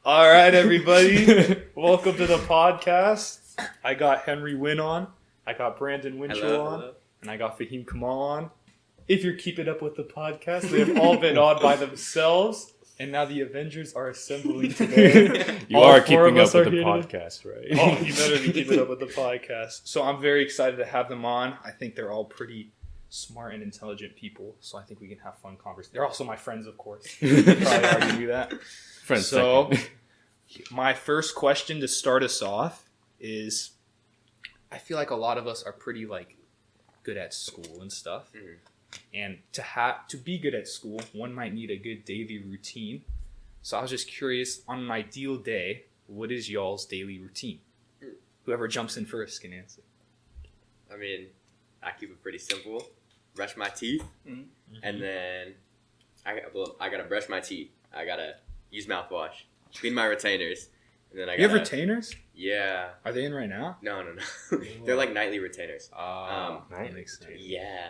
All right, everybody. Welcome to the podcast. I got Henry Nguyen on. I got Brandon Winchell on. Hello. And I got Fahim Kamal on. If you're keeping up with the podcast, they've all been on by themselves. And now the Avengers are assembling today. You are keeping up with the podcast, right? Oh, you better be keeping up with the podcast. So I'm very excited to have them on. I think they're all pretty smart and intelligent people. So I think we can have fun conversations. They're also my friends, of course. You probably already knew that. Friends. So my first question to start us off is, I feel like a lot of us are pretty good at school and stuff. Mm-hmm. And to be good at school, one might need a good daily routine. So I was just curious, on an ideal day, what is y'all's daily routine? Whoever jumps in first can answer. I mean, I keep it pretty simple. Brush my teeth, and then I gotta brush my teeth. I gotta use mouthwash, clean my retainers, and then You have retainers? Yeah. Are they in right now? No. They're like nightly retainers. Nightly. Yeah.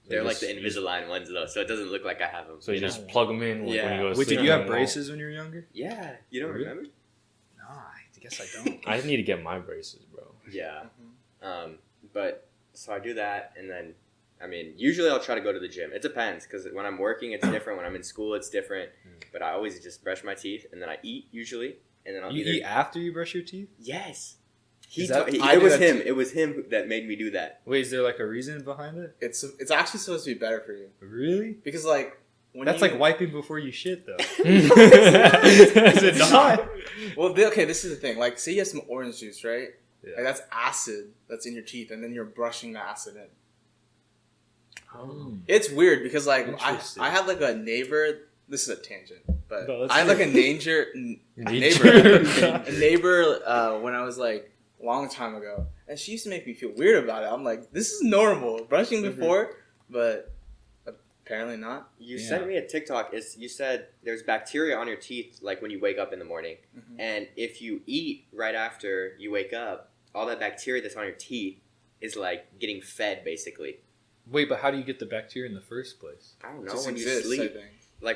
They're like the Invisalign ones though, so it doesn't look like I have them. So you just plug them in when you go to sleep. Wait, did you have braces when you were younger? Yeah. You don't remember? No, I guess I don't. I need to get my braces, bro. Yeah. But so I do that, and then usually I'll try to go to the gym. It depends, because when I'm working, it's different. When I'm in school, it's different. But I always just brush my teeth, and then I eat usually, and then I'll eat after you brush your teeth. Yes. It was him that made me do that. Wait, is there a reason behind it? It's actually supposed to be better for you. Really? Because that's like wiping before you shit, though. Is it not? Well, this is the thing. Say you have some orange juice, right? Yeah. That's acid that's in your teeth, and then you're brushing the acid in. Oh. It's weird because I had a neighbor. This is a tangent, but I had a neighbor when I was a long time ago, and she used to make me feel weird about it. I'm like, this is normal, brushing before, but apparently not. You sent me a TikTok. You said there's bacteria on your teeth when you wake up in the morning, and if you eat right after you wake up, all that bacteria that's on your teeth is getting fed basically. Wait, but how do you get the bacteria in the first place? I don't know. When you sleep.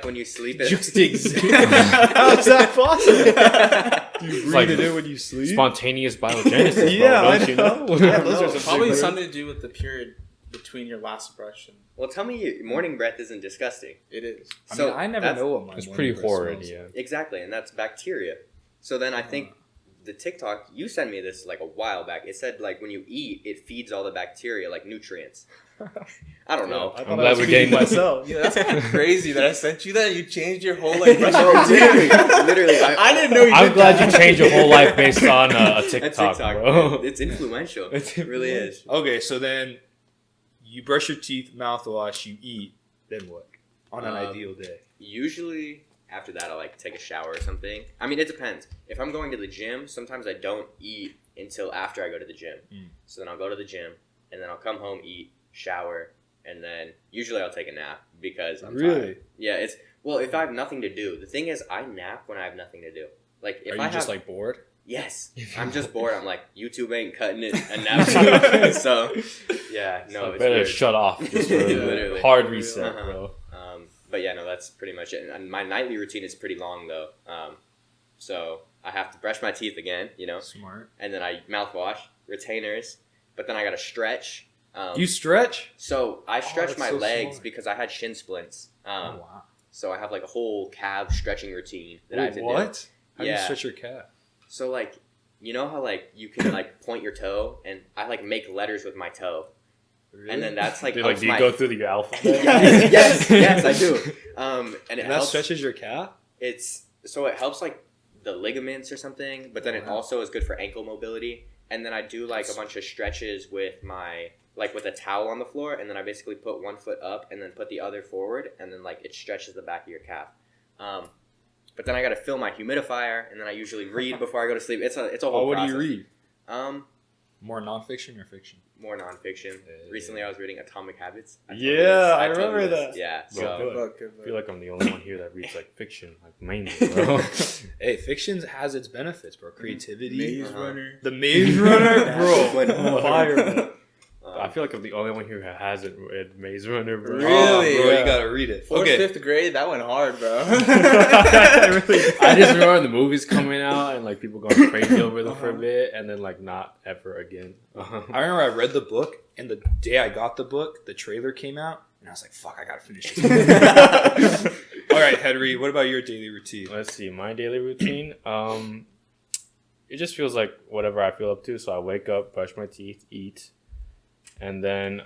When you sleep, it just exists. How's that possible? You breathe it in when you sleep? Spontaneous biogenesis. Yeah, bro, don't you know? Those are probably something to do with the period between your last brush and... Well, tell me morning breath isn't disgusting. It is. So I never know what my it's pretty horrid, smells. yeah. Exactly, and that's bacteria. So then I think the TikTok, you sent me this a while back. It said when you eat, it feeds all the bacteria nutrients. I don't know. I'm glad we're getting myself. That's kind of crazy that I sent you that. You changed your whole life. Literally. I didn't know you I'm glad you changed your whole life based on a TikTok, bro. It's influential. It really is. Okay, so then you brush your teeth, mouthwash, you eat, then what? On an ideal day. Usually after that, I'll take a shower or something. It depends. If I'm going to the gym, sometimes I don't eat until after I go to the gym. So then I'll go to the gym, and then I'll come home, eat, shower, and then usually I'll take a nap because I'm tired. Yeah, if I have nothing to do. The thing is, I nap when I have nothing to do. If Are you just bored? Yes. I'm just bored. I'm YouTube ain't cutting it a nap. So, yeah, no, it's better weird. shut off just for Literally. hard reset, bro. But yeah, no, that's pretty much it. And my nightly routine is pretty long though. So I have to brush my teeth again, Smart. And then I mouthwash, retainers, but then I got to stretch. You stretch? So I stretch my legs smart. because I had shin splints. Wow. So I have a whole calf stretching routine that I have to do. What? How do you Yeah. stretch your calf? So you know how you can point your toe, and I make letters with my toe. Really? And then that's Do you go through the alphabet? yes, I do. And that stretches your calf? It helps the ligaments or something, but then it also is good for ankle mobility. And then I do a bunch of stretches with my with a towel on the floor, and then I basically put one foot up and then put the other forward, and then it stretches the back of your calf. But then I got to fill my humidifier, and then I usually read before I go to sleep. It's a whole what process. do you read? More nonfiction or fiction? More nonfiction. Recently, I was reading Atomic Habits. I remember that. Yeah. Good book. I feel like I'm the only one here that reads fiction, mainly, bro. Hey, fiction has its benefits, bro. Creativity. Maze Runner. The Maze Runner, bro. Fire. I feel like I'm the only one who hasn't read Maze Runner, bro. Really? Oh, bro, Yeah. you gotta read it. Fourth, Okay. fifth grade, that went hard, bro. I just remember the movies coming out and like people going crazy over them for a bit, and then like not ever again. I remember I read the book, and the day I got the book, the trailer came out, and I was like, "Fuck, I gotta finish this." All right, Henry, what about your daily routine? Let's see, my daily routine. It just feels like whatever I feel up to. So I wake up, brush my teeth, eat, and then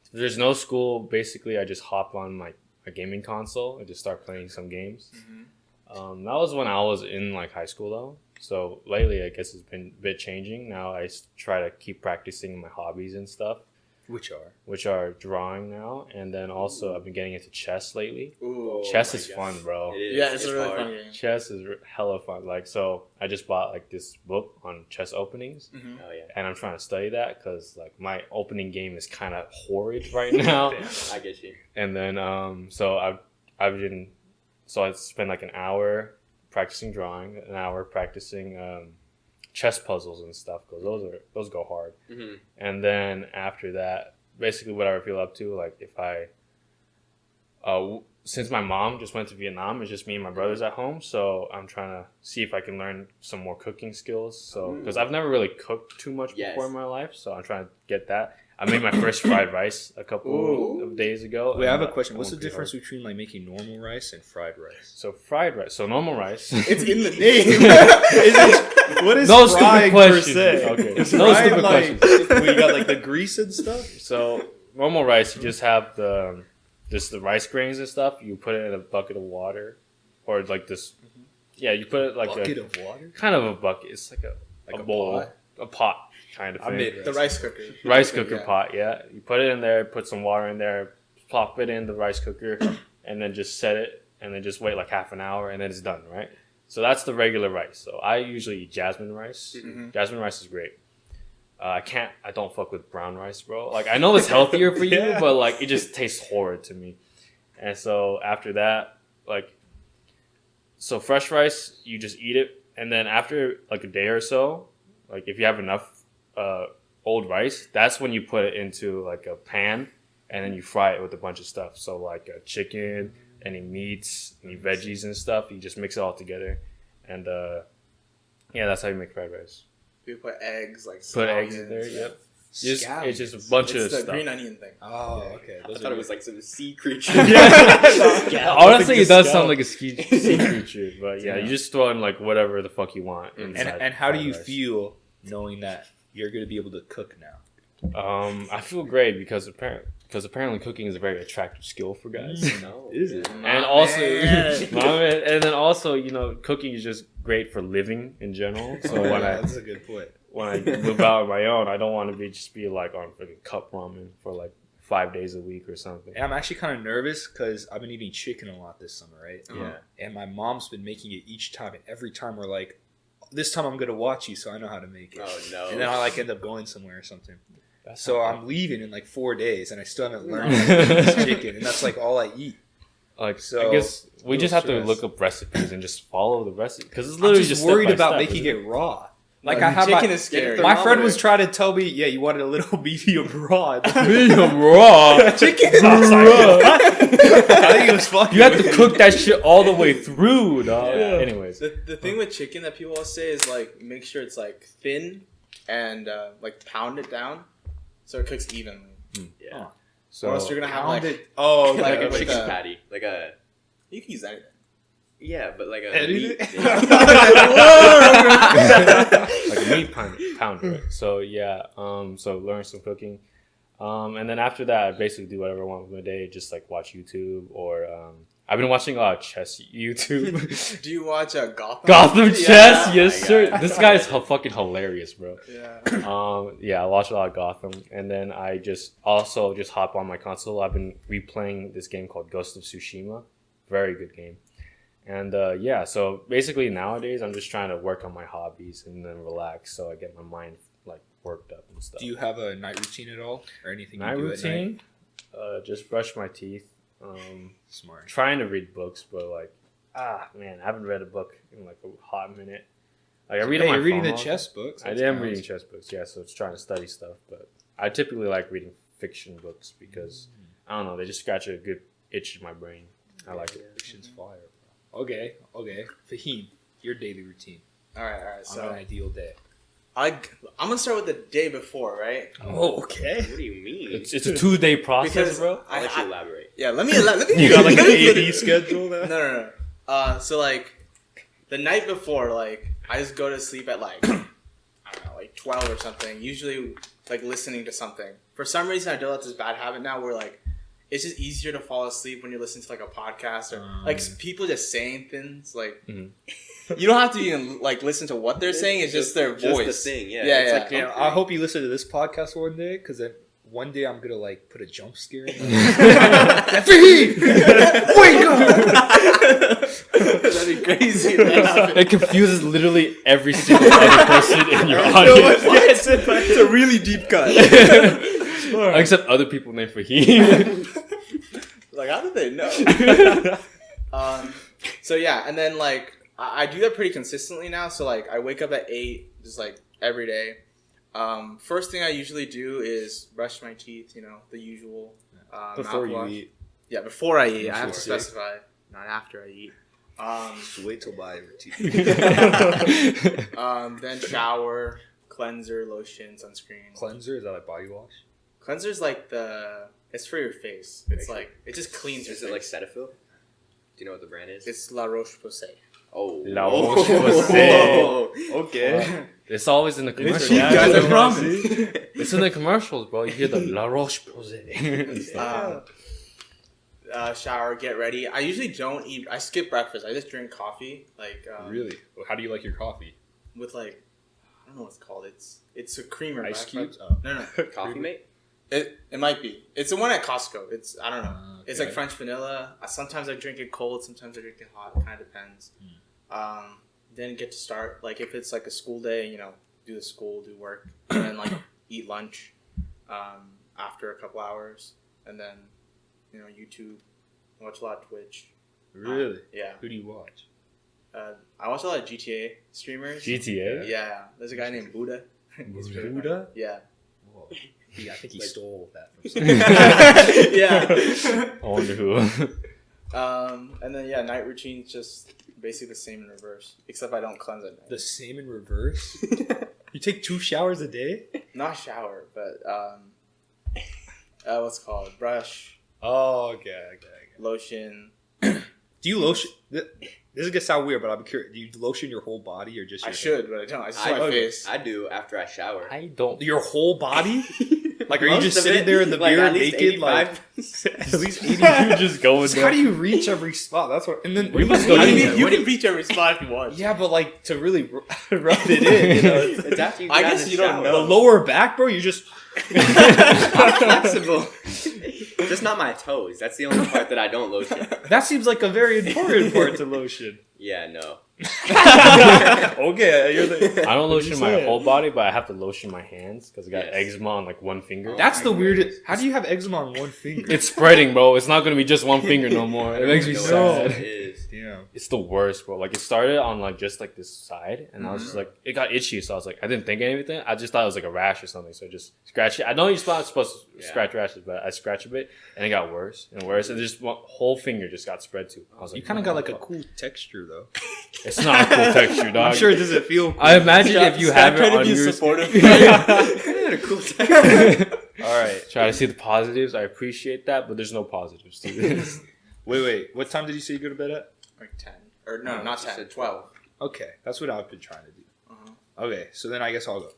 if there's no school, basically I just hop on my gaming console and just start playing some games. That was when I was in like high school though. So lately, I guess it's been a bit changing. Now I try to keep practicing my hobbies and stuff, which are drawing now, and then also I've been getting into chess lately. Ooh, Chess my is God. fun, bro. It is. yeah, it's a really hard. fun game. Chess is hella fun. Like, so I just bought like this book on chess openings, Oh yeah. and I'm trying to study that because like my opening game is kind of horrid right now. I get you. And then so I spend like an hour practicing drawing, an hour practicing chess puzzles and stuff because those go hard. Mm-hmm. And then after that, basically whatever I feel up to, like if I since my mom just went to Vietnam, it's just me and my brothers at home, so I'm trying to see if I can learn some more cooking skills. So because I've never really cooked too much before in my life, so I'm trying to get that. I made my first fried rice a couple of days ago. Wait, I have a and question. that What's the won't be difference hard. between like making normal rice and fried rice? So fried rice, so normal rice. It's in the name. What is No stupid frying per questions. se? Okay. Is No fried stupid like questions. when you got like the grease and stuff? So normal rice, you just have the rice grains and stuff. You put it in a bucket of water, or like this. Yeah, you put it like Bucket of water? kind of a bucket. It's like a bowl, pot? a pot kind of I thing. made The rice cooker. Rice cooker Yeah. pot. Yeah, you put it in there, put some water in there, plop it in the rice cooker, and then just set it, and then just wait like half an hour, and then it's done. Right. So that's the regular rice. So I usually eat jasmine rice. Mhm. Jasmine rice is great. I don't fuck with brown rice, bro. Like, I know it's healthier for you, Yeah. but, like, it just tastes horrid to me. And so, after that, like, so fresh rice, you just eat it. And then after, like, a day or so, like, if you have enough old rice, that's when you put it into, like, a pan. And then you fry it with a bunch of stuff. So, like, chicken, any meats, any veggies and stuff. You just mix it all together. And, yeah, that's how you make fried rice. We put eggs, like Put eggs in scallions. there, yep. Scallions. It's just a bunch It's of the stuff. green onion thing. Oh, okay. I thought it was like some sea creature. Honestly, it does Scallion. sound like a sea creature, but yeah, Yeah. you just throw in like whatever the fuck you want. And inside how do you fried rice. feel knowing that you're going to be able to cook now? I feel great because apparently cooking is a very attractive skill for guys. No. Is it? And also, man. my man, and then also, you know, cooking is just great for living in general. So when that's a good point. I move out on my own, I don't want to be like on freaking cup ramen for like 5 days a week or something. And I'm actually kind of nervous because I've been eating chicken a lot this summer, right? Yeah. And my mom's been making it each time, and every time we're like, "This time I'm gonna watch you, so I know how to make it." Oh no. And then I like end up going somewhere or something. That's So not I'm leaving in like 4 days, and I still haven't learned how to make this chicken, and that's like all I eat. like, So, I guess we just have to stress. look up recipes and just follow the recipe because it's I'm literally just step worried by about step, making isn't it raw. Like No, I have chicken my, is scary. my friend was trying to tell me, yeah, you wanted a little medium raw. medium raw. Chicken raw. I think it was fucking. You have to cook that shit all the way through, dog. Yeah. Anyways, The thing with chicken that people always say is like make sure it's like thin and like pound it down so it cooks evenly. Yeah. so or else you're gonna have like Pounded. Oh, Like like a like chicken a- patty. Like a you can use anything. yeah, but like a Anything? meat thing. like a meat pounder. Right? So yeah, so learn some cooking, and then after that, I basically do whatever I want with my day. Just like watch YouTube or I've been watching a lot of chess YouTube. Do you watch Gotham? Gotham Chess, yes my sir. God. This guy is fucking hilarious, bro. Yeah. Yeah, I watch a lot of Gotham, and then I just hop on my console. I've been replaying this game called Ghost of Tsushima, very good game. And yeah, so basically nowadays I'm just trying to work on my hobbies and then relax, so I get my mind like worked up and stuff. Do you have a night routine at all, or anything? Night you do At night? routine? Just brush my teeth. Smart. Trying to read books, but like, man, I haven't read a book in like a hot minute. Like I read on my You're reading phone the all- chess books. I That's am nice. reading chess books, yeah. So it's trying to study stuff, but I typically like reading fiction books because I don't know, they just scratch a good itch in my brain. I like it. Fiction's fire. Okay. Fahim, your daily routine All right. on So an ideal day. I'm gonna start with the day before, right? Oh, okay. What do you mean? It's a 2-day process, Because bro. I'll let you elaborate. Yeah, let me. You got like an let me put AD it- schedule now? No. So like, the night before, like, I just go to sleep at like, I don't know, like 12 or something. Usually, like listening to something. For some reason, I developed this bad habit now where like, it's just easier to fall asleep when you're listening to like a podcast or like people just saying things. Like, you don't have to even like listen to what they're saying. It's just their voice. Just the thing, yeah. Yeah, It's yeah. like Yeah, comforting. I hope you listen to this podcast one day, because then one day I'm gonna like put a jump scare in. Fahim, wake up! That'd be crazy. If that happened. It confuses literally every single other person in your audience. It's a really deep cut. Except other people named Fahim. Like, how did they know? So yeah, and then like I do that pretty consistently now. So like I wake up at 8, just like every day. First thing I usually do is brush my teeth. You know, the usual. Before you mouthwash. eat. Yeah, before I eat. I have to Before. specify, not after I eat. Just wait till by your teeth. Then shower, cleanser, lotion, sunscreen. Cleanser, is that like body wash? Cleanser's like it's for your face. It's like it just cleans your Is face. it like Cetaphil? Do you know what the brand is? It's La Roche-Posay. Oh. La Roche-Posay. Okay. It's always in the commercials. cheap, guys, I promise. It's in the commercials, bro. You hear the La Roche-Posay. Shower, get ready. I usually don't eat. I skip breakfast. I just drink coffee. Like Really? How do you like your coffee? with like I don't know what it's called. It's a creamer. Ice but- cubes? No. Coffee mate? It might be. It's the one at Costco. It's I don't know. It's like Okay. French vanilla. Sometimes I drink it cold. Sometimes I drink it hot. Kind of depends. Then get to start. Like if it's like a school day, you know, do the school, do work, and then like eat lunch after a couple hours, and then you know YouTube, watch a lot of Twitch. Really? Yeah. Who do you watch? I watch a lot of GTA streamers. GTA? Yeah. There's a guy named Buddha. He's really funny. Buddha? Yeah. Whoa. Yeah, I think he Like- stole that from someone. Yeah. I wonder who. And then yeah, night routine's just basically the same in reverse, except I don't cleanse at night. The same in reverse? You take 2 showers a day? Not shower, but what's it called? Brush, Oh, okay. lotion. Do you lotion? This is gonna sound weird, but I'm curious. Do you lotion your whole body or just your I should, but I don't. I just my face. I do after I shower. I don't. Your whole body? Like, are you Most just of sitting it, there in the like, mirror at least naked? Like, 85%. at least You just go in So how there. do you reach every spot? That's what. And then We must go I to mean, the- you can reach every spot if you want. yeah, but like to really rub it in, you know, It's after you I get out guess of the you don't shower. know. the lower back, bro. You just I'm flexible. Just not my toes. That's the only part that I don't lotion. that seems like a very important part to lotion. Yeah, no. Okay, you're the. I don't lotion my saying? whole body, but I have to lotion my hands because I got Yes. eczema on like one finger. That's my the goodness. weirdest. How do you have eczema on one finger? It's spreading, bro. It's not gonna be just one finger no more. It makes me know what sad. that is. Damn. It's the worst, bro. Like it started on like just like this side, and I was just like, it got itchy, so I was like, I didn't think anything. I just thought it was like a rash or something, so I just scratched it. I know you're not supposed to Yeah. scratch rashes, but I scratched a bit, and it got worse and worse, and just one whole finger just got spread too. I was like, You kind of got like a fuck. cool texture though. It's not a cool texture, dog. I'm sure it doesn't feel. Cool. I imagine if you have it trying to on be your supportive. All right. Try to see the positives. I appreciate that, but there's no positives to this. Wait. What time did you say you go to bed at? Like 10. Or no, No, not she 10. said 12. Okay, that's what I've been trying to do. Uh-huh. Okay, so then I guess I'll go.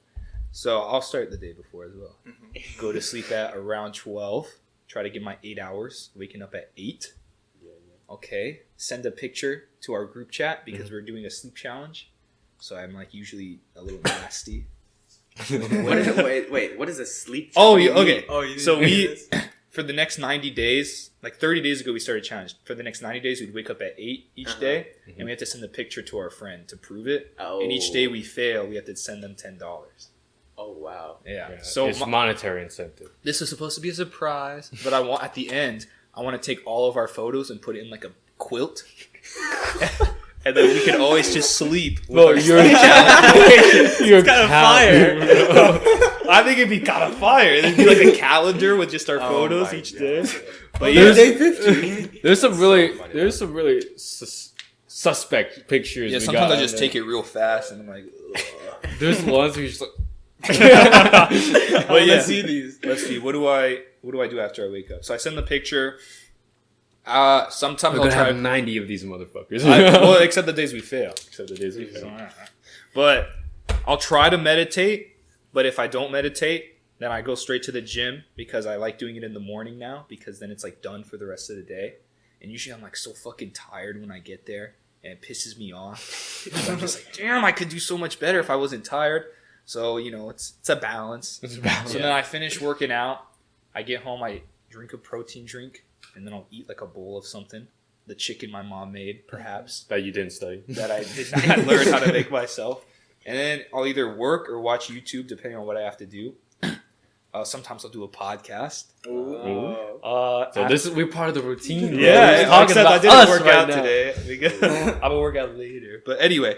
So I'll start the day before as well. Go to sleep at around 12. Try to get my 8 hours. Waking up at 8. Okay. Send a picture to our group chat because we're doing a sleep challenge. So I'm like usually a little nasty. What is it? Wait. What is a sleep? Oh, challenge? yeah, okay. Oh, you So didn't we, do this? for the next 90 days, like 30 days ago, we started a challenge. For the next 90 days, we'd wake up at 8 each day, and we have to send a picture to our friend to prove it. Oh. And each day we fail, we have to send them $10. Oh wow. Yeah. Yeah, So it's monetary incentive. this is supposed to be a surprise, but I want at the end, I want to take all of our photos and put it in like a quilt. And then we can always just sleep. with Bro, our you're sleep challenge. you're kinda fire. I think it'd be kind of fire. It'd be like a calendar with just our photos each day. But There's- yeah, Day 15. There's some really, So funny, there's some really suspect pictures. yeah. we Sometimes got I in just there. take it real fast, and I'm like, ugh. There's ones where you're just like. But yeah, Let's see these. let's see. What do I do after I wake up? So I send the picture. Sometimes We're I'll gonna try. have 90 of these motherfuckers. Well, except the days we fail. Except the days we fail. But I'll try to meditate. But if I don't meditate, then I go straight to the gym because I like doing it in the morning now because then it's like done for the rest of the day. And usually I'm like so fucking tired when I get there and it pisses me off. Because I'm just like, damn, I could do so much better if I wasn't tired. So, it's a balance. It's about- So then I finish working out. I get home, I drink a protein drink, and then I'll eat like a bowl of something. The chicken my mom made, perhaps, that you didn't study. that I did not learn how to make myself. And then I'll either work or watch YouTube, depending on what I have to do. Sometimes I'll do a podcast. So we're part of the routine. bro. Yeah, We're talking except I about didn't us work right out now. today. Because I'm gonna work out later. But anyway,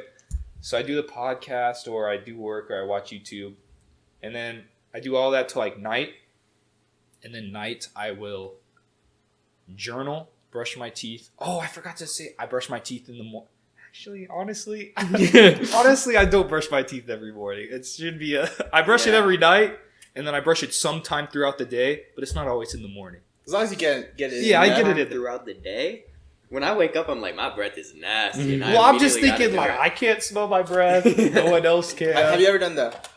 so I do the podcast, or I do work, or I watch YouTube, and then I do all that till like night. And then night I will journal, brush my teeth. Oh, I forgot to say I brush my teeth in the morning. Actually, honestly, I don't brush my teeth every morning. It should be I brush it every night, and then I brush it sometime throughout the day, but it's not always in the morning. As long as you get it. Yeah, I in get there. it in throughout the day. When I wake up, I'm like, my breath is nasty. and I Well, I'm just immediately thinking gotta like do it. I can't smell my breath. No one else can. Have you ever done that?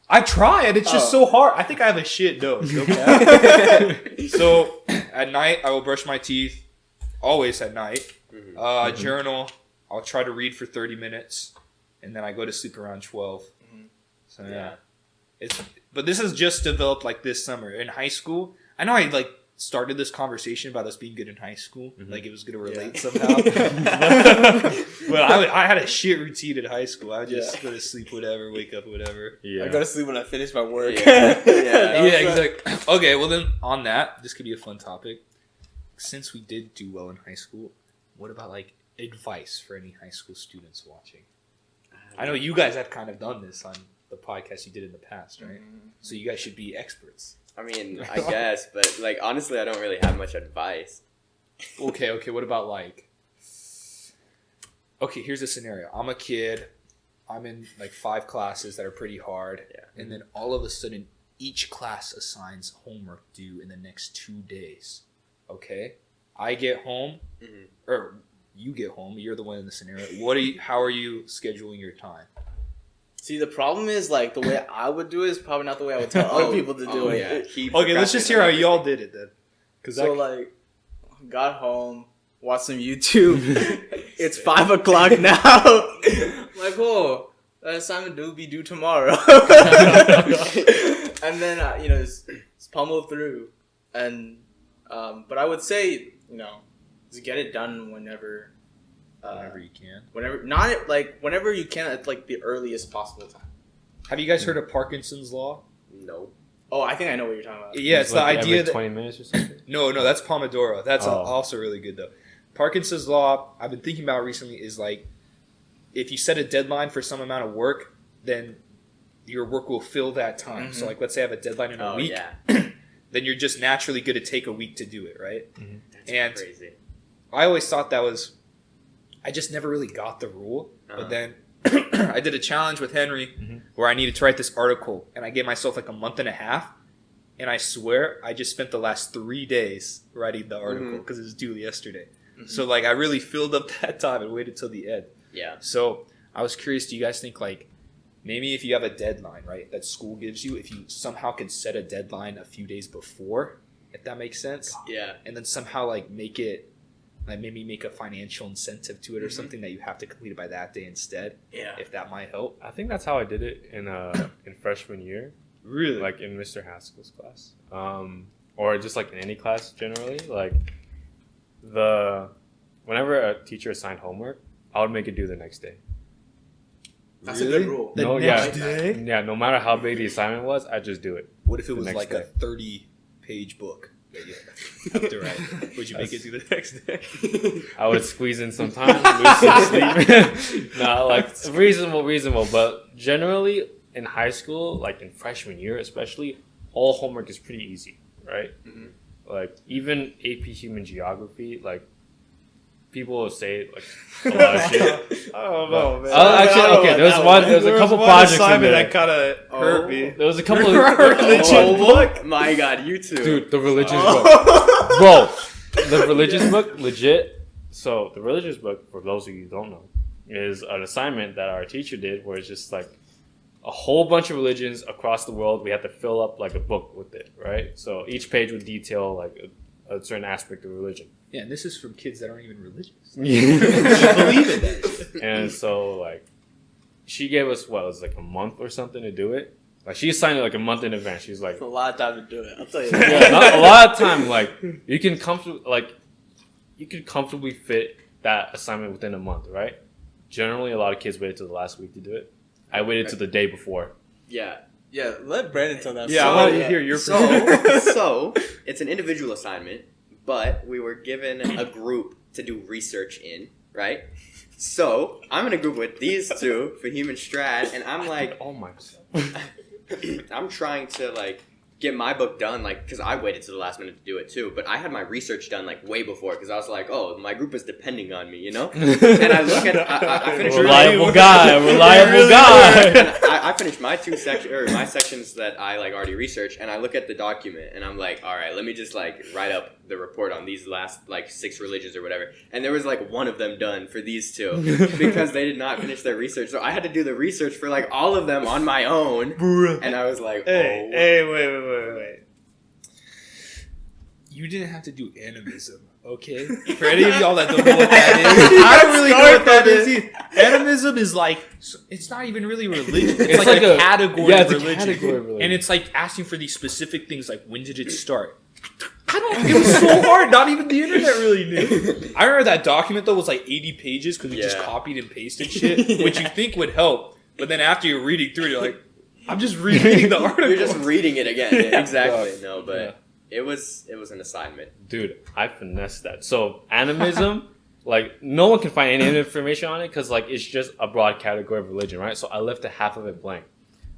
I try, and it's just Oh. so hard. I think I have a shit nose. Okay? So at night, I will brush my teeth. Always at night. Journal. I'll try to read for 30 minutes, and then I go to sleep around 12. So yeah, but this has just developed like this summer. In high school, I know I like started this conversation about us being good in high school, like it was gonna relate somehow. But I had a shit routine in high school. I would just go to sleep, whatever, wake up, whatever. Yeah. I go to sleep when I finish my work. Yeah. Yeah, exactly. Okay, well then on that, this could be a fun topic. Since we did do well in high school, what about like advice for any high school students watching? I know you guys have kind of done this on the podcast you did in the past, right? So you guys should be experts. I mean, I guess, but like honestly, I don't really have much advice. Okay, what about like... Okay, here's a scenario. I'm a kid. I'm in like 5 classes that are pretty hard. Yeah. And then all of a sudden, each class assigns homework due in the next 2 days. Okay? I get home, or you get home. You're the one in the scenario. How are you scheduling your time? See, the problem is like the way I would do it is probably not the way I would tell other people to do it. Okay, let's just hear how y'all did it then. So like, got home, watched some YouTube. It's 5 o'clock now. Like, oh, that assignment will be due tomorrow. And then just pummel through. And but I would say just get it done whenever. Whenever you can. Whenever you can at like the earliest possible time. Have you guys heard of Parkinson's law? No. Oh, I think I know what you're talking about. Yeah, it's the like idea every that 20 minutes or something. No, that's Pomodoro. That's Oh. also really good though. Parkinson's law, I've been thinking about recently, is like if you set a deadline for some amount of work, then your work will fill that time. So like let's say I have a deadline in a week, then you're just naturally going to take a week to do it, right? That's And crazy. I always thought that was, I just never really got the rule. But then I did a challenge with Henry where I needed to write this article, and I gave myself like a month and a half. And I swear, I just spent the last 3 days writing the article because it was due yesterday. So like I really filled up that time and waited till the end. Yeah. So I was curious, do you guys think like maybe if you have a deadline, right, that school gives you, if you somehow can set a deadline a few days before, if that makes sense? Yeah. And then somehow like make it, like maybe make a financial incentive to it or something that you have to complete it by that day instead. Yeah. If that might help. I think that's how I did it in freshman year. Really? Like in Mr. Haskell's class. Or just like in any class generally. Like whenever a teacher assigned homework, I would make it due the next day. That's a good rule. The No, next yeah. day? Yeah, no matter how big the assignment was, I just do it. What if it The was next like day. a 30-page book that you have to write? Would you make it through the next day? I would squeeze in some time, lose some sleep. Nah, like reasonable. But generally, in high school, like in freshman year especially, all homework is pretty easy, right? Mhm. Like even AP Human Geography, like people will say like a lot of shit. I don't know, man. Actually, okay, there was a couple projects in assignment there. that kind of hurt me. There was a couple of Religion book. My God, you too. dude, the religious book, bro, the religious book, legit. So the religious book, for those of you who don't know, is an assignment that our teacher did, where it's just like a whole bunch of religions across the world. We had to fill up like a book with it, right? So each page would detail like a certain aspect of religion. Yeah, and this is from kids that aren't even religious. Yeah. Believe in that. And so like she gave us what, it was like a month or something to do it. Like she assigned it like a month in advance. She's like, It's a lot of time to do it. I'll tell you yeah, that. not a lot of time. Like you can comfortably fit that assignment within a month, right? Generally, a lot of kids waited till the last week to do it. I waited till the day before. Yeah. Yeah, let Brandon tell that Yeah, story. I want to hear your So it's an individual assignment, but we were given a group to do research in, right? So I'm in a group with these two, Fahim and Strad, and I'm like, Oh my. I'm trying to like get my book done, like, because I waited to the last minute to do it too, but I had my research done like way before, because I was like, oh, my group is depending on me, you know? And I look at, I finished Reliable guy. I finished my my sections that I like already researched, and I look at the document, and I'm like, all right, let me just like write up the report on these last like 6 religions or whatever. And there was like one of them done for these two because they did not finish their research, so I had to do the research for like all of them on my own. And I was like, oh, Hey, wait. You didn't have to do animism, okay? For any of y'all that don't know what that is, I don't really know what that is either. Animism is like, it's not even really religion. It's like a category of religion. And it's like asking for these specific things, like when did it start? It was so hard, not even the internet really knew. I remember that document though was like 80 pages because we just copied and pasted shit, which you think would help. But then after you're reading through it, you're like, I'm just reading the article. You're just reading it again. Yeah, exactly. Yeah. No, but it was an assignment. Dude, I finessed that. So animism, like no one can find any information on it because like it's just a broad category of religion, right? So I left half of it blank.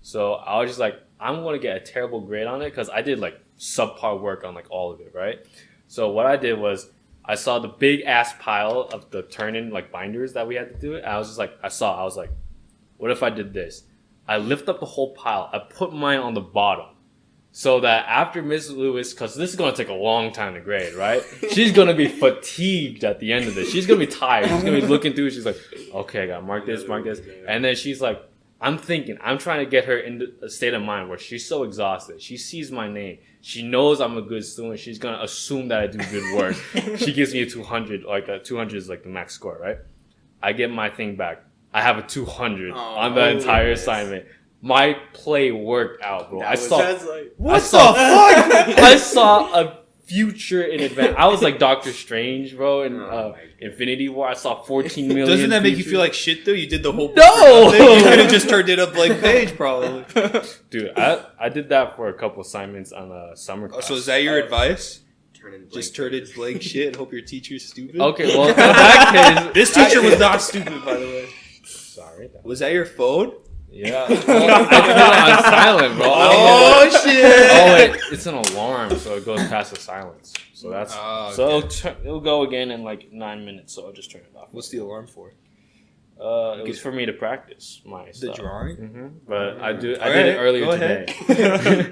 So I was just like, I'm gonna get a terrible grade on it because I did like subpar work on like all of it, right? So what I did was I saw the big ass pile of the turn-in like binders that we had to do it. And I was like, what if I did this? I lift up the whole pile. I put mine on the bottom. So that after Miss Lewis, because this is going to take a long time to grade, right? She's going to be fatigued at the end of this. She's going to be tired. She's going to be looking through. She's like, okay, I got to mark this. And then she's like, I'm trying to get her in a state of mind where she's so exhausted. She sees my name. She knows I'm a good student. She's going to assume that I do good work. She gives me a 200. Like a 200 is like the max score, right? I get my thing back. I have a 200 on the entire assignment. My play worked out, bro. What the fuck? I saw a future in advance. I was like Doctor Strange, bro, in Infinity War. I saw 14 million. Doesn't that make you feel like shit though? You did the whole No! You could have just turned it a blank page, probably. Dude, I did that for a couple assignments on a summer class. So is that your advice? Just turn in blank shit and hope your teacher's stupid? Okay, well, in that case... This teacher was not stupid, by the way. Sorry. Was that your phone? Yeah. Well, I put it on silent, bro. Oh, shit! Oh, wait. It's an alarm, so it goes past the silence. So that's... Oh, okay. So it'll go again in like 9 minutes, so I'll just turn it off. What's the alarm for? It was for me to practice my The stuff. drawing? Mm-hmm. But I did Right, it earlier go today.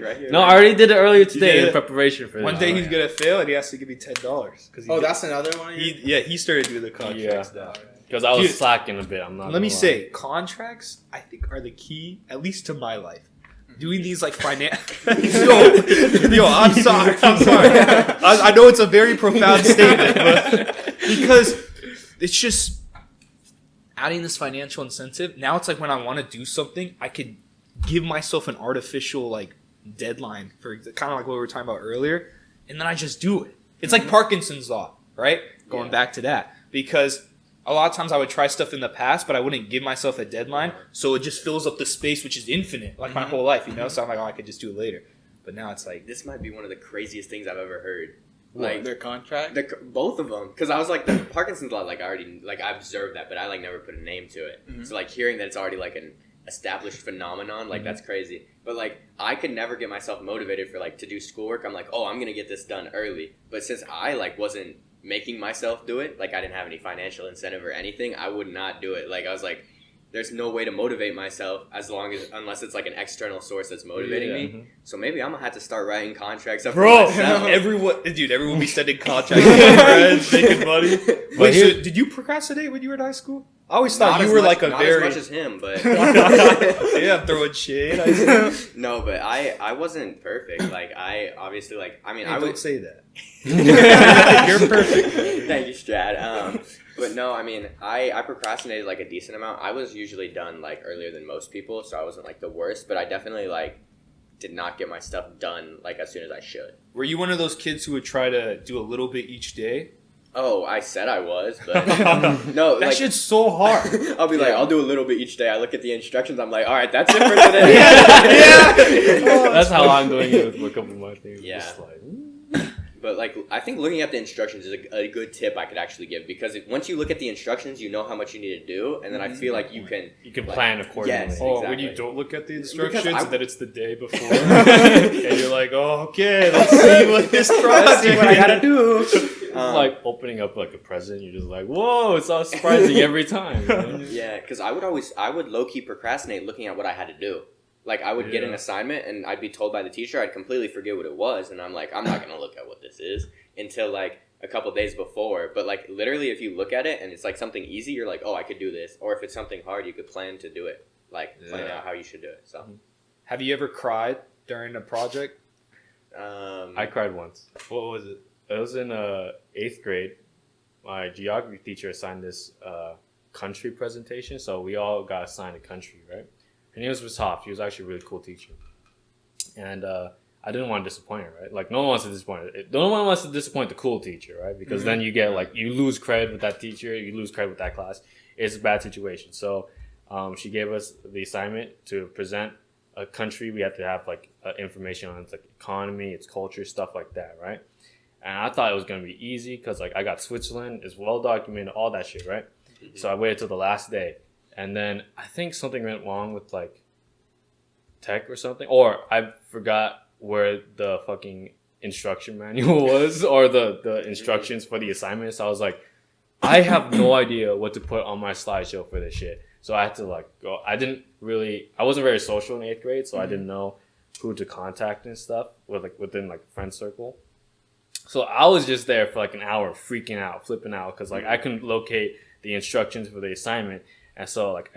Right here. No, I already did it earlier today did in it? preparation for this. One day he's gonna fail and he has to give me $10. Oh, that's another one? He started doing the contracts now. Because I was Dude, slacking a bit. I'm not. Let me gonna lie. say, contracts, I think, are the key, at least to my life. Doing these like yo, I'm sorry. I know it's a very profound statement, but because it's just adding this financial incentive. Now it's like when I want to do something, I could give myself an artificial like deadline for kind of like what we were talking about earlier, and then I just do it. It's like Parkinson's law, right? Going back to that, because a lot of times I would try stuff in the past, but I wouldn't give myself a deadline. So it just fills up the space, which is infinite, like my whole life, you know? So I'm like, oh, I could just do it later. But now it's like... This might be one of the craziest things I've ever heard. Like their contract? Both of them. Because I was like, the Parkinson's law, like I observed that, but I like never put a name to it. Mm-hmm. So like hearing that it's already like an established phenomenon. Like that's crazy. But like I could never get myself motivated for like to do schoolwork. I'm like, oh, I'm gonna get this done early. But since I like wasn't making myself do it, like I didn't have any financial incentive or anything, I would not do it. Like I was like, there's no way to motivate myself unless it's like an external source that's motivating me. So maybe I'm gonna have to start writing contracts up for myself. Everyone be sending contracts to their friends, making money. Wait, so did you procrastinate when you were in high school? I always thought you were like a not very as much as him, but yeah, throwing shade. No, but I wasn't perfect. Like I obviously like I mean Hey, I don't would say that. You're perfect. Thank you, Strad. But no, I mean, I procrastinated like a decent amount. I was usually done like earlier than most people, so I wasn't like the worst. But I definitely like did not get my stuff done like as soon as I should. Were you one of those kids who would try to do a little bit each day? Oh, I said I was, but no, that like, shit's so hard. I'll be like, I'll do a little bit each day. I look at the instructions. I'm like, all right, that's it for today. That's how I'm doing it with a couple of my things. Yeah. Just like, But like, I think looking at the instructions is a good tip I could actually give because once you look at the instructions, you know how much you need to do, and then I feel like you can like, plan accordingly. Yes, Oh, exactly. when you don't look at the instructions and then it's the day before, and you're like, oh, okay, let's see what this project. see what I gotta do. It's like opening up like a present. You're just like, whoa, it's all surprising every time. You know? Yeah, because I would low key procrastinate looking at what I had to do. Like, I would get an assignment, and I'd be told by the teacher, I'd completely forget what it was, and I'm like, I'm not going to look at what this is until, like, a couple days before. But, like, literally, if you look at it, and it's, like, something easy, you're like, oh, I could do this. Or if it's something hard, you could plan to do it. Like, plan out how you should do it. So, Have you ever cried during a project? I cried once. What was it? It was in 8th grade. My geography teacher assigned this country presentation, so we all got assigned a country, right? And he was tough. He was actually a really cool teacher. And I didn't want to disappoint her, right? Like, no one wants to disappoint her. No one wants to disappoint the cool teacher, right? Because then you get, like, you lose credit with that teacher. You lose credit with that class. It's a bad situation. So she gave us the assignment to present a country. We had to have, like, information on its, like, economy, its culture, stuff like that, right? And I thought it was going to be easy because, like, I got Switzerland. It's well documented, all that shit, right? So I waited till the last day. And then I think something went wrong with like tech or something, or I forgot where the fucking instruction manual was or the instructions for the assignment. So I was like, I have no idea what to put on my slideshow for this shit. So I had to like go. I wasn't very social in 8th grade, so I didn't know who to contact and stuff within like friend circle. So I was just there for like an hour freaking out, flipping out because like I couldn't locate the instructions for the assignment. And so, like,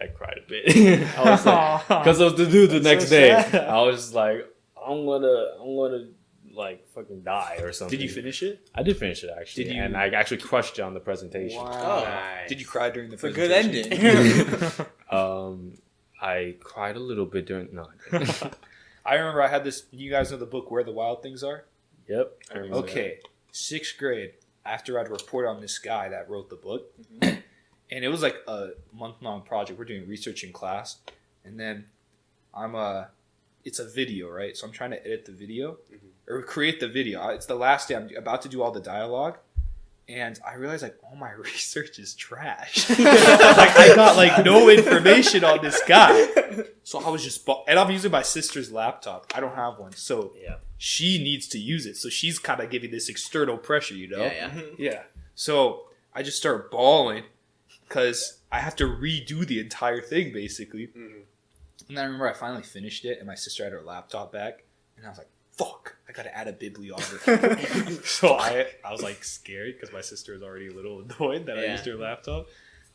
I cried a bit. I was like, because I was to do the next day. I was just like, I'm gonna, like, fucking die or something. Did you finish it? I did finish it, actually. And I actually crushed it on the presentation. Wow. Nice. Did you cry during the It's a presentation? good ending. I cried a little bit during... No, I didn't. I remember I had this... You guys know the book Where the Wild Things Are? Yep. I remember Okay. 6th grade, after I'd report on this guy that wrote the book... And it was like a month-long project. We're doing research in class. And then it's a video, right? So I'm trying to edit the video or create the video. It's the last day. I'm about to do all the dialogue. And I realized like, oh, my research is trash. Like I got like no information on this guy. So I was just, and I'm using my sister's laptop. I don't have one. So she needs to use it. So she's kind of giving this external pressure, you know? Yeah. So I just start bawling. Because I have to redo the entire thing, basically. And then I remember I finally finished it, and my sister had her laptop back. And I was like, fuck, I got to add a bibliography. So I was, like, scared because my sister was already a little annoyed that I used her laptop.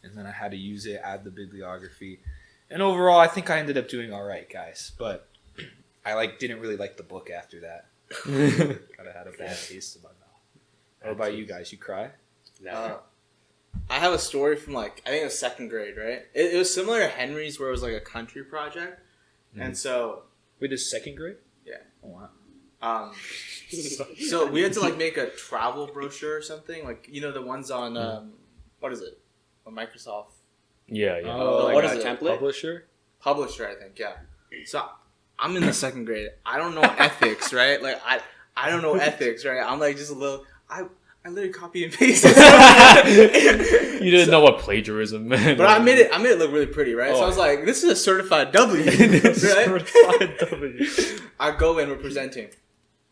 And then I had to use it, add the bibliography. And overall, I think I ended up doing all right, guys. But I, like, didn't really like the book after that. Kind of had a bad taste in my mouth. What about you guys? You cry? No. I have a story from like, I think it was 2nd grade, right? It was similar to Henry's where it was like a country project. And so... Wait, this 2nd grade? Yeah. Oh, wow. So we had to like make a travel brochure or something. Like, you know, the ones on, what is it? On Microsoft. Yeah. Oh, like what a is it? template? Publisher, I think, yeah. So I'm in the 2nd grade. I don't know ethics, right? Like, I don't know ethics, right? I'm like just a little... I literally copy and paste it. You didn't know what plagiarism meant. But I made it look really pretty, right? So I was like, this is a certified W. Right? Certified W. I go in, we're presenting.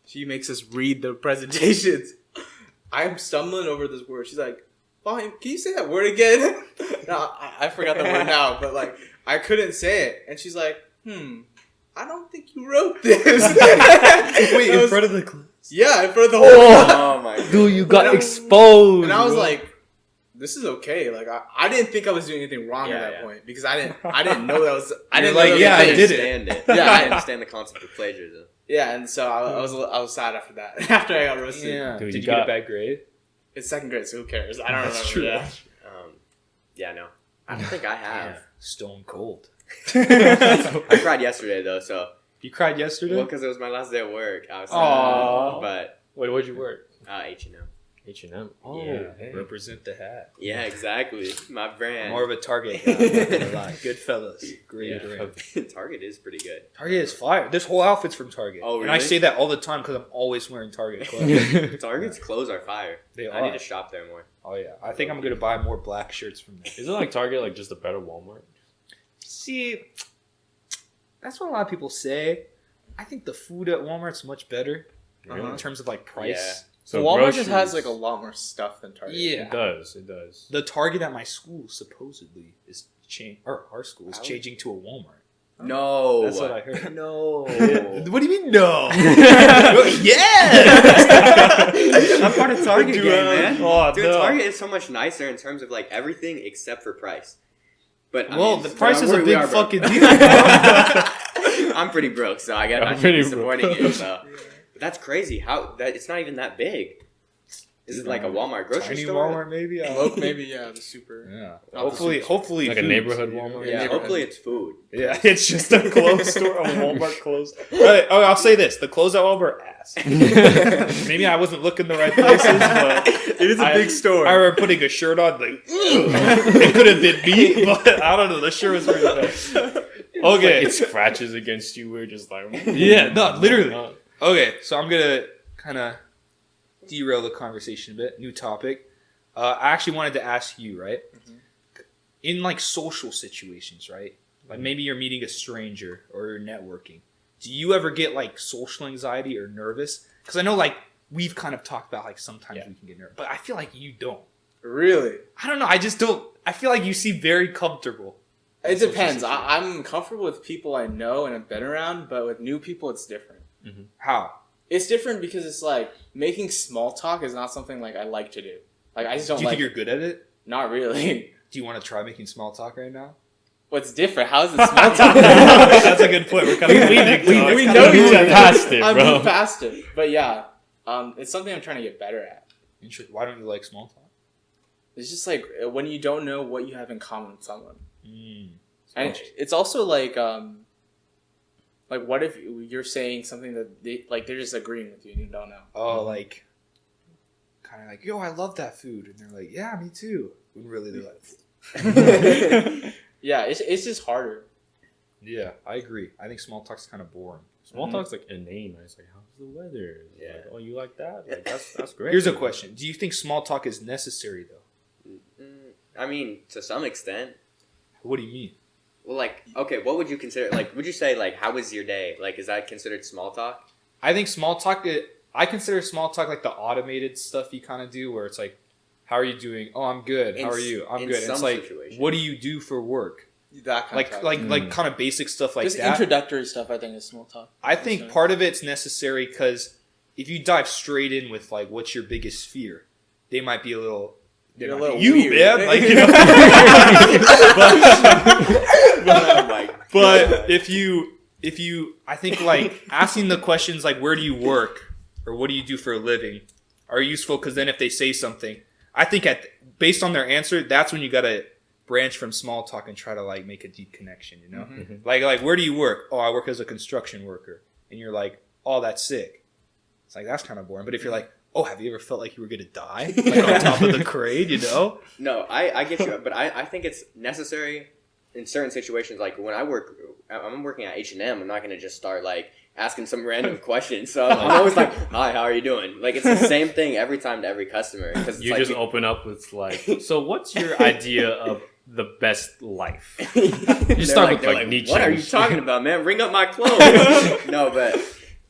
She makes us read the presentations. I'm stumbling over this word. She's like, Fahim, can you say that word again? No, I forgot the word now, but like, I couldn't say it. And she's like, I don't think you wrote this. Wait, in front of the class? Yeah, in front of the whole class. Oh my god. Dude, you got exposed. And I was like, this is okay. Like, I didn't think I was doing anything wrong at that point because I didn't know that was. I didn't like, know yeah, that I was did understand it. Yeah, I understand the concept of plagiarism. Yeah, and so I was sad after that. After I got roasted. Yeah. Dude, Did you got get a bad grade? It's second grade, so who cares? I don't That's remember. true. Yeah, no. I don't think I have. Stone cold. I cried yesterday, though, so. You cried yesterday? Well, because it was my last day at work. I was sad. Aww. But, Wait, where'd you work? H&M. H&M. Oh, Yeah. hey. Represent the hat. Yeah, exactly. My brand. More of a Target guy. I'm not gonna lie. Goodfellas. Great Yeah. brand. Target is pretty good. Target is fire. This whole outfit's from Target. Oh, And I really? say that all the time because I'm always wearing Target clothes. Target's clothes are fire. They I are. need to shop there more. Oh, yeah. I think I'm going to buy more black shirts from there. Isn't like Target like just a better Walmart? See, that's what a lot of people say. I think the food at Walmart's much better in terms of like price. Yeah. So Walmart groceries- just has like a lot more stuff than Target. Yeah. It does. It does. The Target at my school supposedly is or our school is changing to a Walmart. No. That's what I heard. No. What do you mean no? Yeah. I'm part of Target game, man. Oh, Dude, no. Target is so much nicer in terms of like everything except for price. But I Well, mean, the price is a we big are broke. fucking deal. I'm pretty broke, so I got I'm I'm pretty supporting broke. it. So. But that's crazy. How that it's not even that big. Is it like a Walmart grocery Tiny store? Walmart, maybe. I don't Look, know. maybe the super. Yeah. Not Hopefully, Like a foods, neighborhood you know? Walmart? Yeah, Neighborhood. hopefully it's food. Yeah, it's just a clothes store. A Walmart clothes. Right. Oh, I'll say this: the clothes at Walmart are ass. Maybe I wasn't looking the right places, but It is a big store. I remember putting a shirt on. Like, it could have been me, but I don't know. The shirt was really bad. Okay. It scratches against you. We're just like, Yeah, no, literally. No. Okay, so I'm gonna kind of derail the conversation a bit. New topic. I actually wanted to ask you, right? In like social situations, right? Like maybe you're meeting a stranger or you're networking. Do you ever get like social anxiety or nervous? Because I know like we've kind of talked about like sometimes we can get nervous, but I feel like you don't. Really? I don't know. I just don't. I feel like you seem very comfortable. It depends. I'm comfortable with people I know and have been around, but with new people, it's different. How? It's different because it's like making small talk is not something like I like to do. Like I just don't Do you like. think you're good at it? Not really. Do you want to try making small talk right now? What's different? How is it small talk? That's a good point. We're kind of we know each other. Past it, I bro. moved past it. But yeah, it's something I'm trying to get better at. Why don't you like small talk? It's just like when you don't know what you have in common with someone. Mm. And it's also like what if you're saying something that they're just agreeing with you and you don't know? Oh, like, kind of like, yo, I love that food. And they're like, yeah, me too. When really they're like, Yeah, it's just harder. yeah, I agree. I think small talk's kind of boring. Small talk's like inane. Right? It's like, how's the weather? It's Yeah. Like, oh, you like that? Like, that's great. Here's a question. Do you think small talk is necessary, though? I mean, to some extent. What do you mean? Well, like, okay, what would you consider? Like, would you say like, how was your day? Like, is that considered small talk? I think small talk, I consider small talk like the automated stuff you kind of do where it's like, how are you doing? Oh, I'm good. How are you? I'm in good. And it's some like, situations. what do you do for work? That kind of Like, talk. like kind of basic stuff like just that. introductory stuff. I think is small talk. I think part of it's necessary because if you dive straight in with like, what's your biggest fear? They might be a little. You're a little you, weird. man. Like, you know. Oh my God. But if you, I think like asking the questions like, where do you work or what do you do for a living, are useful because then if they say something, I think based on their answer, that's when you gotta branch from small talk and try to like make a deep connection. You know, like where do you work? Oh, I work as a construction worker, and you're like, oh, that's sick. It's like that's kind of boring. But if you're like, oh, have you ever felt like you were gonna die like on top of the crane? You know? No, I get you, but I think it's necessary in certain situations. Like when I'm working at H&M, I'm not gonna just start like asking some random question. So I'm always like, "Hi, how are you doing?" Like it's the same thing every time to every customer. Because you just open up with like, so what's your idea of the best life? You start with like Nietzsche. What are you talking about, man? Ring up my clothes. No, but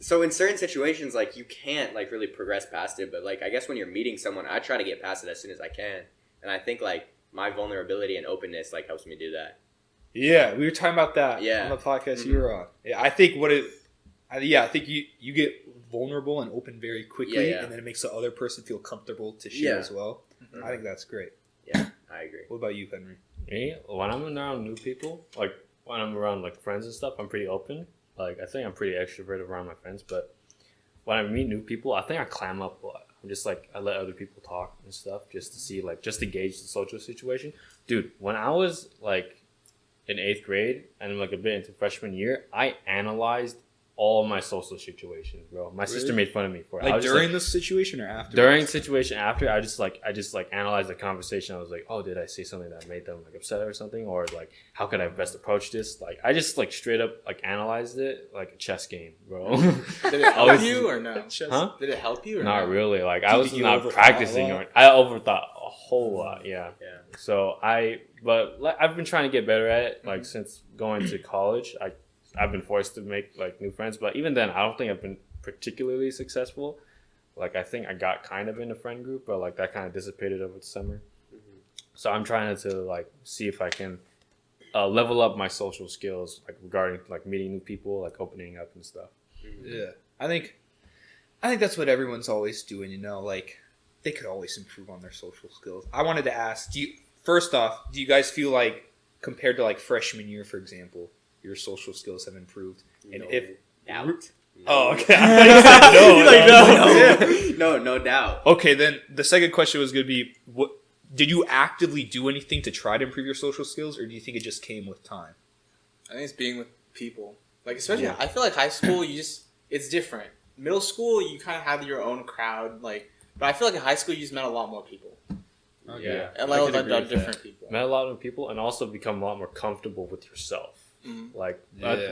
so in certain situations, like you can't like really progress past it. But like I guess when you're meeting someone, I try to get past it as soon as I can. And I think like my vulnerability and openness like helps me do that. Yeah, we were talking about that on the podcast you were on. Yeah, I think I think you get vulnerable and open very quickly, and then it makes the other person feel comfortable to share as well. Mm-hmm. I think that's great. Yeah, I agree. What about you, Henry? Me, when I'm around new people, like when I'm around like friends and stuff, I'm pretty open. Like I think I'm pretty extroverted around my friends, but when I meet new people, I think I clam up a lot. I'm just like I let other people talk and stuff just to see like just to gauge the social situation. Dude, when I was like in 8th grade and like a bit into freshman year, I analyzed all my social situations, bro. My sister made fun of me for it. Like during the situation or after? During the situation after, I just analyzed the conversation. I was like, oh, did I say something that made them like upset or something? Or like, how could I best approach this? Like, I just like straight up like analyzed it like a chess game, bro. Did it help you or no? Huh? Did it help you or not no? really? Like I was not practicing or I overthought a whole lot. Yeah. So I've been trying to get better at it. Like since going to college, I've been forced to make like new friends, but even then I don't think I've been particularly successful. Like I think I got kind of in a friend group, but like that kind of dissipated over the summer. So I'm trying to like see if I can level up my social skills, like regarding like meeting new people, like opening up and stuff. Yeah, I think that's what everyone's always doing. You know, like they could always improve on their social skills. I wanted to ask, do you guys feel like compared to like freshman year, for example, your social skills have improved? And Doubt. Oh, okay. No doubt. Okay, then the second question was going to be, what did you actively do anything to try to improve your social skills, or do you think it just came with time? I think it's being with people. Like especially, I feel like high school, it's different. Middle school, you kind of have your own crowd. Like, but I feel like in high school, you just met a lot more people. Okay. Yeah, and a lot of different people. Met a lot of people, and also become a lot more comfortable with yourself. Mm-hmm. Like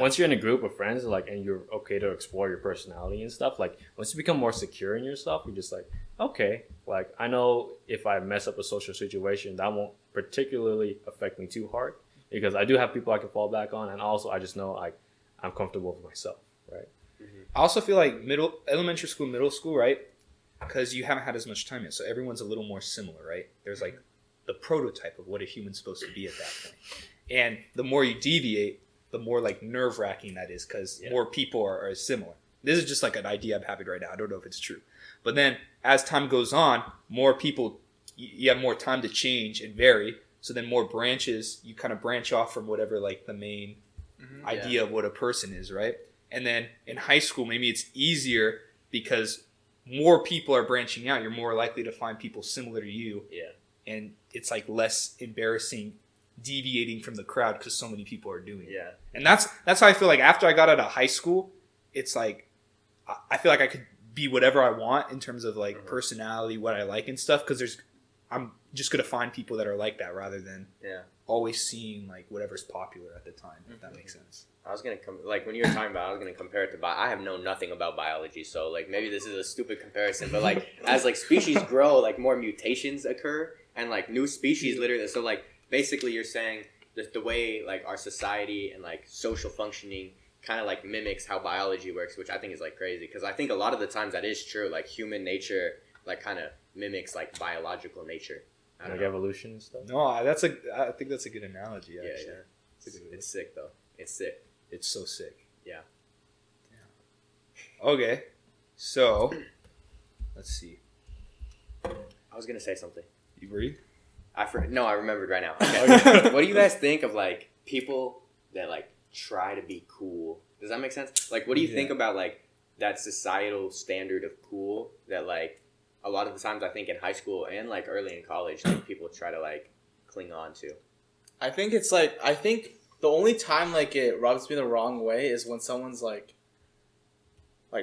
once you're in a group of friends, like, and you're okay to explore your personality and stuff, like once you become more secure in yourself, you're just like, okay, like I know if I mess up a social situation, that won't particularly affect me too hard because I do have people I can fall back on, and also I just know I'm comfortable with myself, right? Mm-hmm. I also feel like elementary school, middle school, right? Because you haven't had as much time yet, so everyone's a little more similar, right? There's like the prototype of what a human's supposed to be at that point. And the more you deviate, the more like nerve-wracking that is because more people are similar. This is just like an idea I'm having right now. I don't know if it's true. But then as time goes on, more people, you have more time to change and vary. So then more branches, you kind of branch off from whatever like the main idea of what a person is, right? And then in high school, maybe it's easier because more people are branching out. You're more likely to find people similar to you. Yeah. And it's like less embarrassing deviating from the crowd because so many people are doing it. Yeah. And that's how I feel like after I got out of high school, it's like I feel like I could be whatever I want in terms of like personality, what I like and stuff, because I'm just going to find people that are like that rather than always seeing like whatever's popular at the time, if that makes sense. I was going to like when you were talking about, I was going to compare it to I have known nothing about biology, so like maybe this is a stupid comparison, but like as like species grow, like more mutations occur and like new species literally, so like basically you're saying that the way like our society and like social functioning kind of like mimics how biology works, which I think is like crazy because I think a lot of the times that is true. Like human nature like kind of mimics like biological nature. Like evolution and stuff. No, I think that's a good analogy. Actually. Yeah. It's sick though. It's sick. It's so sick. Yeah. Okay, so let's see. I was gonna say something. You ready? I remembered right now. Okay. What do you guys think of like people that like try to be cool? Does that make sense? Like, what do you think about like that societal standard of cool that like a lot of the times I think in high school and like early in college, like people try to like cling on to? I think the only time like it rubs me the wrong way is when someone's like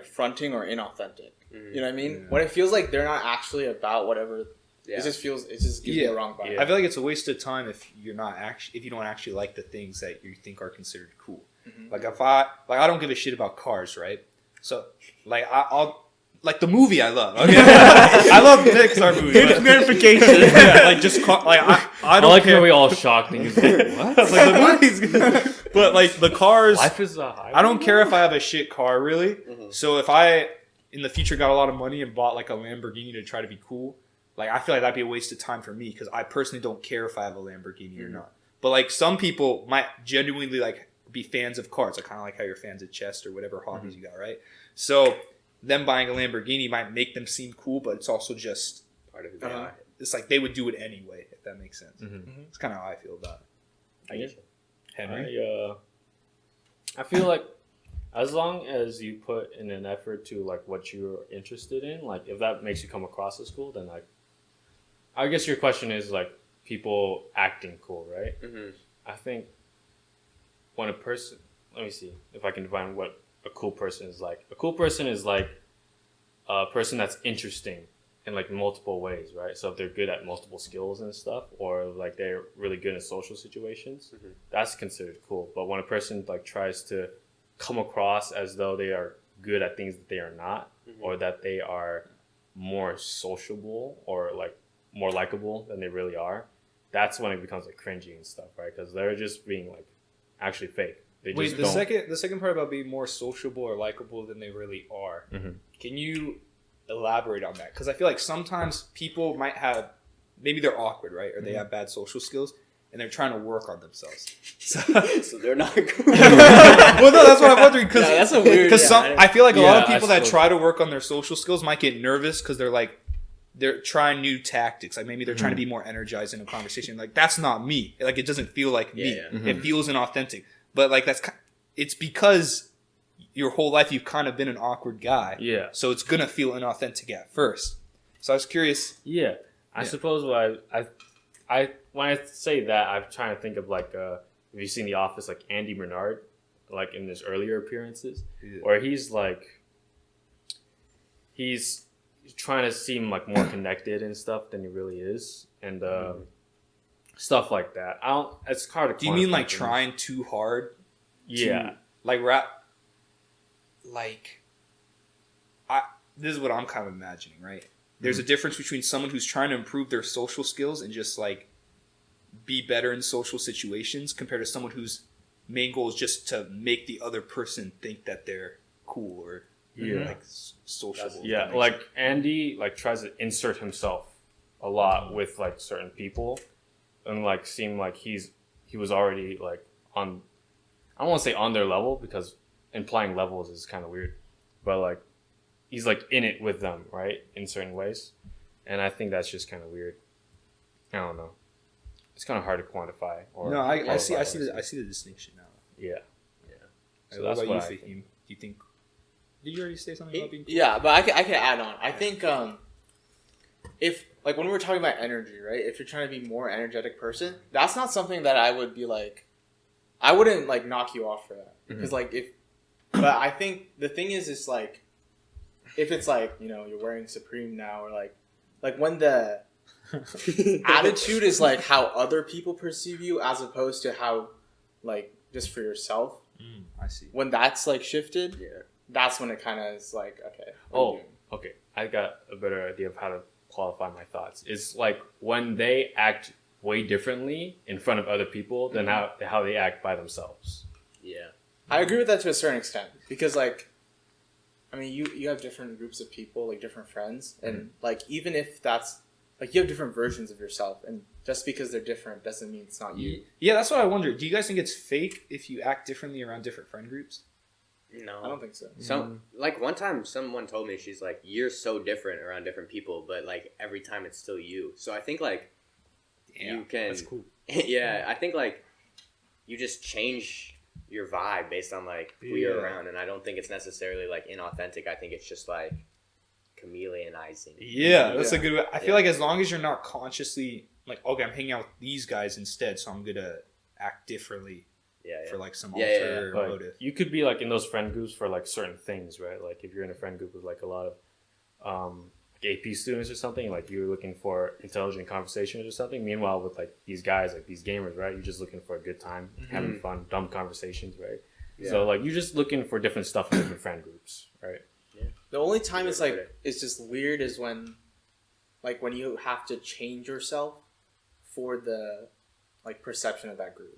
fronting or inauthentic. Mm-hmm. You know what I mean? Yeah. When it feels like they're not actually about whatever. Yeah. It just gives me the wrong vibe. I feel like it's a waste of time if you don't actually like the things that you think are considered cool. Like if I don't give a shit about cars, right? So like I'll like the movie I love. Okay, I love Pixar movies. It's verification. Yeah, like just I don't like care. how we all shocked and he's like, what? Like the movie's good. But like the cars, Life is a highway. I don't care if I have a shit car really. So if I in the future got a lot of money and bought like a Lamborghini to try to be cool, like I feel like that'd be a waste of time for me because I personally don't care if I have a Lamborghini or not. But like some people might genuinely like be fans of cars, like kind of like how you're fans of chess or whatever hobbies you got, right? So them buying a Lamborghini might make them seem cool, but it's also just Part of who they are. it's like they would do it anyway, if that makes sense. Mm-hmm. It's kind of how I feel about it. I get you. Henry? I feel like as long as you put in an effort to like what you're interested in, like if that makes you come across as cool, then like I guess your question is like people acting cool, right? I think when a person, let me see if I can define what a cool person is like. A cool person is like a person that's interesting in like multiple ways, right? So if they're good at multiple skills and stuff, or like they're really good in social situations, that's considered cool. But when a person like tries to come across as though they are good at things that they are not, or that they are more sociable or like more likable than they really are, that's when it becomes like cringy and stuff, right? Because they're just being like actually fake. They Wait, just the second part about being more sociable or likable than they really are. Can you elaborate on that? Because I feel like sometimes people might have, maybe they're awkward, right? Or they have bad social skills, and they're trying to work on themselves. So they're not cool. well, no, that's what I'm wondering. Because that's a weird. Because I feel like a lot of Yeah, people that try to work on their social skills might get nervous because they're trying new tactics. Like maybe they're trying to be more energized in a conversation. Like that's not me. Like it doesn't feel like me. It feels inauthentic. But like it's because your whole life you've kind of been an awkward guy. Yeah. So it's gonna feel inauthentic at first. So I was curious. Yeah, I suppose what I when I say that, I'm trying to think of like have you seen The Office, like Andy Bernard, like in his earlier appearances, where he's trying to seem like more connected and stuff than he really is, and stuff like that. It's hard to. Do you mean like trying too hard? Yeah. This is what I'm kind of imagining, right? There's a difference between someone who's trying to improve their social skills and just like be better in social situations compared to someone whose main goal is just to make the other person think that they're cool or like sociable. Yeah, like Andy like tries to insert himself a lot with like certain people and like seem like he was already like on, I don't want to say on their level because implying levels is kind of weird, but like he's like in it with them, right, in certain ways, and I think that's just kind of weird. I don't know. It's kind of hard to quantify. Or no, I see the distinction now. Yeah. So what about you, Fahim? Do you think? Did you already say something about being cool? Yeah, but I can add on. I think if like when we're talking about energy, right? If you're trying to be more energetic person, that's not something that I would be like. I wouldn't like knock you off for that because but I think the thing is like if it's like you're wearing Supreme now or like when the attitude is like how other people perceive you as opposed to how like just for yourself. I see. When that's like shifted, that's when it kind of is like okay. Okay. I got a better idea of how to qualify my thoughts. It's like when they act way differently in front of other people than how they act by themselves. Yeah, I agree with that to a certain extent because like, I mean, you have different groups of people, like different friends, and like even if that's like you have different versions of yourself, and just because they're different doesn't mean it's not you. Yeah, that's what I wonder. Do you guys think it's fake if you act differently around different friend groups? no, I don't think so. Like one time someone told me, she's like, you're so different around different people, but like every time it's still you. So I think like you can, that's cool. Yeah, I think like you just change your vibe based on like who you're around, and I don't think it's necessarily like inauthentic. I think it's just like chameleonizing. Yeah, that's a good way. I feel like as long as you're not consciously like, okay, I'm hanging out with these guys instead, so I'm gonna act differently for like some alter motive. You could be like in those friend groups for like certain things, right? Like if you're in a friend group with like a lot of AP students or something, like you're looking for intelligent conversations or something. Meanwhile, with like these guys, like these gamers, right? You're just looking for a good time, having fun, dumb conversations, right? Yeah. So like you're just looking for different stuff in different friend groups, right? The only time it's just weird is when you have to change yourself for the like perception of that group.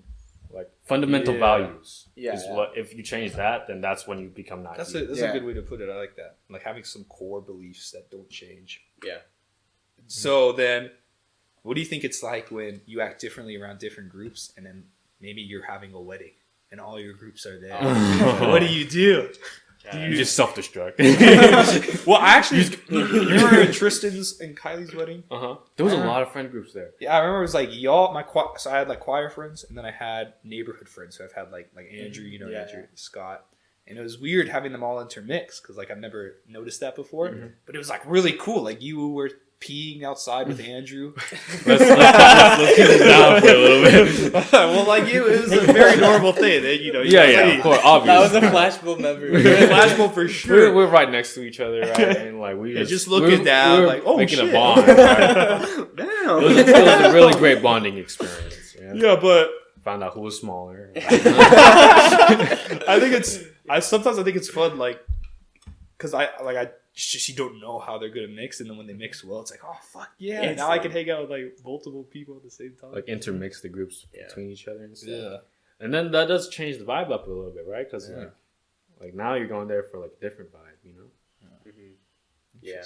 Like fundamental values. Yeah, is what if you change that, then that's when you become naive. That's a good way to put it. I like that. Like having some core beliefs that don't change. Yeah. So then, what do you think it's like when you act differently around different groups, and then maybe you're having a wedding and all your groups are there? What do? You just self-destruct. Well, I actually remember Tristan's and Kylie's wedding. There was a lot of friend groups there. Yeah, I remember it was like y'all. So I had like choir friends, and then I had neighborhood friends. So I've had like Andrew, Andrew, Scott, and it was weird having them all intermix because like I've never noticed that before. But it was like really cool. Like you were peeing outside with Andrew. Let's keep it down for a little bit. Well, like it was a very normal thing. Of course, obvious. That was a flashbulb memory. Flashbulb for sure. We're right next to each other, right? And like we just looking down, like making shit. a bond. Right? Damn. It was a really great bonding experience. Yeah, but found out who was smaller. Sometimes I think it's fun, like, because I just you don't know how they're gonna mix, and then when they mix well, it's like, oh fuck yeah! It's now I can hang out with like multiple people at the same time, Like intermix the groups between each other and stuff. Yeah, and then that does change the vibe up a little bit, right? Because like now you're going there for like a different vibe, you know? Yeah.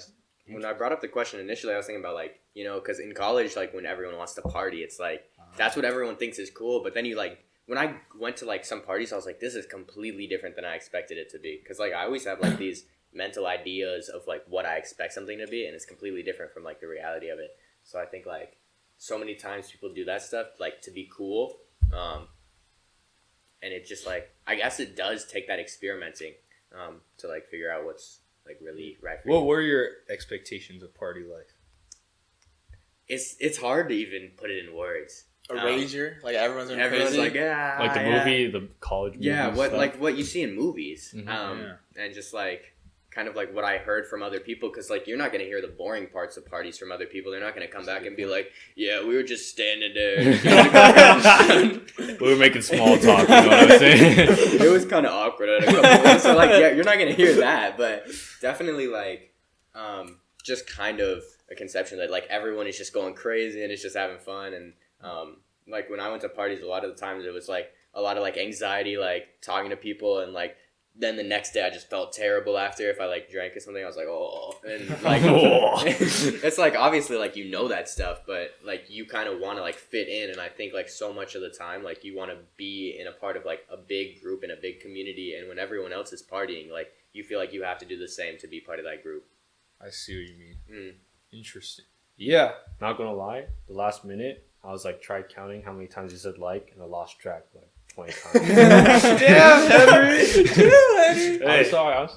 When I brought up the question initially, I was thinking about like, because in college, like when everyone wants to party, it's like that's what everyone thinks is cool. But then you like when I went to like some parties, I was like, this is completely different than I expected it to be. Because like I always have like these mental ideas of like what I expect something to be, and it's completely different from like the reality of it. So I think like so many times people do that stuff like to be cool, and it just like I guess it does take that experimenting to like figure out what's like really right for you. What were your expectations of party life? It's hard to even put it in words. A rager, like everyone's Everyone's crazy. like, yeah, Like the movie, the college movie. yeah, stuff. what you see in movies, Mhm. and just like kind of like what I heard from other people, because like you're not gonna hear the boring parts of parties from other people. They're not gonna come back and be like, yeah, we were just standing there. We were making small talk, you know what I'm saying? It was kind of awkward at a couple points. So like, yeah, you're not gonna hear that, but definitely like, just kind of a conception that like everyone is just going crazy and it's just having fun. And like when I went to parties, a lot of the times it was like a lot of like anxiety, like talking to people, and like then the next day I just felt terrible after if I like drank or something. I was like, oh, and like it's like obviously like that stuff, but like you kind of want to like fit in, and I think like so much of the time like you want to be in a part of like a big group in a big community, and when everyone else is partying, like you feel like you have to do the same to be part of that group. I see what you mean. Mm. Interesting. Yeah. Not gonna lie, the last minute I was like tried counting how many times you said like, and I lost track like 20 times. Damn, Henry. I'm sorry.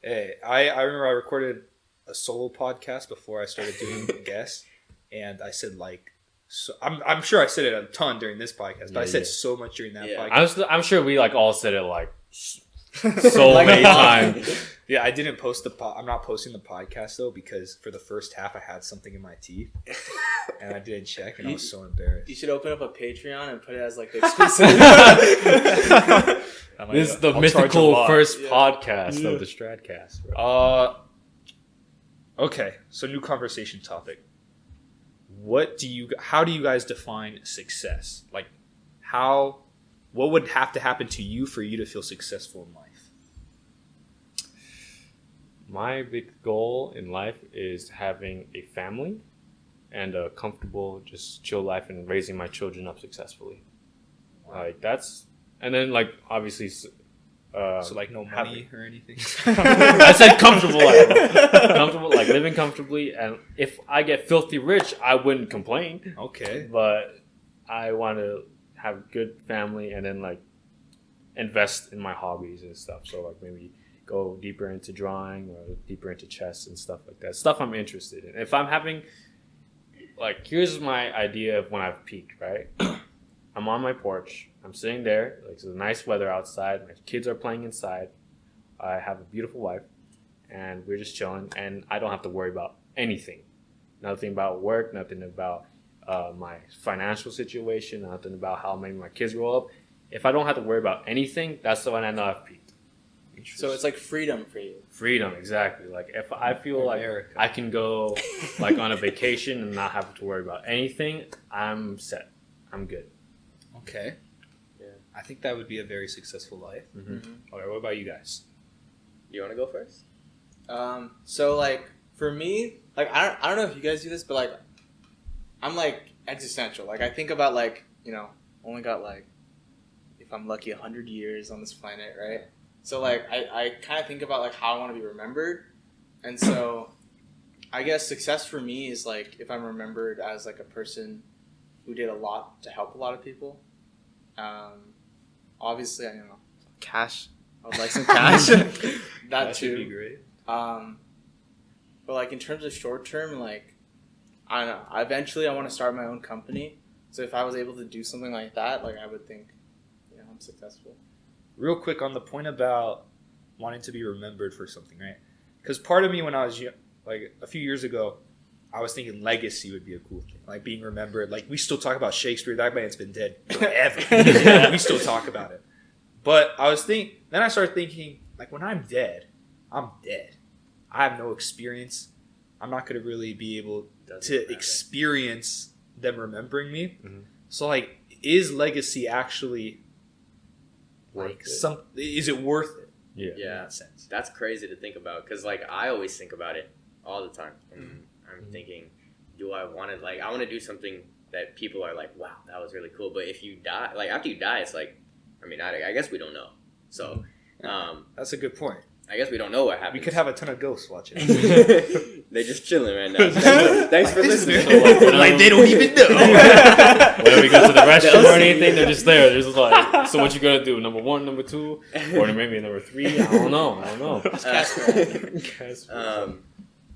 Hey, I remember I recorded a solo podcast before I started doing guests, and I said like, so I'm sure I said it a ton during this podcast, but I said so much during that podcast. I'm sure we like all said it like so many times. Yeah, I didn't post I'm not posting the podcast though, because for the first half I had something in my teeth, and I didn't check, and I was so embarrassed. You should open up a Patreon and put it as like the exclusive. This is the mythical first podcast of the Stradcast. Okay, so new conversation topic. How do you guys define success? Like, what would have to happen to you for you to feel successful in life? My big goal in life is having a family and a comfortable, just chill life, and raising my children up successfully. Like that's, and then like obviously, So like no money or anything. I said comfortable life, like living comfortably. And if I get filthy rich, I wouldn't complain. Okay, but I want to have good family, and then like invest in my hobbies and stuff. So like maybe go deeper into drawing or deeper into chess and stuff like that. Stuff I'm interested in. If I'm having, like, here's my idea of when I've peaked, right? I'm on my porch. I'm sitting there. Like, it's nice weather outside. My kids are playing inside. I have a beautiful wife. And we're just chilling. And I don't have to worry about anything. Nothing about work. Nothing about my financial situation. Nothing about how maybe my kids grow up. if I don't have to worry about anything, that's when I know I've peaked. So it's like freedom for you. Freedom, exactly. Like if I feel America. like I can go like on a vacation and not have to worry about anything, I'm set. I'm good. Okay. Yeah. I think that would be a very successful life. Mm-hmm. All right, what about you guys? You want to go first? So like for me, like I don't know if you guys do this, but like I'm like existential. Like I think about like, you know, only got like, if I'm lucky, 100 years on this planet, right? So like I kind of think about like how I want to be remembered, and so I guess success for me is like if I'm remembered as like a person who did a lot to help a lot of people. Obviously, I don't know, cash. I would like some cash. that should be too. great. But like in terms of short term, like I don't know. Eventually, I want to start my own company. So if I was able to do something like that, like I would think, you know, I'm successful. Real quick on the point about wanting to be remembered for something, right? Because part of me when I was young, like a few years ago, I was thinking legacy would be a cool thing, like being remembered. Like we still talk about Shakespeare. That man's been dead forever. We still talk about it. But then I started thinking, like when I'm dead, I'm dead. I have no experience. I'm not going to really be able to experience them remembering me. Mm-hmm. So like, is legacy actually like is it worth it? Yeah. Yeah. In that sense. That's crazy to think about because, like, I always think about it all the time. And I'm thinking, do I want to, like, I want to do something that people are like, wow, that was really cool. But if you die, like, after you die, it's like, I mean, I guess we don't know. So, That's a good point. I guess we don't know what happens. We could have a ton of ghosts watching. They're just chilling right now. Thanks for listening. Like they don't even know. When we go to the restroom or anything, they're just there. They're just like, so what you gonna do? Number 1, number 2, or maybe number 3? I don't know.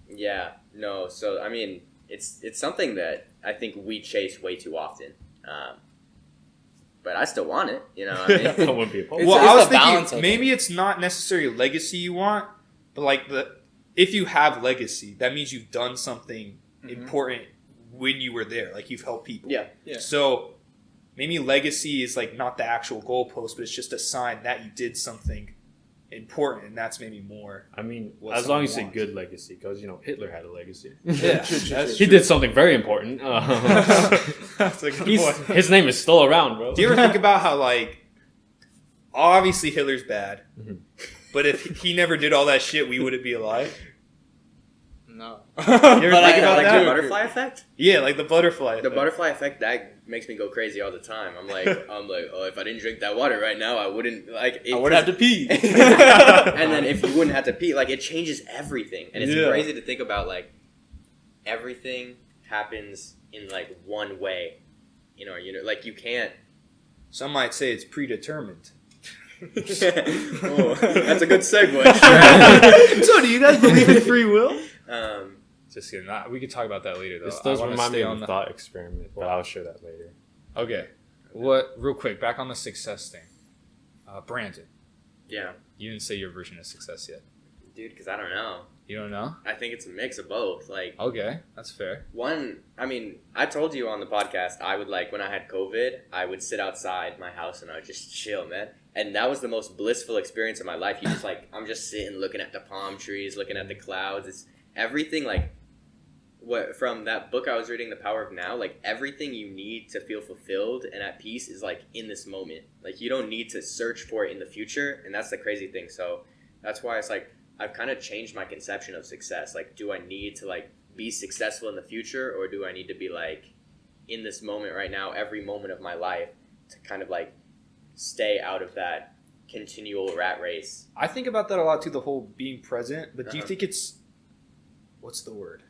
Yeah, no. So I mean, it's something that I think we chase way too often. But I still want it, you know what I mean? I wouldn't be opposed. Well, It's I was the balance, thinking I maybe it's not necessarily legacy you want, but like if you have legacy, that means you've done something important when you were there. Like you've helped people. Yeah. So maybe legacy is like not the actual goalpost, but it's just a sign that you did something important, and that's maybe more. I mean, what as long as you someone say good legacy, because, you know, Hitler had a legacy. Yeah, He did something very important. That's a good point. His name is still around, bro. Do you ever think about how, like, obviously Hitler's bad, but if he never did all that shit, we wouldn't be alive? No. You ever think about like that? the butterfly effect? Yeah, like the butterfly The effect. butterfly effect, that makes me go crazy all the time. I'm like, oh, if I didn't drink that water right now, I wouldn't I would have to pee. And then if you wouldn't have to pee, like, it changes everything. And it's crazy to think about, like, everything happens in, like, one way. You know, like, you can't. Some might say it's predetermined. Oh, that's a good segue. So, do you guys believe in free will? Just kidding. We could talk about that later, though. This does I wanna remind me stay of on a the thought experiment, but I'll share that later. Okay. Real quick, back on the success thing. Brandon, Yeah. you didn't say your version of success yet. Dude, because I don't know. You don't know? I think it's a mix of both. Like, Okay, that's fair. one, I mean, I told you on the podcast, I would, like, when I had COVID, I would sit outside my house and I would just chill, man. And that was the most blissful experience of my life. You just, like, I'm just sitting, looking at the palm trees, looking at the clouds. It's everything, like, from that book I was reading, The Power of Now, like, everything you need to feel fulfilled and at peace is, like, in this moment. Like, you don't need to search for it in the future, and that's the crazy thing. So that's why it's, like, I've kind of changed my conception of success. Like, do I need to, like, be successful in the future, or do I need to be, like, in this moment right now, every moment of my life, to kind of, like, stay out of that continual rat race? I think about that a lot, too, the whole being present. But do you think it's... What's the word?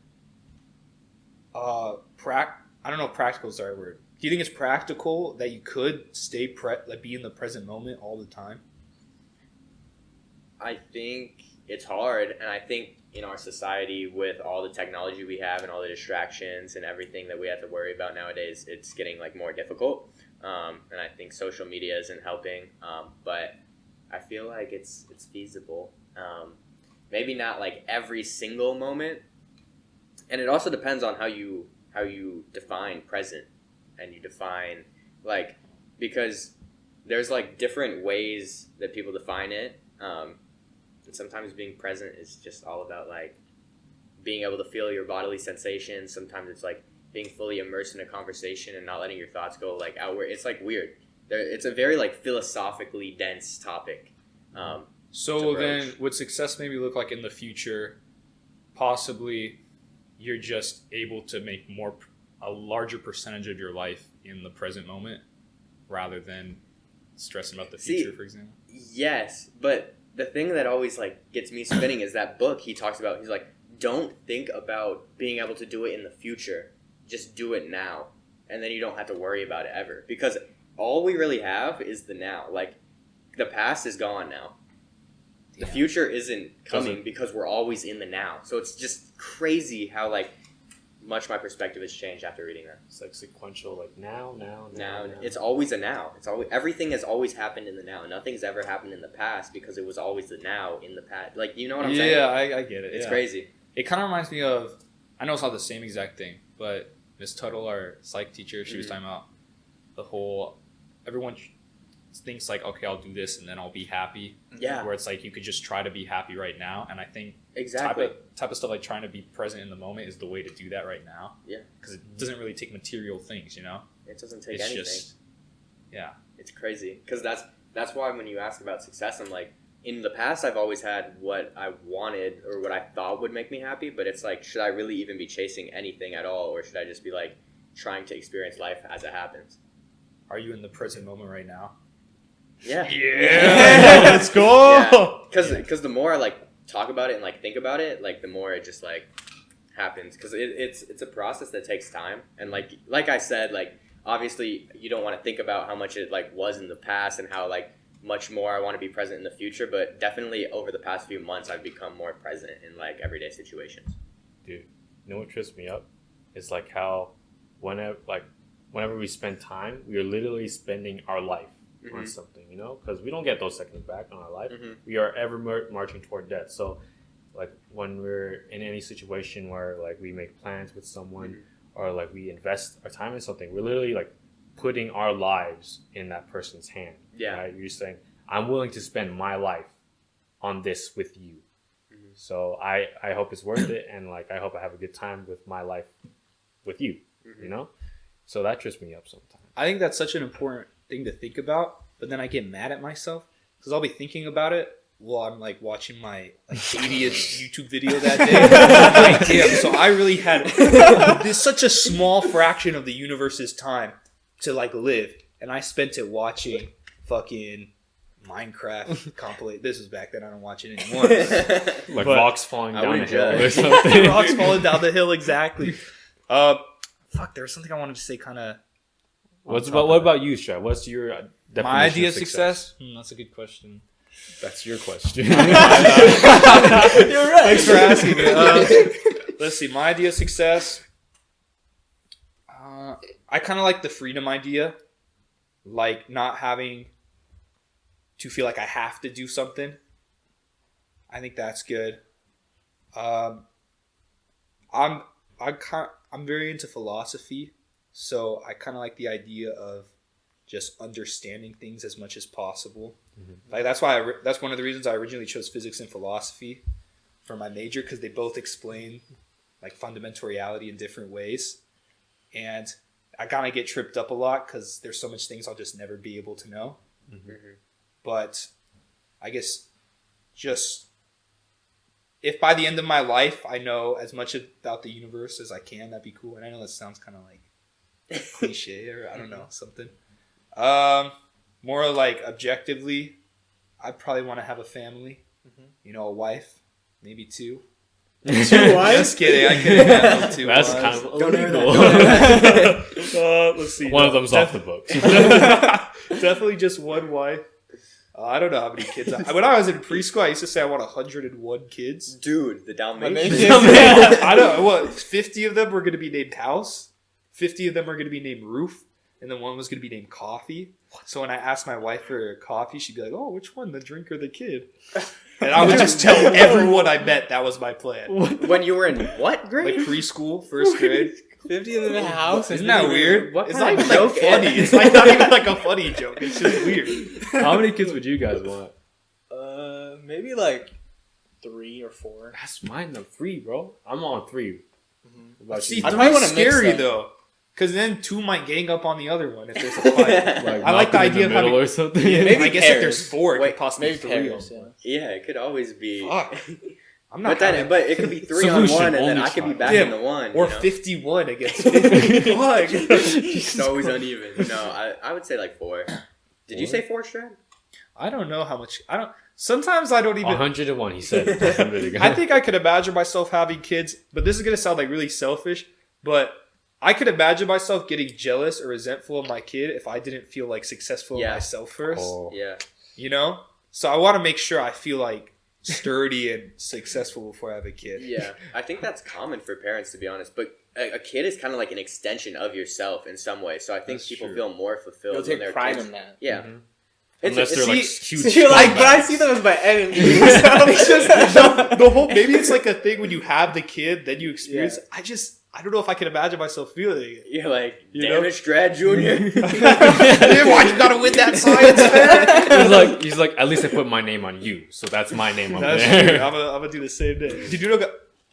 I don't know if practical is the right word. Do you think it's practical that you could stay like be in the present moment all the time? I think it's hard, and I think in our society with all the technology we have and all the distractions and everything that we have to worry about nowadays, it's getting, like, more difficult. And I think social media isn't helping, but I feel like it's feasible. Maybe not, like, every single moment, and it also depends on how you define present, and you define, like, because there's like different ways that people define it. And sometimes being present is just all about like being able to feel your bodily sensations. Sometimes it's like being fully immersed in a conversation and not letting your thoughts go like outward. It's like weird. It's a very like philosophically dense topic. So then, would success maybe look like in the future? Possibly, you're just able to make a larger percentage of your life in the present moment, rather than stressing about the future, for example. Yes, but the thing that always like gets me spinning is that book he talks about. He's like, don't think about being able to do it in the future. Just do it now, and then you don't have to worry about it ever. Because all we really have is the now. Like, the past is gone now. The future isn't coming because we're always in the now. So it's just crazy how like much my perspective has changed after reading that. It's like sequential, like now. It's always a now. It's always, everything has always happened in the now. Nothing's ever happened in the past because it was always the now in the past. Like, you know what I'm saying? Yeah, I get it. It's crazy. It kind of reminds me of, I know it's not the same exact thing, but Miss Tuttle, our psych teacher, she was talking about the whole, everyone thinks like, okay, I'll do this and then I'll be happy. Yeah. Where it's like you could just try to be happy right now, and I think exactly type of stuff like trying to be present in the moment is the way to do that right now. Yeah. Because it doesn't really take material things, you know. It doesn't take it's anything. It's crazy because that's why when you ask about success, I'm like, in the past I've always had what I wanted or what I thought would make me happy, but it's like, should I really even be chasing anything at all, or should I just be like trying to experience life as it happens? Are you in the present moment right now? Yeah. Yeah. Let's go. Because the more I like talk about it and like think about it, like the more it just like happens. Because it's a process that takes time, and like I said, like obviously you don't want to think about how much it like was in the past and how like much more I want to be present in the future. But definitely over the past few months, I've become more present in like everyday situations. Dude, you know what trips me up? It's like how whenever we spend time, we are literally spending our life on something, you know, because we don't get those seconds back on our life. We are ever marching toward death. So like when we're in any situation where like we make plans with someone or like we invest our time in something, we're literally like putting our lives in that person's hand. Yeah. Right? You're saying, I'm willing to spend my life on this with you. So I hope it's worth it, and like I hope I have a good time with my life with you, you know? So that trips me up sometimes. I think that's such an important thing to think about, but then I get mad at myself because I'll be thinking about it while I'm like watching my like 80th YouTube video that day. Like, damn, so I really had this such a small fraction of the universe's time to like live, and I spent it watching fucking Minecraft compilate. This was back then. I don't watch it anymore. Like rocks falling down the hill or something. Rocks falling down the hill, exactly. Fuck, there was something I wanted to say kind of. What about you, Strad? What's your definition my idea of success? That's a good question. That's your question. You're right. Thanks for asking it. Let's see. My idea of success. I kind of like the freedom idea, like not having to feel like I have to do something. I think that's good. I'm very into philosophy, so I kind of like the idea of just understanding things as much as possible. Like that's one of the reasons I originally chose physics and philosophy for my major, because they both explain like fundamental reality in different ways, and I kind of get tripped up a lot because there's so much things I'll just never be able to know. But I guess just if by the end of my life I know as much about the universe as I can, that'd be cool. And I know that sounds kind of like cliche or I don't know, something. More like objectively, I probably want to have a family, you know, a wife, maybe two. Two wives? Just kidding. I couldn't handle two That's wives. kind of illegal. Let's see. One of them's off the books. Definitely just one wife. I don't know how many kids. When I was in preschool, I used to say I want 101 kids. Dude, the Dalmatians. I don't know. What? 50 of them were going to be named House. 50 of them were going to be named Roof. And then one was going to be named Coffee. So when I asked my wife for coffee, she'd be like, "Oh, which one? The drink or the kid?" And I would just tell everyone I met that was my plan. When you were in what grade? Like preschool, first grade. 50 in the house. Isn't that weird? What It's kind not of even like joke funny. is- It's like not even like a funny joke. It's just weird. How many kids would you guys want? Maybe like 3 or 4. That's mine, the 3, bro. I'm on 3. What about See, you? I three might is wanna mix scary them. though, because then 2 might gang up on the other one if there's a fight. Like, I like the knock 'em in idea of middle having. or something. Maybe I guess pairs. if there's 4, it Wait, could possibly Maybe be 3 pairs. on Yeah. one. Yeah, it could always be. Fuck. I'm not. But then, having- but it could be 3 on Solution, 1, and then only I could be child. back Yeah, in the 1. or you know? 51 against 50. Fuck. It's always uneven. No, I would say like 4. Did you say 4, Strad? I don't know how much. I don't. Sometimes I don't even. 101, he said. 100 again. I think I could imagine myself having kids, but this is gonna sound like really selfish. But I could imagine myself getting jealous or resentful of my kid if I didn't feel like successful Yeah. myself first. Oh. Yeah. You know, so I want to make sure I feel like sturdy and successful before I have a kid. Yeah. I think that's common for parents, to be honest. But a kid is kind of like an extension of yourself in some way. So I think That's people true. feel more fulfilled You'll when take they're pride kids. in that. Yeah. Mhm. It's- Unless they're like see- huge. So you're like, but I scumbags. see them as my enemy. It's just the whole. Maybe it's like a thing when you have the kid, then you experience. Yeah. I don't know if I can imagine myself feeling it. You're like, You damn know? it, Strad Jr. Why you gotta win that science fair? he's like, at least I put my name on you, so that's my name up That's there. true. I'm gonna do the same thing. Did you know?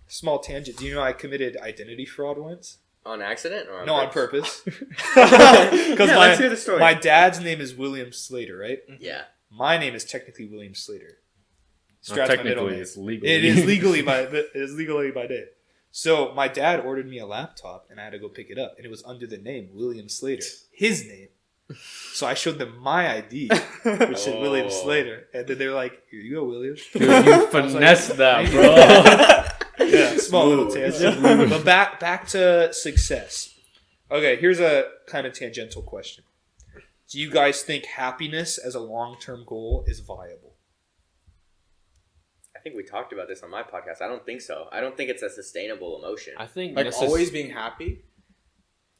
Small tangent. Do you know I committed identity fraud once? On accident or on No, on purpose? purpose. Yeah, Because let's hear the story. my dad's name is William Slater, right? Yeah. My name is technically William Slater. No, Strat's my middle technically, name. it's legal. It is legally my name. So my dad ordered me a laptop, and I had to go pick it up, and it was under the name William Slater, his name. So I showed them my ID, which said William Oh. Slater, and then they were like, "Here you go, William." Dude, you finessed that, "Thank bro. Yeah, small little Smooth. tangent. But back to success. Okay, here's a kind of tangential question. Do you guys think happiness as a long-term goal is viable? I think we talked about this on my podcast. I don't think so. I don't think it's a sustainable emotion. I think Like always being happy.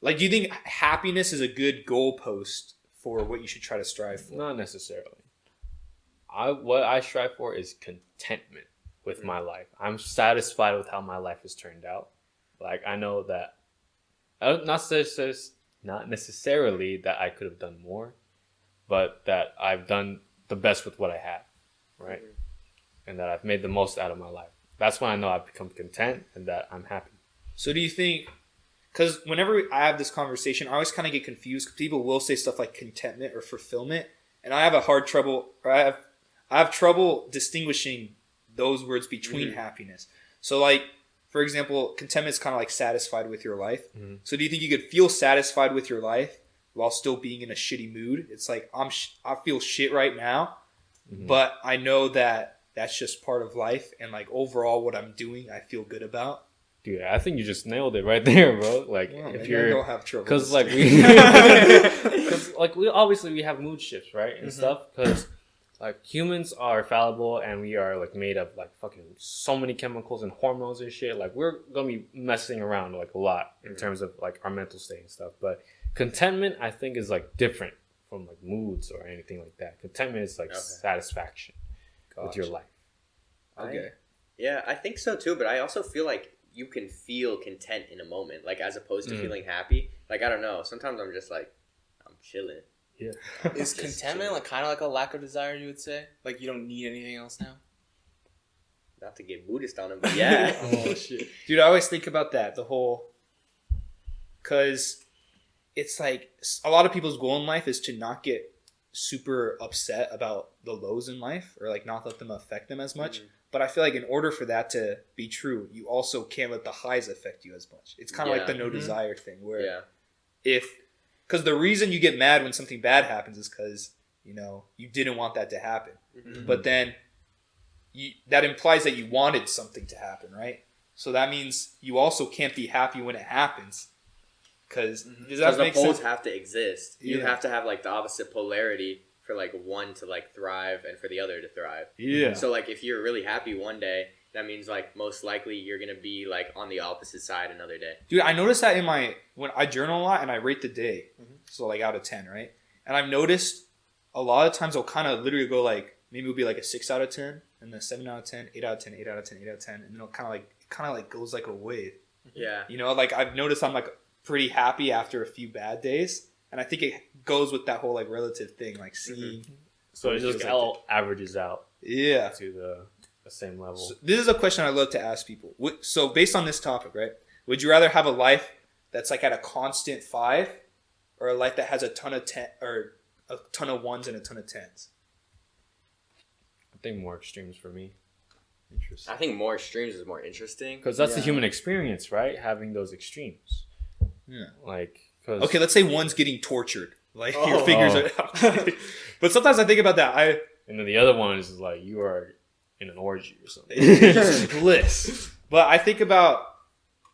Like, do you think happiness is a good goalpost for what you should try to strive for? Not necessarily. What I strive for is contentment with my life. I'm satisfied with how my life has turned out. Like, I know that not necessarily that I could have done more, but that I've done the best with what I have, right? And that I've made the most out of my life. That's when I know I've become content and that I'm happy. So do you think, because whenever I have this conversation, I always kind of get confused. People will say stuff like contentment or fulfillment, and I have I have trouble distinguishing those words between happiness. So like, for example, contentment is kind of like satisfied with your life. Mhm. So do you think you could feel satisfied with your life while still being in a shitty mood? It's like, I feel shit right now, Mhm. but I know that that's just part of life, and like overall what I'm doing I feel good about. Dude, I think you just nailed it right there, bro. Like, Well, if maybe I you're... don't have trouble. Because like we obviously we have mood shifts, right, and stuff. Because like humans are fallible, and we are like made of like fucking so many chemicals and hormones and shit. Like we're gonna be messing around like a lot in terms of like our mental state and stuff. But contentment, I think, is like different from like moods or anything like that. Contentment is like satisfaction with your life. Okay. Yeah, I think so too, but I also feel like you can feel content in a moment, like as opposed to feeling happy. Like, I don't know. Sometimes I'm just like, I'm chilling. Yeah. Is contentment like kind of like a lack of desire? You would say, like you don't need anything else now. Not to get Buddhist on him, but yeah. Oh shit, dude! I always think about that. The whole, because it's like a lot of people's goal in life is to not get super upset about the lows in life, or like not let them affect them as much. But I feel like in order for that to be true, you also can't let the highs affect you as much. It's kind of like the no desire thing, where because the reason you get mad when something bad happens is because you didn't want that to happen, but then that implies that you wanted something to happen, right? So that means you also can't be happy when it happens, because does that Because the make poles sense? have to exist. You Yeah. have to have like the opposite polarity for like one to like thrive and for the other to thrive. Yeah. So like if you're really happy one day, that means like most likely you're gonna be like on the opposite side another day. Dude, I noticed that when I journal a lot and I rate the day, so like out of 10, right? And I've noticed a lot of times I'll kind of literally go like, maybe it'll be like a 6 out of 10, and then 7 out of 10, 8 out of 10, 8 out of 10, 8 out of 10, and then it'll kind of like goes like a wave. Yeah. Like I've noticed I'm like pretty happy after a few bad days. And I think it goes with that whole like relative thing, like seeing. So it just all averages out Yeah. to the same level. So this is a question I love to ask people. So based on this topic, right? Would you rather have a life that's like at a constant 5, or a life that has a ton of 10 or a ton of 1s and a ton of 10s? I think more extremes for me. Interesting. I think more extremes is more interesting. Because that's the human experience, right? Having those extremes. Yeah. Like, cause Okay, let's say one's getting tortured. Like your Oh. fingers are. But sometimes I think about that. and then the other one is like you are in an orgy or something. It's just bliss. But I think about,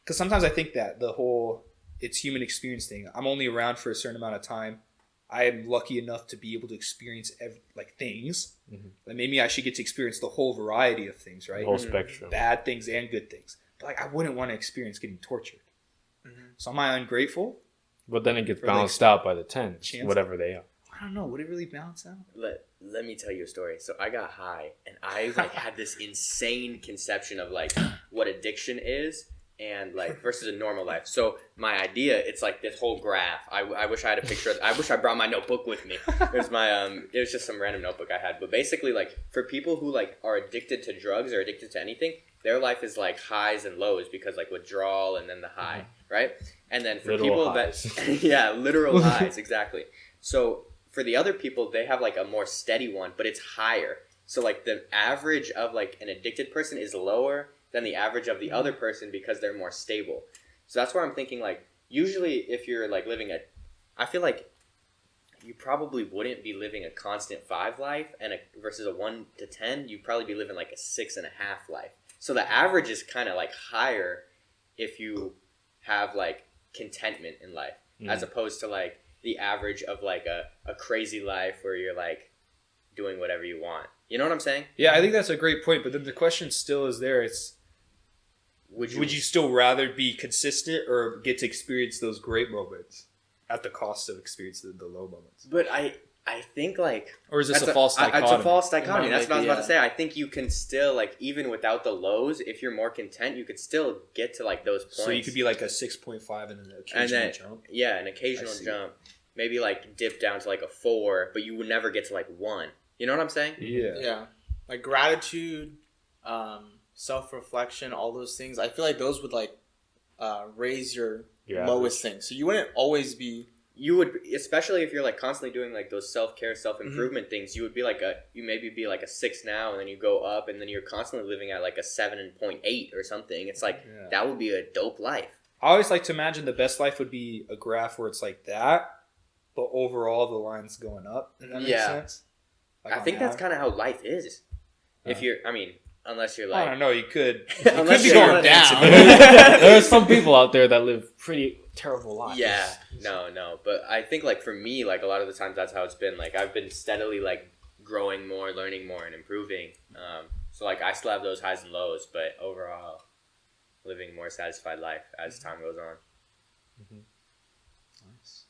because sometimes I think that the whole it's human experience thing. I'm only around for a certain amount of time. I am lucky enough to be able to experience like things. Like maybe I should get to experience the whole variety of things, right? The whole spectrum. Bad things and good things. But like I wouldn't want to experience getting tortured. So am I ungrateful? But then it gets For the balanced out by the 10, chance? whatever they are. I don't know. Would it really balance out? Let me tell you a story. So I got high, and I like had this insane conception of like what addiction is, and like versus a normal life. So my idea, it's like this whole graph. I wish I had a picture. I wish I brought my notebook with me. It was my it was just some random notebook I had. But basically, like for people who like are addicted to drugs or addicted to anything, their life is like highs and lows because like withdrawal and then the high, right? And then for Literal people highs. that yeah, literal highs, exactly. So for the other people, they have like a more steady one, but it's higher. So like the average of like an addicted person is lower than the average of the other person because they're more stable. So that's where I'm thinking like usually if you're like living I feel like you probably wouldn't be living a constant 5 life and versus a 1 to 10, you'd probably be living like a 6.5 life. So the average is kind of like higher if you have like contentment in life as opposed to like the average of like a crazy life where you're like doing whatever you want. You know what I'm saying? Yeah, I think that's a great point. But then the question still is there. It's would you still rather be consistent or get to experience those great moments at the cost of experiencing the low moments? But I think like... Or is this a false dichotomy? It's a false dichotomy. That's what I was about yeah. to say. I think you can still like even without the lows, if you're more content, you could still get to like those points. So you could be like a 6.5 and then an occasional jump? Yeah, an occasional jump. Maybe like dip down to like a 4, but you would never get to like 1. You know what I'm saying? Yeah. Yeah. Like gratitude, self-reflection, all those things. I feel like those would like raise your lowest thing. So you wouldn't always be... You would, especially if you're like constantly doing like those self-care, self-improvement things, you would be like you maybe be like a 6 now, and then you go up, and then you're constantly living at like a 7.8 or something. It's like, that would be a dope life. I always like to imagine the best life would be a graph where it's like that, but overall the line's going up. Does that make sense? Like I think that's kind of how life is. If you're, I mean, unless you're I like... don't know, you could Unless be you're going down. There are some people out there that live pretty terrible lives. Yeah, no. But I think, like, for me, like, a lot of the times that's how it's been. Like, I've been steadily, like, growing more, learning more, and improving. So, like, I still have those highs and lows, but overall, living a more satisfied life as time goes on. Nice.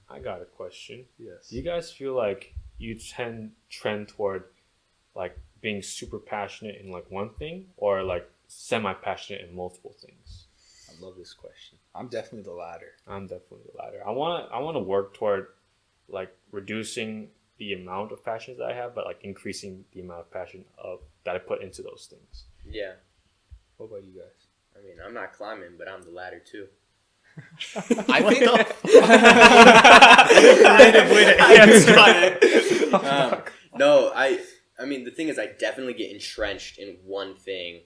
I got a question. Yes. Do you guys feel like you trend toward, like, being super passionate in, like, one thing or, like, semi-passionate in multiple things? I love this question. I'm definitely the latter. I'm definitely the latter. I want to work toward like reducing the amount of passions that I have, but like increasing the amount of passion that I put into those things. Yeah. What about you guys? I mean, I'm not climbing, but I'm the ladder, too. I think... No, I mean, the thing is, I definitely get entrenched in one thing.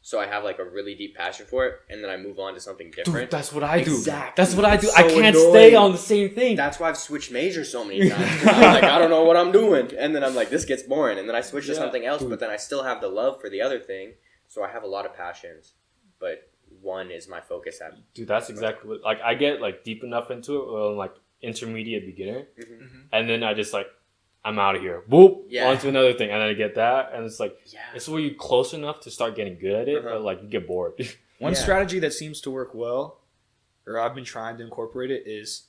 So I have like a really deep passion for it, and then I move on to something different. Dude, that's what I do. Exactly. That's what I do. It's I so can't annoying. stay on the same thing. That's why I've switched majors so many times. I'm like, I don't know what I'm doing. And then I'm like, this gets boring. And then I switch to something else, but then I still have the love for the other thing. So I have a lot of passions, but one is my focus at. Dude, that's exactly what, like, I get like deep enough into it, or like intermediate beginner, and then I just like, I'm out of here. Boop, on to another thing, and then I get that, and it's like, it's where you're close enough to start getting good at it, but like you get bored. One strategy that seems to work well, or I've been trying to incorporate it, is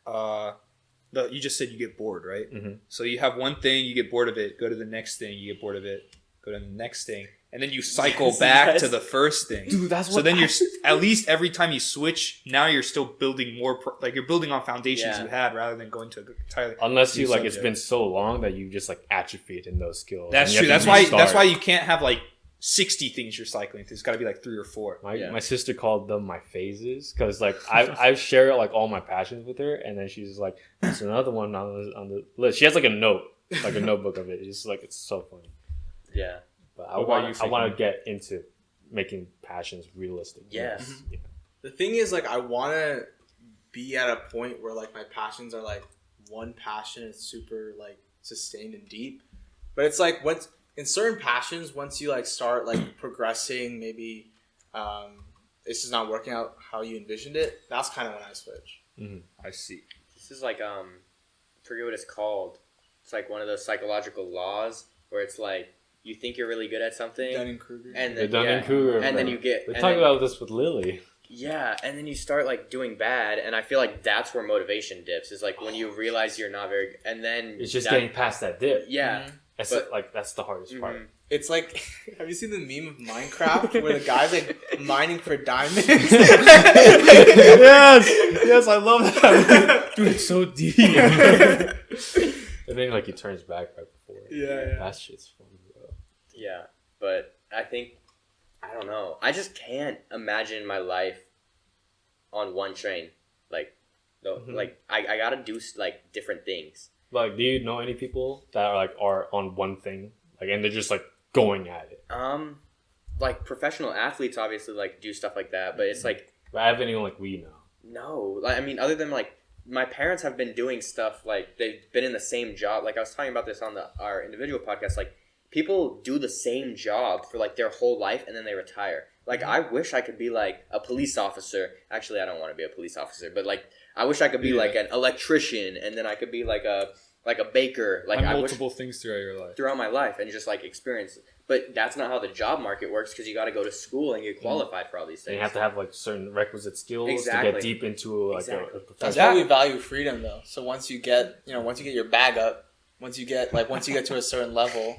you just said you get bored, right? So you have one thing, you get bored of it, go to the next thing, you get bored of it, go to the next thing, and then you cycle back to the first thing. Dude, that's what. So then you're at least every time you switch, now you're still building more. Like you're building on foundations you had rather than going to entirely. Unless you like, it's been so long that you just like atrophied in those skills. That's true. That's why you can't have like 60 things you're cycling through. It's got to be like 3 or 4. My sister called them my phases because like I share like all my passions with her, and then she's like, "There's another one on the list." She has like a notebook of it. It's like it's so funny. Yeah, but I want to get into making passions realistic. Yes. Yeah. The thing is, like, I want to be at a point where like my passions are like one passion is super like sustained and deep, but it's like once. In certain passions, once you like start like progressing, maybe this is not working out how you envisioned it. That's kind of when I switch. Mm-hmm. I see. This is like I forget what it's called. It's like one of those psychological laws where it's like you think you're really good at something, Dunning-Kruger. and then then you get. We talk about this with Lily. Yeah, and then you start like doing bad, and I feel like that's where motivation dips. Is like when you realize you're not very, and then it's just getting past that dip. Yeah. Mm-hmm. That's the hardest part. It's like, have you seen the meme of Minecraft where the guy's like mining for diamonds? yes, I love that. Dude, it's so deep. And then like he turns back right before. Yeah. That shit's funny, bro. Yeah, but I don't know. I just can't imagine my life on one train. Like, like I gotta do like different things. Like, do you know any people that are on one thing, like, and they're just like going at it? Like professional athletes obviously like do stuff like that, but it's like. But I have anyone like we know. No, like, I mean, other than like my parents have been doing stuff like they've been in the same job. Like I was talking about this on our individual podcast. Like people do the same job for like their whole life and then they retire. Like I wish I could be like a police officer. Actually, I don't want to be a police officer, but like. I wish I could be like an electrician, and then I could be like a baker. Like multiple things throughout your life. Throughout my life, and just like experience. But that's not how the job market works because you got to go to school and get qualified for all these things. And you have to have like certain requisite skills to get deep into like a profession. That's why we value freedom, though. So once you get your bag up, once you get to a certain level,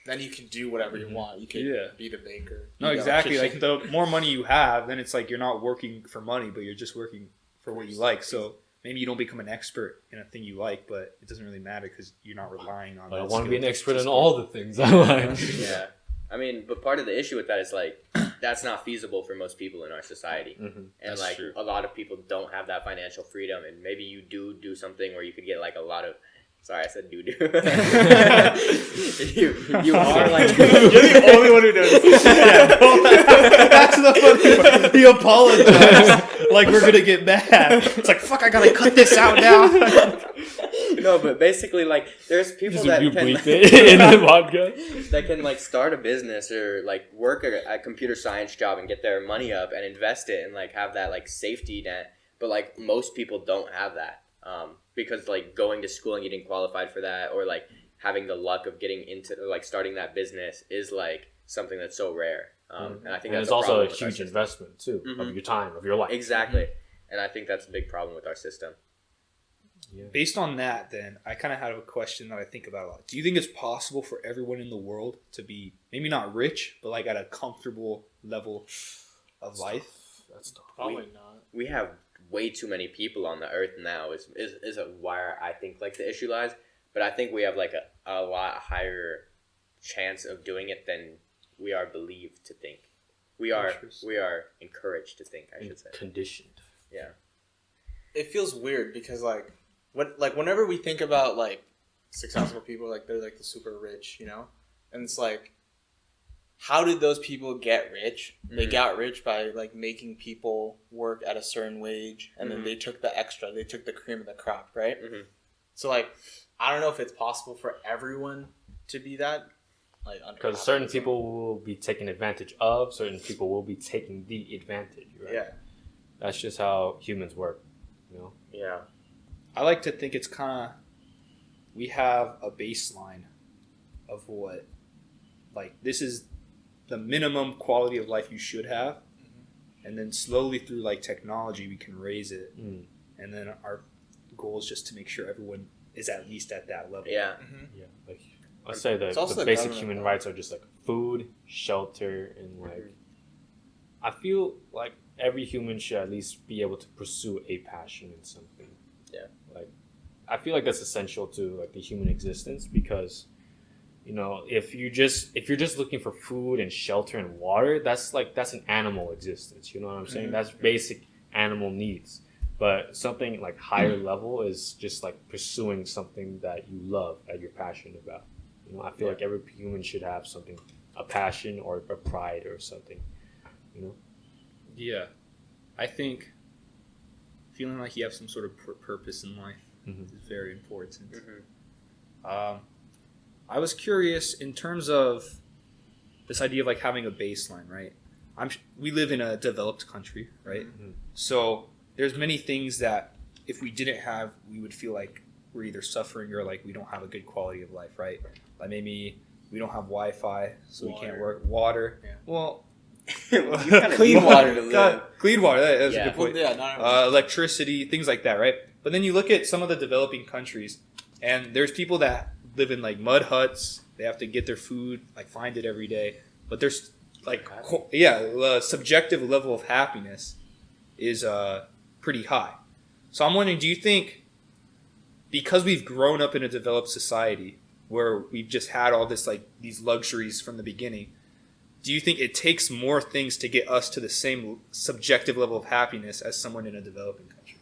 then you can do whatever you want. You can be the baker. No, exactly. Like the more money you have, then it's like you're not working for money, but you're just working for what you like. So maybe you don't become an expert in a thing you like, but it doesn't really matter because you're not relying on. I want to be an expert in all the things I like. Yeah, I mean, but part of the issue with that is like that's not feasible for most people in our society, and that's like true. A lot of people don't have that financial freedom, and maybe you do something where you could get like a lot of. Sorry, I said doo-doo. you are like... You're the only one who knows. That's the funny part. He apologized like we're going to get mad. It's like, fuck, I got to cut this out now. No, but basically, like, there's people that you can... bleep it in the podcast? That can, like, start a business or, like, work a computer science job and get their money up and invest it and, like, have that, like, safety net. But, like, most people don't have that. Because like going to school and getting qualified for that or like having the luck of getting into like starting that business is like something that's so rare. And I think that's also a huge investment too of your time, of your life. Exactly. And I think that's a big problem with our system. Yeah. Based on that, then I kind of have a question that I think about a lot. Do you think it's possible for everyone in the world to be maybe not rich, but like at a comfortable level of life? That's tough. Probably not. We have way too many people on the earth now is where I think like the issue lies. But I think we have like a lot higher chance of doing it than we are believed to think. We are encouraged to think, I should say. Conditioned. Yeah. It feels weird because whenever we think about like successful people, like they're like the super rich, you know? And it's like, how did those people get rich? They got rich by like making people work at a certain wage, and then they took the extra. They took the cream of the crop, right? So like, I don't know if it's possible for everyone to be that. Like, because certain people will be taken advantage of, certain people will be taking the advantage. Right? Yeah, that's just how humans work, you know. Yeah, I like to think it's kind of we have a baseline of what like this is. The minimum quality of life you should have, and then slowly through like technology we can raise it, and then our goal is just to make sure everyone is at least at that level. Yeah, yeah. Like I'd say It's the also the basic government, human though. rights are just like food, shelter, and like I feel like every human should at least be able to pursue a passion in something. Yeah. Like I feel like that's essential to like the human existence because if you're just looking for food and shelter and water, that's an animal existence. You know what I'm saying? That's basic animal needs. But something like higher level is just like pursuing something that you love, that you're passionate about. I feel like every human should have something, a passion or a pride or something. Yeah, I think feeling like you have some sort of purpose in life is very important. I was curious in terms of this idea of like having a baseline, right? We live in a developed country, right? So there's many things that if we didn't have, we would feel like we're either suffering or like we don't have a good quality of life, right? Like maybe we don't have Wi-Fi, so we can't work. Water. Yeah. Well, Clean water to live. Clean water. That's Yeah. a good point. Yeah, not everyone. Electricity, things like that, right? But then you look at some of the developing countries, and there's people that live in like mud huts. They have to get their food, like find it every day. But there's like, the subjective level of happiness is pretty high. So I'm wondering, do you think because we've grown up in a developed society where we've just had all this like these luxuries from the beginning, do you think it takes more things to get us to the same subjective level of happiness as someone in a developing country?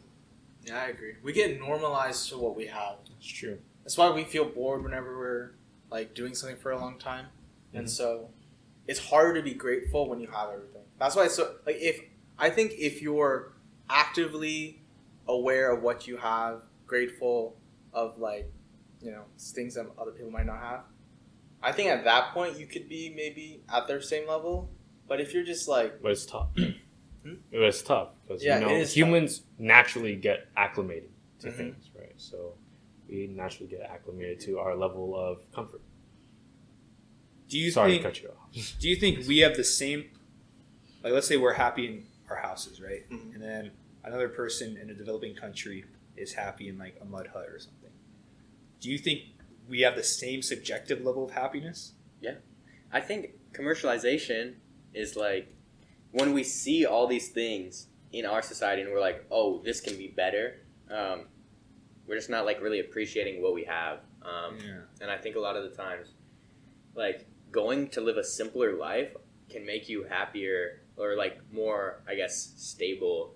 Yeah, I agree. We get normalized to what we have. It's true. That's why we feel bored whenever we're like doing something for a long time, and so it's harder to be grateful when you have everything. That's why it's so like if you're actively aware of what you have, grateful of like things that other people might not have, I think at that point you could be maybe at their same level. But if you're just like, But it's tough. It's tough because Yeah, it is humans naturally get acclimated to things, right? So we naturally get acclimated to our level of comfort. Sorry to cut you off. Do you think we have the same, like let's say we're happy in our houses, right? And then another person in a developing country is happy in like a mud hut or something. Do you think we have the same subjective level of happiness? Yeah. I think commercialization is like when we see all these things in our society and we're like, oh, this can be better. We're just not like really appreciating what we have. And I think a lot of the times, like going to live a simpler life can make you happier or like more, I guess, stable.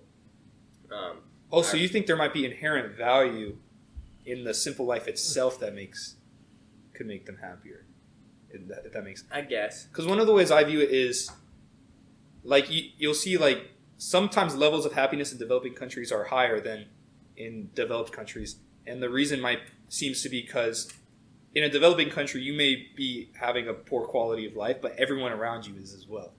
So you think there might be inherent value in the simple life itself that could make them happier? If that makes sense. I guess. Because one of the ways I view it is, like, you'll see, like, sometimes levels of happiness in developing countries are higher than in developed countries. And the reason seems to be because in a developing country, you may be having a poor quality of life, but everyone around you is as well.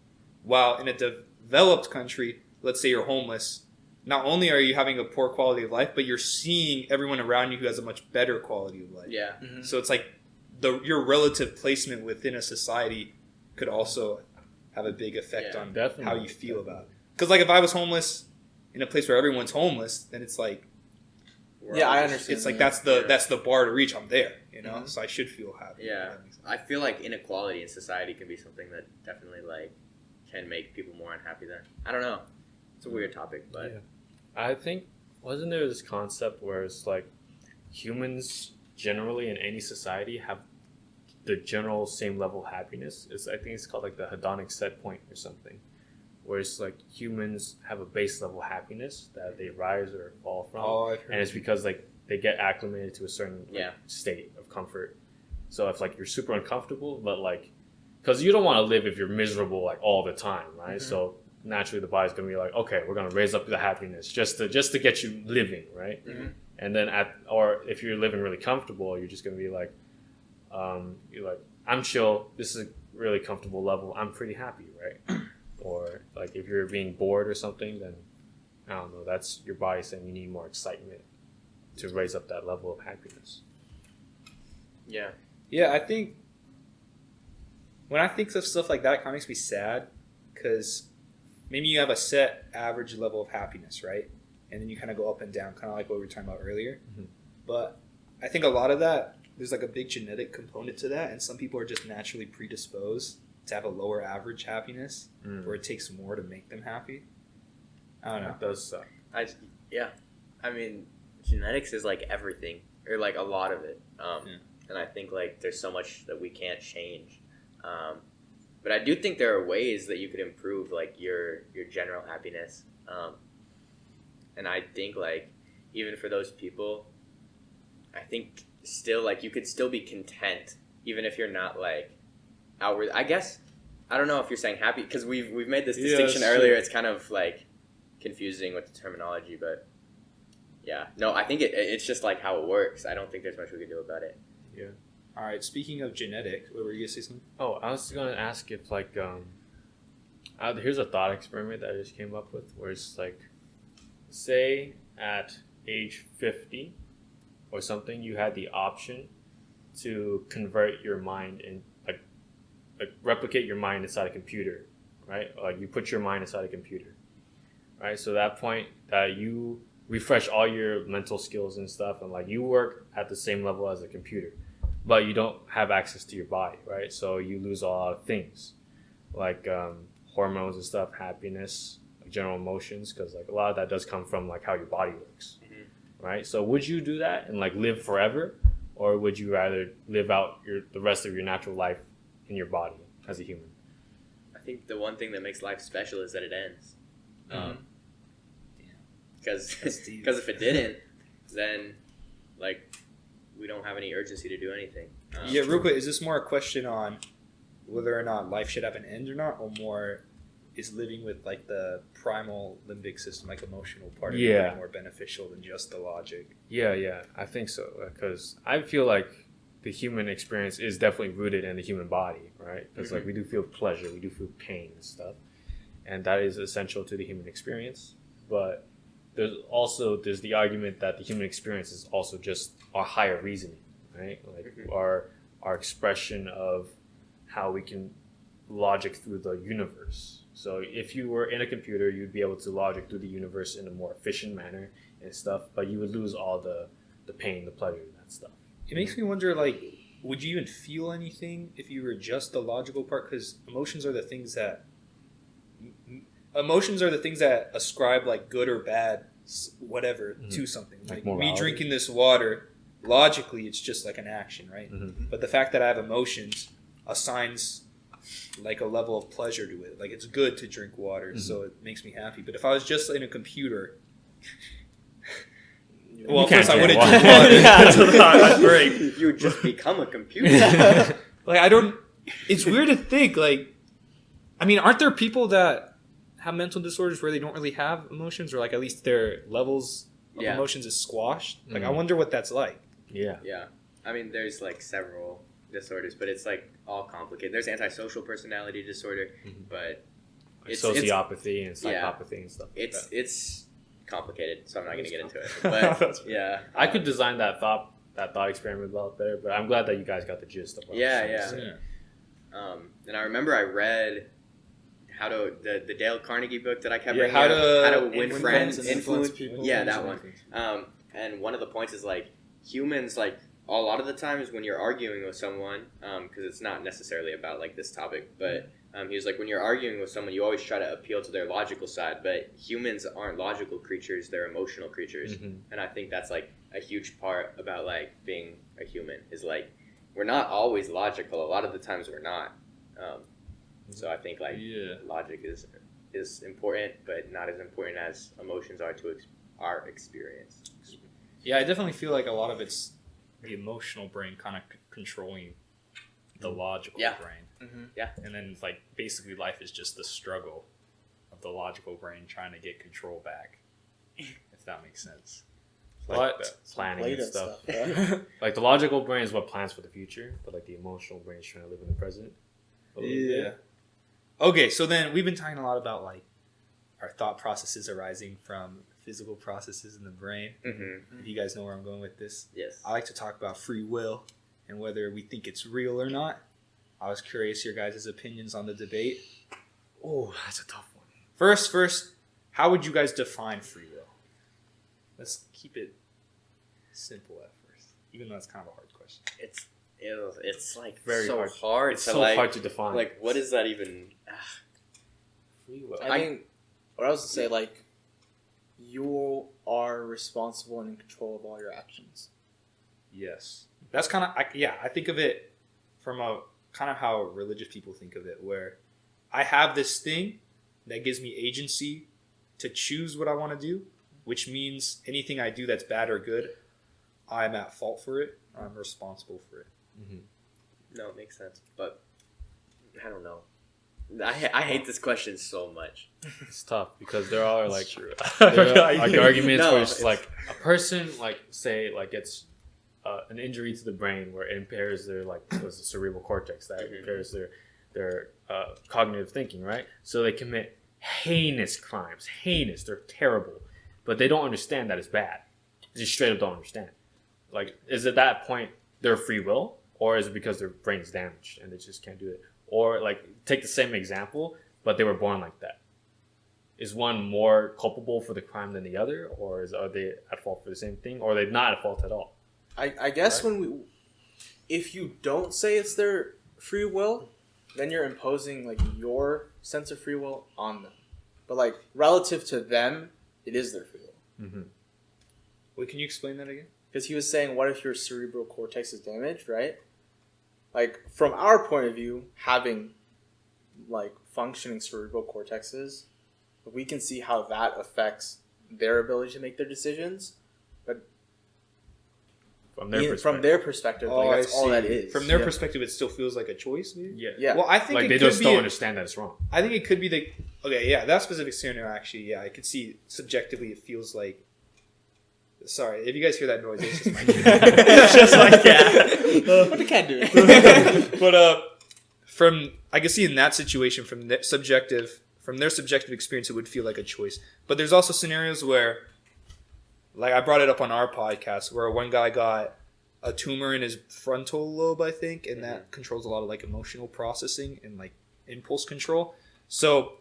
While in a developed country, let's say you're homeless, not only are you having a poor quality of life, but you're seeing everyone around you who has a much better quality of life. Yeah. So it's like your relative placement within a society could also have a big effect on how you feel about it. Because like if I was homeless in a place where everyone's homeless, then it's like, I understand. It's like that's the bar to reach. I'm there, so I should feel happy. Yeah, I feel like inequality in society can be something that definitely like can make people more unhappy. Then I don't know. It's a weird topic, but I think wasn't there this concept where it's like humans generally in any society have the general same level of happiness? I think it's called like the hedonic set point or something, where it's like humans have a base level happiness that they rise or fall from, and it's because like they get acclimated to a certain state of comfort. So if like you're super uncomfortable, but like because you don't want to live if you're miserable like all the time, right? So naturally the body's gonna be like, okay, we're gonna raise up the happiness just to get you living, right? And then or if you're living really comfortable, you're just gonna be like, you're like, I'm chill. This is a really comfortable level. I'm pretty happy, right? Or like if you're being bored or something, then I don't know. That's your body saying you need more excitement to raise up that level of happiness. Yeah. Yeah, I think when I think of stuff like that, it kind of makes me sad because maybe you have a set average level of happiness, right? And then you kind of go up and down, kind of like what we were talking about earlier. But I think a lot of that there's like a big genetic component to that, and some people are just naturally predisposed to have a lower average happiness, where it takes more to make them happy. I don't know. It does suck. I mean, genetics is like everything, or like a lot of it. And I think like there's so much that we can't change. But I do think there are ways that you could improve like your general happiness. And I think like even for those people, I think still like you could still be content even if you're not like outward. I guess I don't know if you're saying happy because we've made this distinction earlier. It's kind of like confusing with the terminology, but yeah, no, I think it's just like how it works. I don't think there's much we can do about it. Yeah. All right. Speaking of genetics, what were you gonna say something? Oh, I was gonna ask if like here's a thought experiment that I just came up with, where it's like, say at age 50 or something, you had the option to convert your mind in like replicate your mind inside a computer, right? Like you put your mind inside a computer, right? So at that point that you refresh all your mental skills and stuff, and like you work at the same level as a computer, but you don't have access to your body, right? So you lose a lot of things like hormones and stuff, happiness, like general emotions, because like a lot of that does come from like how your body works, right? So would you do that and like live forever, or would you rather live out the rest of your natural life in your body as a human? I think the one thing that makes life special is that it ends. Because if it didn't, then like we don't have any urgency to do anything. Yeah, real quick, is this more a question on whether or not life should have an end or not, or more is living with like the primal limbic system, like emotional part of it, more beneficial than just the logic? Yeah, I think so, because I feel like the human experience is definitely rooted in the human body, right? Because like we do feel pleasure, we do feel pain and stuff, and that is essential to the human experience. But there's the argument that the human experience is also just our higher reasoning, right? Like our expression of how we can logic through the universe. So if you were in a computer, you'd be able to logic through the universe in a more efficient manner and stuff, but you would lose all the pain, the pleasure, and that stuff. It makes me wonder, like, would you even feel anything if you were just the logical part? Because emotions are the things that ascribe like good or bad, whatever, to something. Like me drinking this water, logically, it's just like an action, right? But the fact that I have emotions assigns like a level of pleasure to it. Like it's good to drink water, so it makes me happy. But if I was just in a computer, well, first I wouldn't drink water. That's a thought I'd break. You would just become a computer. Like I don't. It's weird to think. Like, I mean, aren't there people that have mental disorders where they don't really have emotions, or like at least their levels of emotions is squashed? Like I wonder what that's like. Yeah. I mean, there's like several disorders, but it's like all complicated. There's antisocial personality disorder, but like sociopathy and psychopathy and stuff. It's complicated, so I'm not going to get into it. But yeah, I could design that thought experiment a lot better, but I'm glad that you guys got the gist of what I'm saying. And I remember I read the Dale Carnegie book that I kept reading. How to Win Friends and Influence People. Yeah, that one. And one of the points is like humans, like a lot of the times when you're arguing with someone, because it's not necessarily about like this topic, but he was like, when you're arguing with someone, you always try to appeal to their logical side, but humans aren't logical creatures, they're emotional creatures. And I think that's like a huge part about like being a human is like we're not always logical. A lot of the times we're not. So I think like logic is important, but not as important as emotions are to our experience. Yeah, I definitely feel like a lot of it's the emotional brain kind of controlling the logical brain. Yeah. And then like basically life is just the struggle of the logical brain trying to get control back, if that makes sense. Like planning and stuff. Like the logical brain is what plans for the future, but like the emotional brain is trying to live in the present. Yeah. Okay, so then we've been talking a lot about like our thought processes arising from physical processes in the brain. If you guys know where I'm going with this. Yes. I like to talk about free will and whether we think it's real or not. I was curious your guys' opinions on the debate. Oh, that's a tough one. First, how would you guys define free will? Let's keep it simple at first, even though that's kind of a hard question. crimes? It's like Very so hard. hard. It's to so like, hard to define. Like, what is that even? Free will. I think what I was to say, like, you are responsible and in control of all your actions. Yes. That's kind of, I think of it from a kind of how religious people think of it, where I have this thing that gives me agency to choose what I want to do, which means anything I do that's bad or good, I'm at fault for it. I'm responsible for it. No, it makes sense, but I don't know. I hate this question so much. It's tough because there are like true. there are, like arguments No, where it's like a person like say like gets an injury to the brain where it impairs their like the cerebral cortex that impairs their cognitive thinking, right? So they commit heinous crimes, they're terrible, but they don't understand that it's bad. They just straight up don't understand. Like, is at that point their free will, or is it because their brain is damaged and they just can't do it? Or like take the same example, but they were born like that. Is one more culpable for the crime than the other, or are they at fault for the same thing, or are they not at fault at all? I guess if you don't say it's their free will, then you're imposing like your sense of free will on them. But like relative to them, it is their free will. Mm-hmm. Wait, can you explain that again? Because he was saying, what if your cerebral cortex is damaged, right? Like, from our point of view, having, like, functioning cerebral cortexes, we can see how that affects their ability to make their decisions. But from their perspective, like, that's all that is. From their perspective, it still feels like a choice, maybe? Yeah. Well, I think like it they could just be don't understand that it's wrong. I think it could be that specific scenario, actually, yeah. I could see subjectively it feels like... Sorry, if you guys hear that noise, it's just my cat. It's just my cat. What the cat doing? But I can see in that situation, from their subjective experience, it would feel like a choice. But there's also scenarios where, like I brought it up on our podcast, where one guy got a tumor in his frontal lobe, I think, and that controls a lot of like emotional processing and like impulse control. So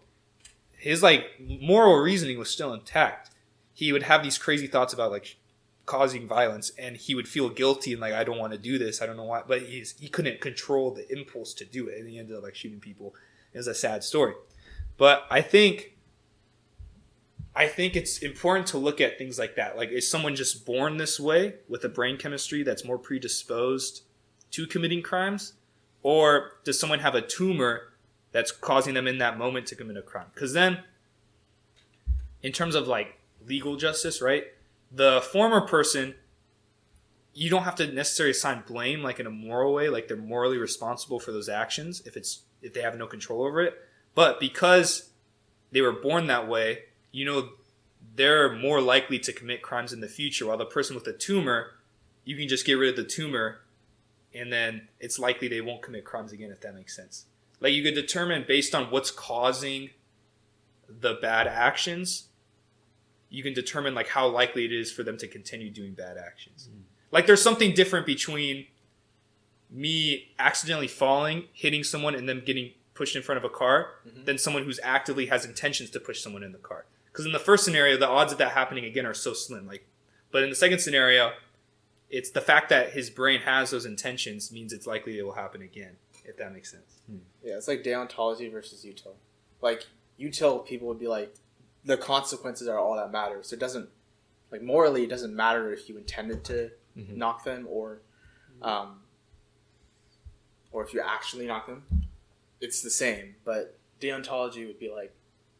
his like moral reasoning was still intact. He would have these crazy thoughts about like causing violence, and he would feel guilty and like, I don't want to do this. I don't know why, but he couldn't control the impulse to do it, and he ended up like shooting people. It was a sad story. But I think it's important to look at things like that. Like, is someone just born this way with a brain chemistry that's more predisposed to committing crimes, or does someone have a tumor that's causing them in that moment to commit a crime? Because then, in terms of like legal justice, right? The former person, you don't have to necessarily assign blame like in a moral way, like they're morally responsible for those actions if they have no control over it. But because they were born that way, they're more likely to commit crimes in the future. While the person with the tumor, you can just get rid of the tumor, and then it's likely they won't commit crimes again, if that makes sense. Like, you could determine based on what's causing the bad actions, you can determine like how likely it is for them to continue doing bad actions. Like, there's something different between me accidentally falling, hitting someone, and them getting pushed in front of a car than someone who's actively has intentions to push someone in the car. Because in the first scenario, the odds of that happening again are so slim. But in the second scenario, it's the fact that his brain has those intentions means it's likely it will happen again, if that makes sense. Yeah, it's like deontology versus util. Like, util people would be like, the consequences are all that matters. So it doesn't, like, morally, it doesn't matter if you intended to knock them or if you actually knock them. It's the same. But deontology would be like,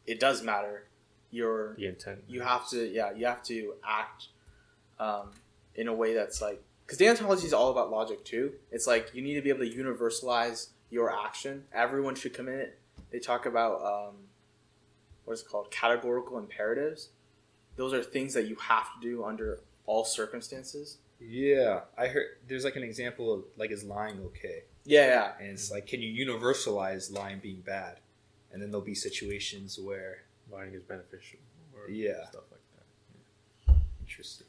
it does matter. The intent. You have to act in a way that's like, because deontology is all about logic too. It's like, you need to be able to universalize your action. Everyone should commit it. They talk about what is it called? Categorical imperatives. Those are things that you have to do under all circumstances. Yeah, I heard there's like an example of like, is lying okay? Yeah. And it's like, can you universalize lying being bad? And then there'll be situations where lying is beneficial or stuff like that. Yeah. Interesting.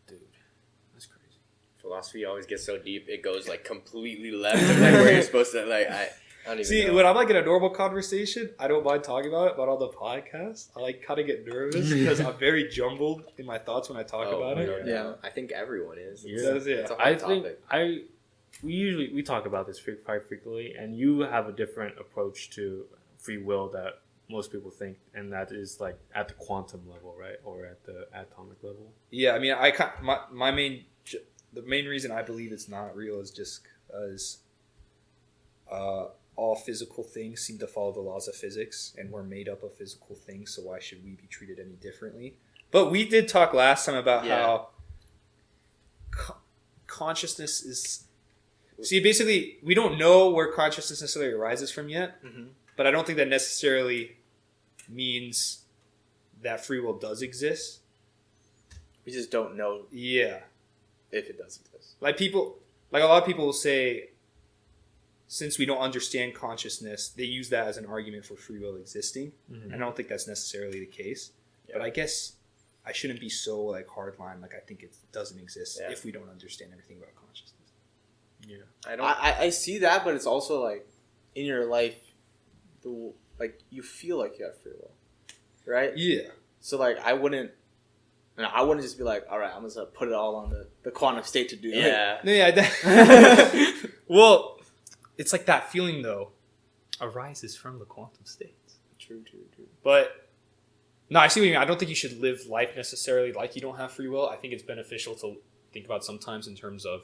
Dude, that's crazy. Philosophy always gets so deep, it goes like completely left of like where you're supposed to like. don't even See, know. when I'm like in a normal conversation, I don't mind talking about it, but on the podcast, I like kind of get nervous because I'm very jumbled in my thoughts when I talk about it. Yeah. I think everyone is. Yeah. It's a hard I topic. think we talk about this quite frequently, and you have a different approach to free will that most people think, and that is like at the quantum level, right, or at the atomic level. Yeah, I mean, the main reason I believe it's not real is just because all physical things seem to follow the laws of physics, and we're made up of physical things, so why should we be treated any differently? But we did talk last time about how consciousness is... See, basically, we don't know where consciousness necessarily arises from yet, but I don't think that necessarily means that free will does exist. We just don't know Yeah. if it does exist. Like a lot of people will say, since we don't understand consciousness, they use that as an argument for free will existing. And I don't think that's necessarily the case. Yeah. But I guess I shouldn't be so like hardline. Like I think it doesn't exist if we don't understand everything about consciousness. Yeah, I see that, but it's also like in your life, like you feel like you have free will, right? Yeah. So like I wouldn't just be like, all right, I'm just gonna put it all on the quantum state to do it. Yeah. Well, it's like that feeling though arises from the quantum states. True. But no, I see what you mean. I don't think you should live life necessarily like you don't have free will. I think it's beneficial to think about sometimes in terms of,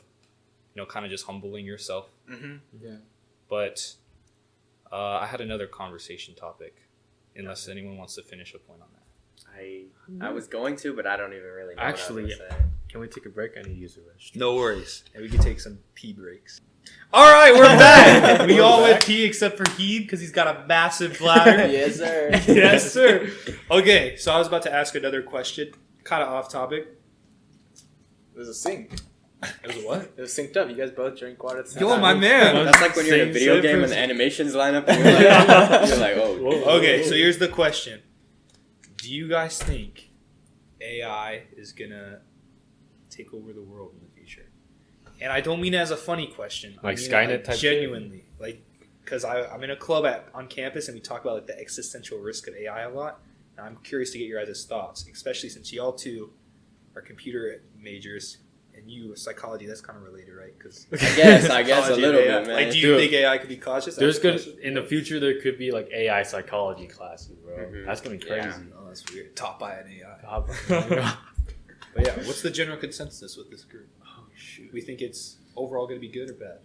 kind of just humbling yourself. Yeah. But I had another conversation topic, unless anyone wants to finish a point on that. I was going to, but I don't even really know Actually, what I was gonna say. can we take a break? I need to use the restroom. No worries. And we can take some pee breaks. All right, we're back. We all went pee except for Heed because he's got a massive bladder. Yes, sir. Yes, sir. Okay, so I was about to ask another question, kind of off topic. There's a sink. It was what? It was synced up. You guys both drink water at the same Yo, time. my man. That's like when you're in a Same video game and person. the animations line up and you're like, oh. Okay, so here's the question. Do you guys think AI is going to take over the world in the future? And I don't mean it as a funny question. Like I mean Skynet it, type genuinely. Like, because I'm in a club on campus and we talk about like the existential risk of AI a lot. And I'm curious to get your guys' thoughts, especially since y'all two are computer majors. And you, psychology, that's kind of related, right? Because I guess a little AI. bit, man. Like, do you think AI could be conscious? There's That's good the in the future. There could be like AI psychology classes, bro. Mhm. That's gonna be crazy. question. Oh, that's weird. Taught by an AI. God. But yeah, what's the general consensus with this group? Oh shoot. We think it's overall going to be good or bad?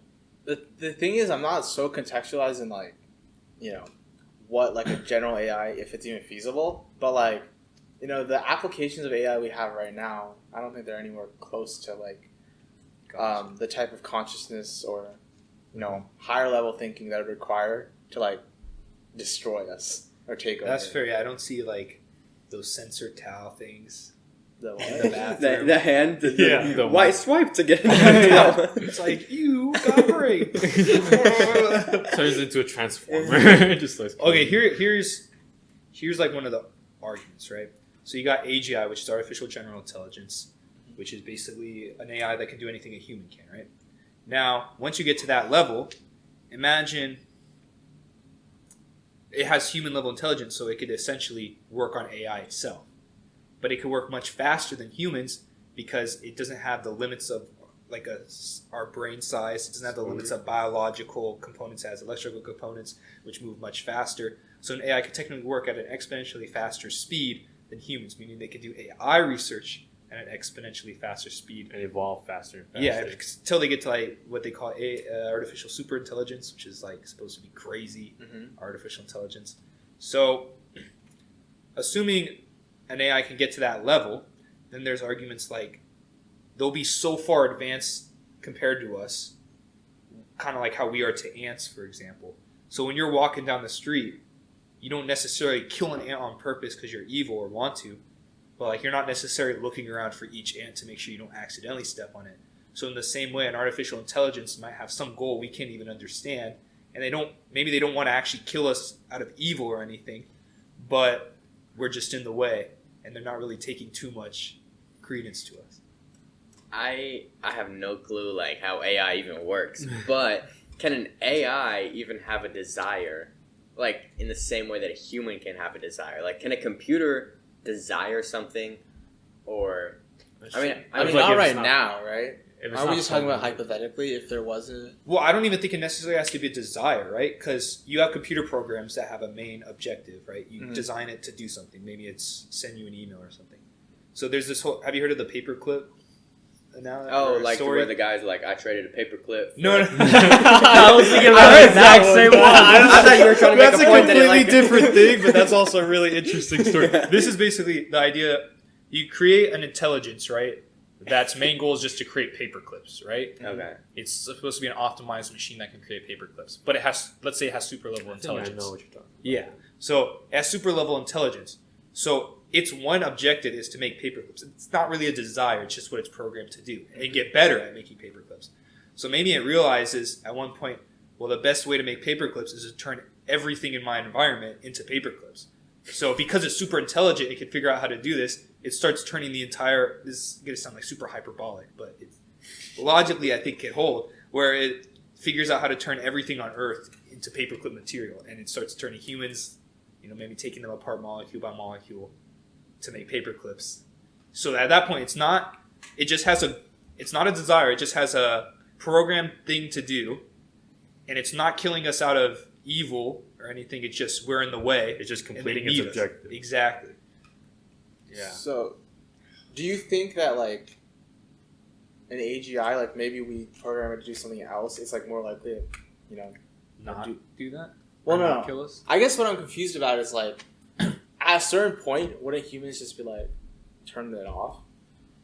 The thing is, I'm not so contextualized in like, what like a general AI, if it's even feasible. But like, the applications of AI we have right now, I don't think they're anywhere close to like, the type of consciousness or, higher level thinking that would require to like destroy us or take over. That's fair. Yeah, I don't see like those sensor towel things. The In what? the bathroom. The hand, the the white swipe to get in the It's like, you got raped. Turns into a transformer. Just like Okay, here's like one of the arguments, right? So you got AGI, which is artificial general intelligence, which is basically an AI that can do anything a human can, right? Now, once you get to that level, imagine it has human level intelligence, so it could essentially work on AI itself. But it could work much faster than humans because it doesn't have the limits of like our brain size. It doesn't have the limits of biological components. It has electrical components, which move much faster. So an AI could technically work at an exponentially faster speed than humans, meaning they could do AI research at an exponentially faster speed. and evolve faster and faster. Yeah, until they get to like what they call artificial superintelligence, which is like supposed to be crazy artificial intelligence. So, assuming an AI can get to that level, then there's arguments like they'll be so far advanced compared to us, kind of like how we are to ants, for example. So when you're walking down the street, you don't necessarily kill an ant on purpose because you're evil or want to, but like you're not necessarily looking around for each ant to make sure you don't accidentally step on it. So in the same way, an artificial intelligence might have some goal we can't even understand, and maybe they don't want to actually kill us out of evil or anything, but we're just in the way, and they're not really taking too much credence to us. I have no clue like how AI even works, but can an AI even have a desire, like in the same way that a human can have a desire? Like, can a computer desire something, or I mean, not right now, right? Are we just talking about hypothetically if there was a... Well, I don't even think it necessarily has to be a desire, right? Because you have computer programs that have a main objective, right? You design it to do something. Maybe it's send you an email or something. So there's this whole... Have you heard of the paperclip? Like story? Where the guy's like, I traded a paperclip. No. I was thinking about the exact same one. I thought you were trying to make a point that completely different thing, but that's also a really interesting story. This is basically the idea. You create an intelligence, right? That's main goal is just to create paper clips, right? Okay. It's supposed to be an optimized machine that can create paper clips. But it has, let's say it has super level intelligence. I know what you're talking about. Yeah. So it has super level intelligence. So its one objective is to make paper clips. It's not really a desire. It's just what it's programmed to do. And get better at making paper clips. So maybe it realizes at one point, well, the best way to make paper clips is to turn everything in my environment into paper clips. So because it's super intelligent, it can figure out how to do this. It starts turning the entire, this is going to sound like super hyperbolic, but it's logically I think can hold, where it figures out how to turn everything on Earth into paperclip material. And it starts turning humans, maybe taking them apart molecule by molecule to make paper clips. So at that point, it's not a desire. It just has a programmed thing to do. And it's not killing us out of evil or anything. It's just, we're in the way. It's just completing its objective. Exactly. Yeah. So, do you think that like an AGI, like maybe we program it to do something else, it's like more likely to, Not do that? Well, Or no. not kill us? I guess what I'm confused about is like, at a certain point, wouldn't humans just be like, turn it off?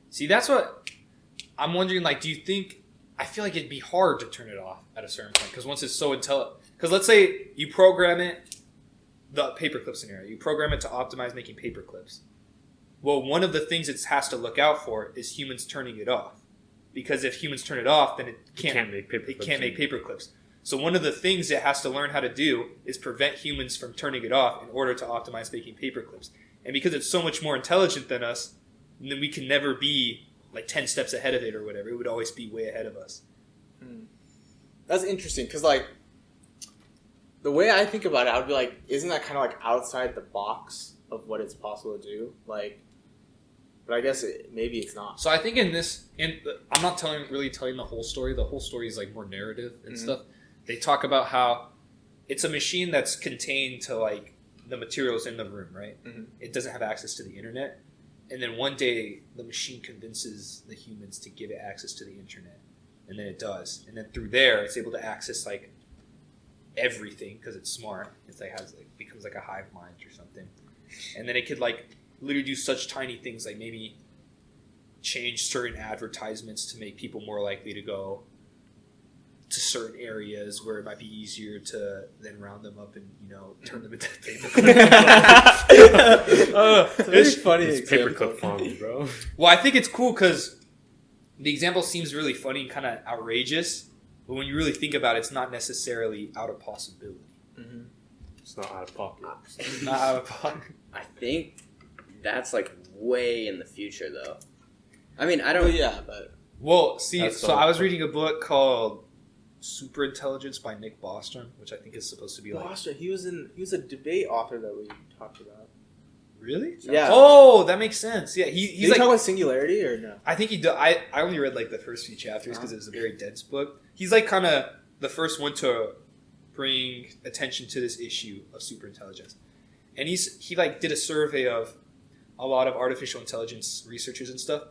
See, that's what I'm wondering. Like, do you think? I feel like it'd be hard to turn it off at a certain point because once it's so intelligent. Because let's say you program it, the paperclip scenario, you program it to optimize making paper clips. Well, one of the things it has to look out for is humans turning it off. Because if humans turn it off, then it can't make paper clips. So one of the things it has to learn how to do is prevent humans from turning it off in order to optimize making paper clips. And because it's so much more intelligent than us, then we can never be like 10 steps ahead of it or whatever. It would always be way ahead of us. That's interesting because like the way I think about it, I would be like, isn't that kind of like outside the box of what it's possible to do? Like, but I guess maybe it's not. So I think I'm not really telling the whole story. The whole story is like more narrative and stuff. They talk about how it's a machine that's contained to like the materials in the room, right? It doesn't have access to the internet. And then one day the machine convinces the humans to give it access to the internet. And then it does. And then through there, it's able to access like everything because it's smart. It's like becomes like a hive mind or something. And then it could like literally do such tiny things like maybe change certain advertisements to make people more likely to go to certain areas where it might be easier to then round them up and turn them into paper clips. It's funny. It's paperclip farming, bro. Well, I think it's cool because the example seems really funny and kind of outrageous, but when you really think about it, it's not necessarily out of possibility. It's not out of pocket. Not out of pocket. I think that's like way in the future, though. I mean, I don't. Yeah, but Well, see, That's so the I was whole reading a book called Superintelligence by Nick Bostrom, which I think is supposed to be like... Bostrom, he was a debate author that we talked about. Really? Yeah. Oh, that makes sense. Yeah, he's Did he like... talk about singularity or no? I think he do, I only read like the first few chapters because it was a very dense book. He's like kind of the first one to bring attention to this issue of superintelligence. And he like did a survey of a lot of artificial intelligence researchers and stuff.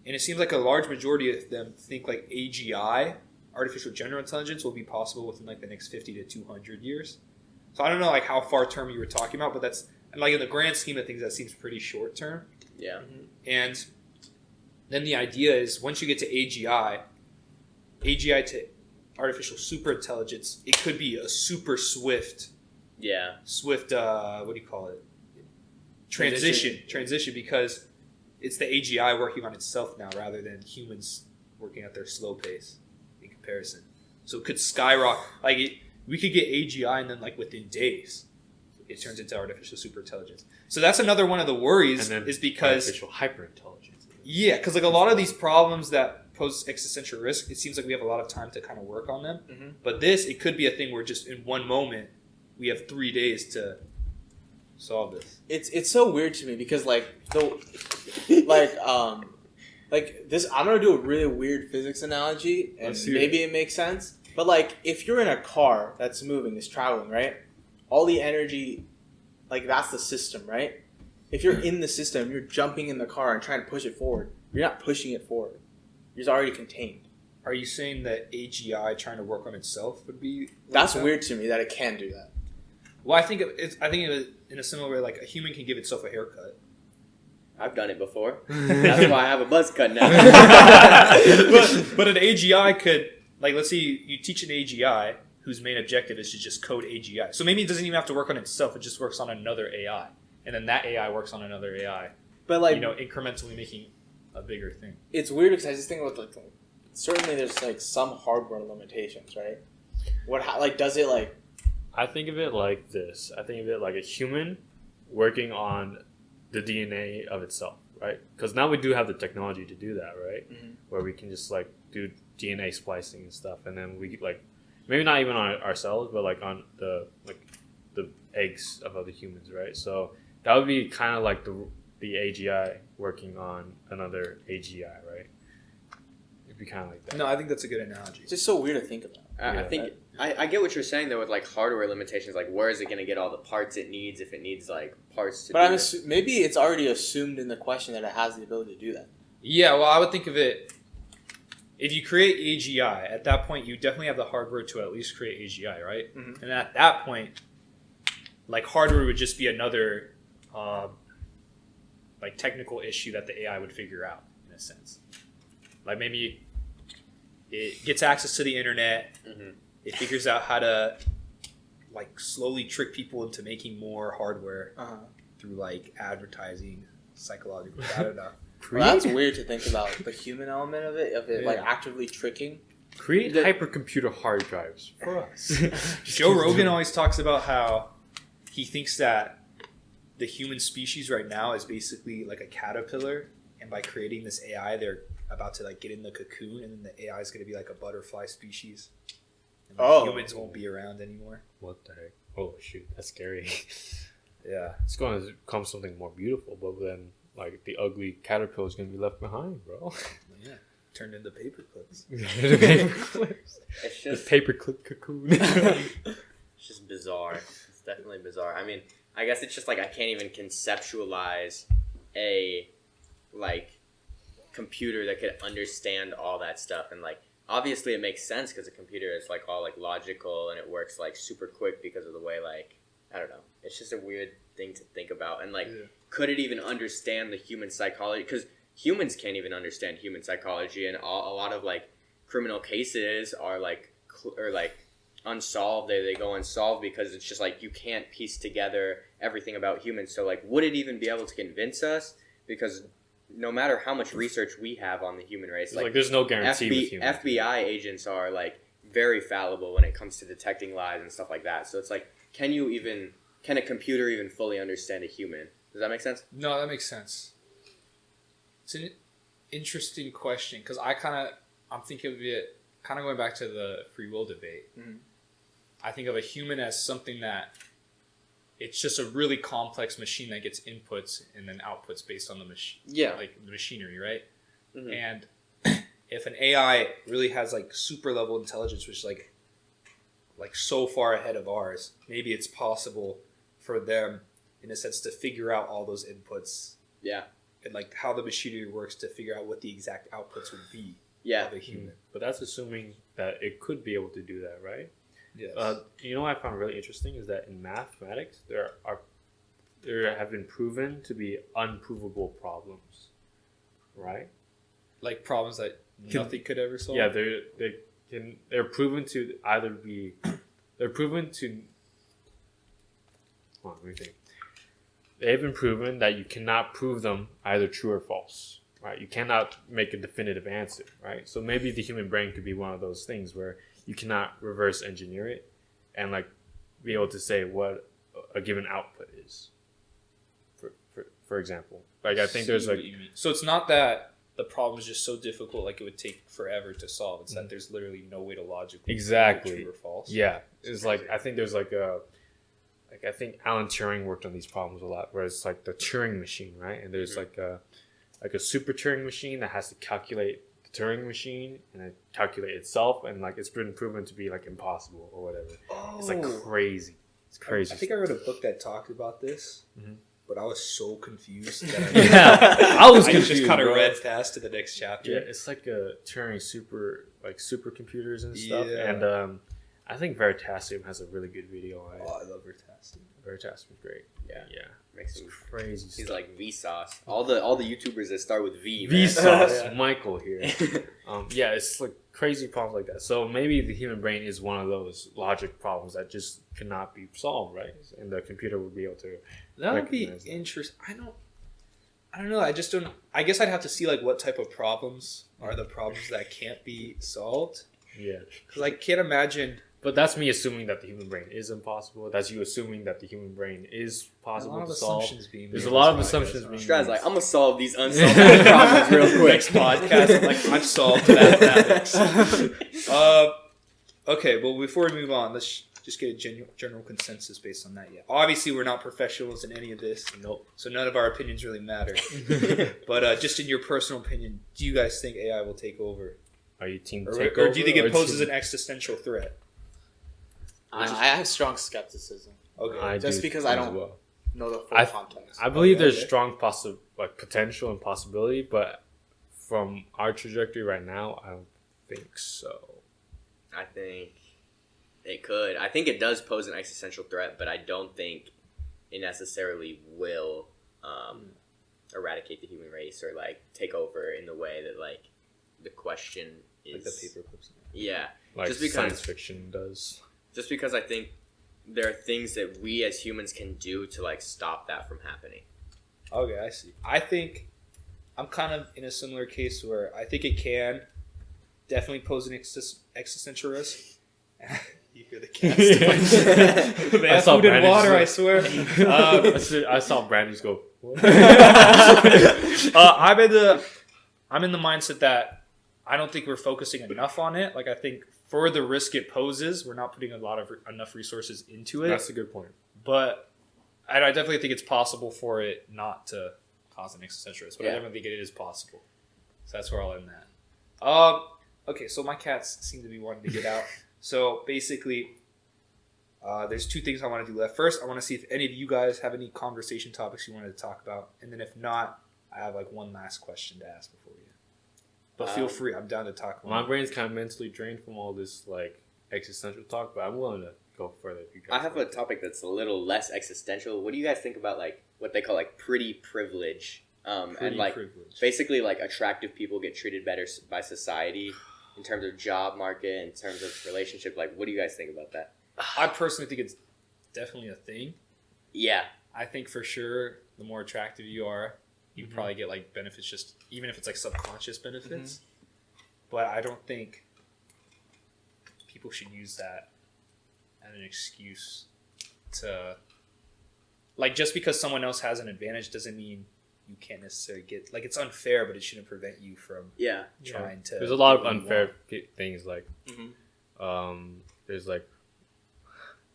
And it seems like a large majority of them think like AGI, artificial general intelligence, will be possible within like the next 50 to 200 years. So I don't know like how far term you were talking about, but that's like in the grand scheme of things, that seems pretty short term. Yeah. And then the idea is once you get to AGI to artificial superintelligence, it could be a super swift, what do you call it? Transition because it's the AGI working on itself now rather than humans working at their slow pace in comparison. So it could skyrocket. Like we could get AGI and then like within days, it turns into artificial superintelligence. So that's another one of the worries is because artificial hyperintelligence. Yeah, because like a lot of these problems that pose existential risk, it seems like we have a lot of time to kind of work on them. Mm-hmm. But this, it could be a thing where just in one moment, we have 3 days to solve this. It's so weird to me because like this. I'm gonna do a really weird physics analogy, and maybe it makes sense. But like, if you're in a car that's moving, is traveling, right? All the energy, like that's the system, right? If you're in the system, you're jumping in the car and trying to push it forward. You're not pushing it forward. You're already contained. Are you saying that AGI trying to work on itself would be? Like that's that? weird to me that it can do that. Well, I think of it in a similar way. Like a human can give itself a haircut. I've done it before. That's why I have a buzz cut now. but an AGI could, like, let's say you teach an AGI whose main objective is to just code AGI. So maybe it doesn't even have to work on itself. It just works on another AI. And then that AI works on another AI. But like, incrementally making a bigger thing. It's weird because I just think about like certainly there's like some hardware limitations, right? Does it like? I think of it like this. I think of it like a human working on the DNA of itself, right? Because now we do have the technology to do that, right? Mm-hmm. Where we can just like do DNA splicing and stuff, and then we like maybe not even on ourselves, but like on the eggs of other humans, right? So that would be kind of like the AGI working on another AGI, right? It'd be kind of like that. No, I think that's a good analogy. It's just so weird to think about. I think I get what you're saying though with like hardware limitations. Like, where is it going to get all the parts it needs if it needs like parts to? But maybe it's already assumed in the question that it has the ability to do that. Yeah, well, I would think of it. If you create AGI, at that point, you definitely have the hardware to at least create AGI, right? Mm-hmm. And at that point, like hardware would just be another like technical issue that the AI would figure out in a sense. Like maybe it gets access to the internet. Mm-hmm. It figures out how to like slowly trick people into making more hardware through like advertising, psychological. I don't know. Well, that's weird to think about the human element of it like actively tricking. Create hypercomputer hard drives for us. Joe Rogan always talks about how he thinks that the human species right now is basically like a caterpillar, and by creating this AI, they're about to like get in the cocoon, and then the AI is going to be like a butterfly species. And humans won't be around anymore. What the heck? Oh shoot, that's scary. Yeah, it's going to come something more beautiful, but then like the ugly caterpillar is going to be left behind, bro. Yeah, turned into paper clips. It's just the paperclip cocoon. It's just bizarre. It's definitely bizarre. I mean, I guess it's just like I can't even conceptualize a like computer that could understand all that stuff. And like obviously it makes sense because a computer is like all like logical and it works like super quick because of the way like I don't know. It's just a weird thing to think about. And like could it even understand the human psychology? Because humans can't even understand human psychology, and a lot of like criminal cases are like unsolved. They go unsolved because it's just like you can't piece together everything about humans. So like would it even be able to convince us? Because no matter how much research we have on the human race, like there's no guarantee with humans. FBI agents are like very fallible when it comes to detecting lies and stuff like that. So it's like can a computer even fully understand a human? Does that make sense? No, that makes sense. It's an interesting question because I'm thinking of it kind of going back to the free will debate. Mm-hmm. I think of a human as something that it's just a really complex machine that gets inputs and then outputs based on the machine. Yeah, like the machinery, right? Mm-hmm. And if an AI really has like super level intelligence, which is like so far ahead of ours, maybe it's possible for them, in a sense, to figure out all those inputs. Yeah. And like how the machinery works to figure out what the exact outputs would be. Yeah. Of a human. But that's assuming that it could be able to do that, right? Yes. You know what I found really interesting is that in mathematics there have been proven to be unprovable problems, right? Like problems that nothing could ever solve. Yeah, they're proven to either be they've been proven that you cannot prove them either true or false, right? You cannot make a definitive answer, right? So maybe the human brain could be one of those things where you cannot reverse engineer it and like be able to say what a given output is, for example. Like I think there's like so it's not that the problem is just so difficult, like it would take forever to solve. It's that there's literally no way to logically Exactly. prove true or false. Yeah, it's like I think there's like I think Alan Turing worked on these problems a lot, where it's like the Turing machine, right? And there's like a super Turing machine that has to calculate the Turing machine and it calculate itself, and like it's been proven to be like impossible or whatever. It's like crazy. It's crazy. I think I read a book that talked about this, but I was so confused that I was confused. I just kind of bro. read fast to the next chapter. Yeah, it's like a Turing supercomputers and stuff, Yeah. and I think Veritasium has a really good video on it. Oh, I love Veritasium. Veritasium is great. Yeah. Makes him Crazy He's stuff. like Vsauce. All the YouTubers that start with V. Man. Vsauce, Michael here. Yeah, it's like crazy problems like that. So maybe the human brain is one of those logic problems that just cannot be solved, right? And the computer would be able to. That would be recognize that. interesting. I don't know. I just don't. I guess I'd have to see like what type of problems are the problems that can't be solved. Yeah, Because I can't imagine. but that's me assuming that the human brain is impossible. That's you assuming that the human brain is possible to solve. There's a lot of assumptions being Strad's made. like, I'm gonna solve these unsolved problems real quick. Next podcast, I'm like, I've solved mathematics. Okay, well, before we move on, let's just get a general consensus based on that. Yeah, obviously, we're not professionals in any of this. Nope. So none of our opinions really matter. But just in your personal opinion, do you guys think AI will take over? Are you team Or takeover? do you think it poses team- an existential threat? I have strong skepticism. Okay. I Just do because I as don't well. know the full I- context. I believe Okay, there's okay. strong potential and possibility, but from our trajectory right now, I don't think so. I think it could. I think it does pose an existential threat, but I don't think it necessarily will eradicate the human race or like take over in the way that like the question is. Like the paperclips. Yeah, Like Just because- science fiction does. just because I think there are things that we as humans can do to like stop that from happening. Okay, I see. I think I'm kind of in a similar case where I think it can definitely pose an existential risk. You hear the cats. They have food and water, I swear. I saw Brandon just go. What? I'm in the mindset that I don't think we're focusing enough on it. Like I think for the risk it poses, we're not putting enough resources into it. That's a good point. But I definitely think it's possible for it not to cause an existential risk. But I Yeah. definitely think it is possible. So that's where I'll end that. Okay, so my cats seem to be wanting to get out. So basically, there's two things I want to do left. First, I want to see if any of you guys have any conversation topics you wanted to talk about. And then if not, I have like one last question to ask before we end. But feel free. I'm down to talk more. My brain's kind of mentally drained from all this like existential talk, but I'm willing to go further if you guys I have a want. topic that's a little less existential. What do you guys think about like what they call like pretty privilege? And Pretty like privilege. basically like attractive people get treated better by society in terms of job market, in terms of relationship. Like, what do you guys think about that? I personally think it's definitely a thing. Yeah, I think for sure the more attractive you are, you probably get like benefits just even if it's like subconscious benefits. But I don't think people should use that as an excuse to like just because someone else has an advantage doesn't mean you can't necessarily get like it's unfair, but it shouldn't prevent you from yeah. trying to. There's a lot of get what you unfair want. things like, Mhm. there's like,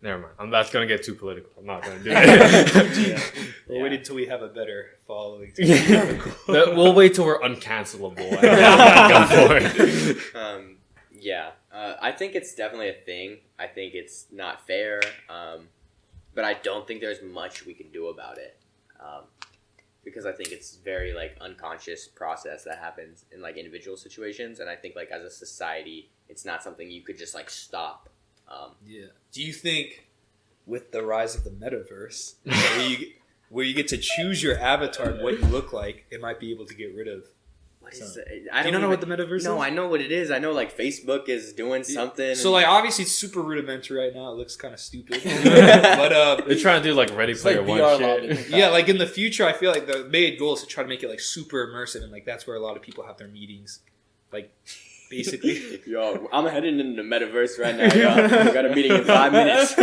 never mind. I'm not gonna get too political. I'm not gonna do it. We'll wait until we have a better following. We'll wait till we're uncancelable. Go for it. Yeah. I think it's definitely a thing. I think it's not fair, but I don't think there's much we can do about it. Because I think it's very like unconscious process that happens in like individual situations, and I think like as a society, it's not something you could just like stop. Yeah. Do you think with the rise of the metaverse, where you get to choose your avatar and what you look like, it might be able to get rid of? What is So, it? Do you not know what the metaverse is? No, I know what it is. I know like Facebook is doing something. So like obviously it's super rudimentary right now. It looks kind of stupid, but They're trying to do like Ready It's like Player One VR shit. lobbying. yeah, like in the future, I feel like the main goal is to try to make it like super immersive, and like that's where a lot of people have their meetings. Like basically. Yo, I'm heading into the metaverse right now, yo. We got a meeting in 5 minutes.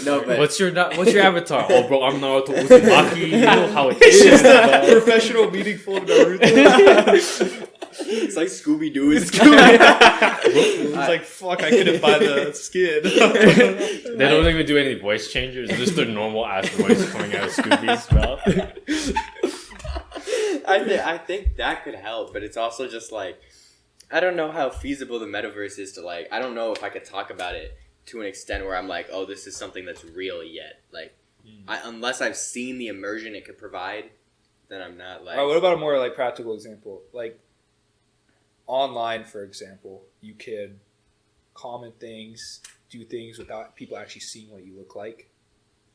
No, but What's your avatar? Oh, bro, I'm Naruto Uzumaki. You know how it It's is. just a professional meaningful Naruto. it's like Scooby Doo. It's It's like, fuck, I couldn't buy the skin. They don't even do any voice changes. It's just their normal ass voice coming out of Scooby's mouth. I think that could help, but it's also just like, I don't know how feasible the metaverse is to like, I don't know if I could talk about it to an extent where I'm like, oh, this is something that's real yet. Like, unless I've seen the immersion it could provide, then I'm not like... All right, what about a more like practical example? Like, online, for example, you could comment things, do things without people actually seeing what you look like.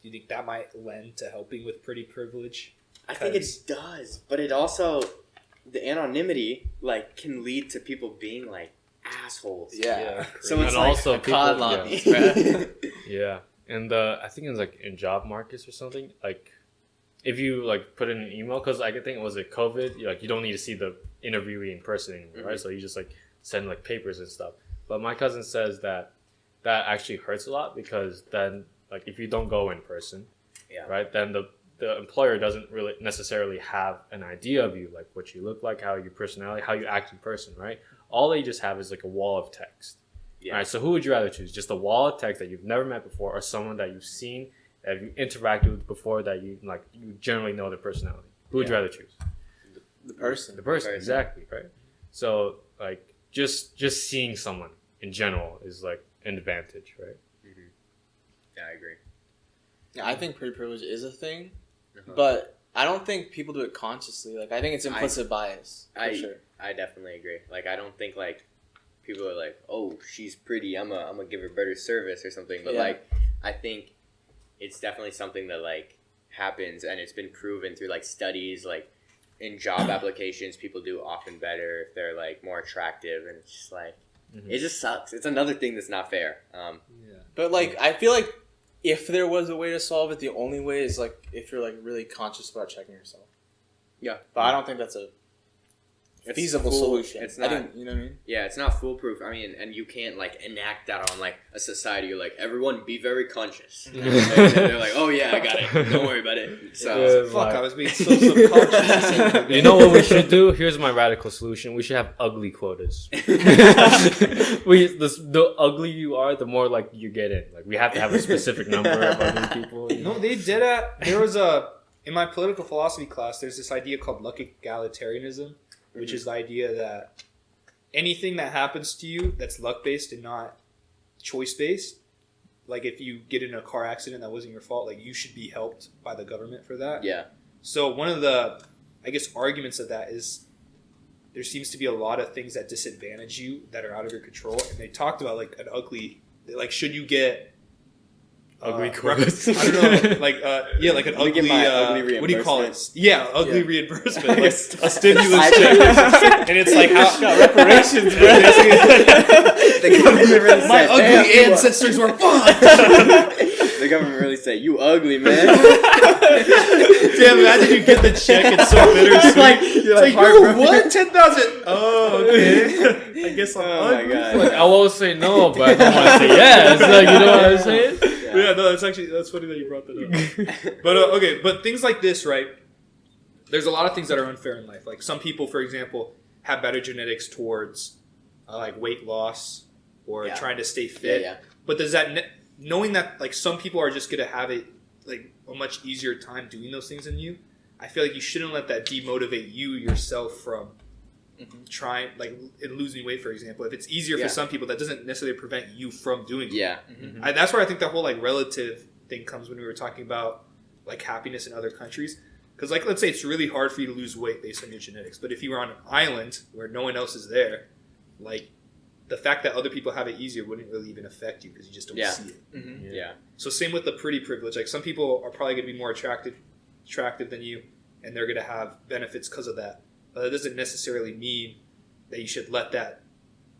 Do you think that might lend to helping with pretty privilege? I think it does, but it also, the anonymity, like, can lead to people being, like, assholes. Yeah. So And it's also like, people- COD lobby. Yeah, and I think it's like in job markets or something. Like, if you like put in an email, because I think it was like COVID, you don't need to see the interviewee in person anymore, right? So you just like send like papers and stuff. But my cousin says that actually hurts a lot because then like if you don't go in person, right, then the employer doesn't really necessarily have an idea of you, like what you look like, how your personality, how you act in person, right? All they just have is like a wall of text. Yeah. All right, so who would you rather choose? Just a wall of text that you've never met before, or someone that you've seen, that you interacted with before, that you generally know their personality? Who would you rather choose? The person. The person, exactly, right? So like just seeing someone in general is like an advantage, right? Mm-hmm. Yeah, I agree. Yeah, I think pretty privilege is a thing, Uh-huh. but I don't think people do it consciously. Like, I think it's implicit bias, for sure. I definitely agree. Like, I don't think, like, people are like, oh, she's pretty, I'm gonna give her better service or something. But, like, I think it's definitely something that, like, happens, and it's been proven through, like, studies, like, in job applications, people do often better if they're, like, more attractive, and it's just, like, it just sucks. It's another thing that's not fair. But, like, I feel like if there was a way to solve it, the only way is, like, if you're, like, really conscious about checking yourself. Yeah. But I don't think that's a feasible solution. It's not. You know what I mean? Yeah, it's not foolproof. I mean, and you can't like enact that on like a society. You're like, everyone be very conscious. And they're like, oh yeah, I got it. Don't worry about it. So Fuck, I was being so subconscious. You know what we should do? Here's my radical solution. We should have ugly quotas. The uglier you are, the more like you get in. Like we have to have a specific number of ugly people. No, they did it. There was in my political philosophy class, there's this idea called luck egalitarianism, which is the idea that anything that happens to you that's luck-based and not choice-based, like if you get in a car accident that wasn't your fault, like you should be helped by the government for that. yeah, So one of the, I guess, arguments of that is there seems to be a lot of things that disadvantage you that are out of your control. And they talked about like an ugly, like should you get ugly quotas? I don't know, like like an ugly, get my ugly what do you call it? reimbursement. Yeah, ugly Yeah. reimbursement, like a stimulus check, and it's like how reparations, bro. the government really my said, ugly "Damn, you ancestors were fucked. The government really said, "You ugly man." Damn, imagine you get the check. It's so bittersweet. You're It's like, yo, heartbroken. what? 10,000? Oh, okay. I guess I'm Oh my ugly. god. Like, I won't say no, but I don't want to say yes. Like, you know what I'm saying? Yeah, no, that's funny that you brought that up. But okay, but things like this, right? There's a lot of things that are unfair in life. Like some people, for example, have better genetics towards like weight loss or trying to stay fit. Yeah. But does that knowing that like some people are just gonna have it like a much easier time doing those things than you? I feel like you shouldn't let that demotivate you yourself from trying like in losing weight, for example. If it's easier for some people, that doesn't necessarily prevent you from doing it. Yeah. That's where I think that whole like relative thing comes when we were talking about like happiness in other countries. Because like let's say it's really hard for you to lose weight based on your genetics, but if you were on an island where no one else is there, like the fact that other people have it easier wouldn't really even affect you because you just don't see it. Yeah. So same with the pretty privilege. Like some people are probably going to be more attractive than you, and they're going to have benefits because of that. But that doesn't necessarily mean that you should let that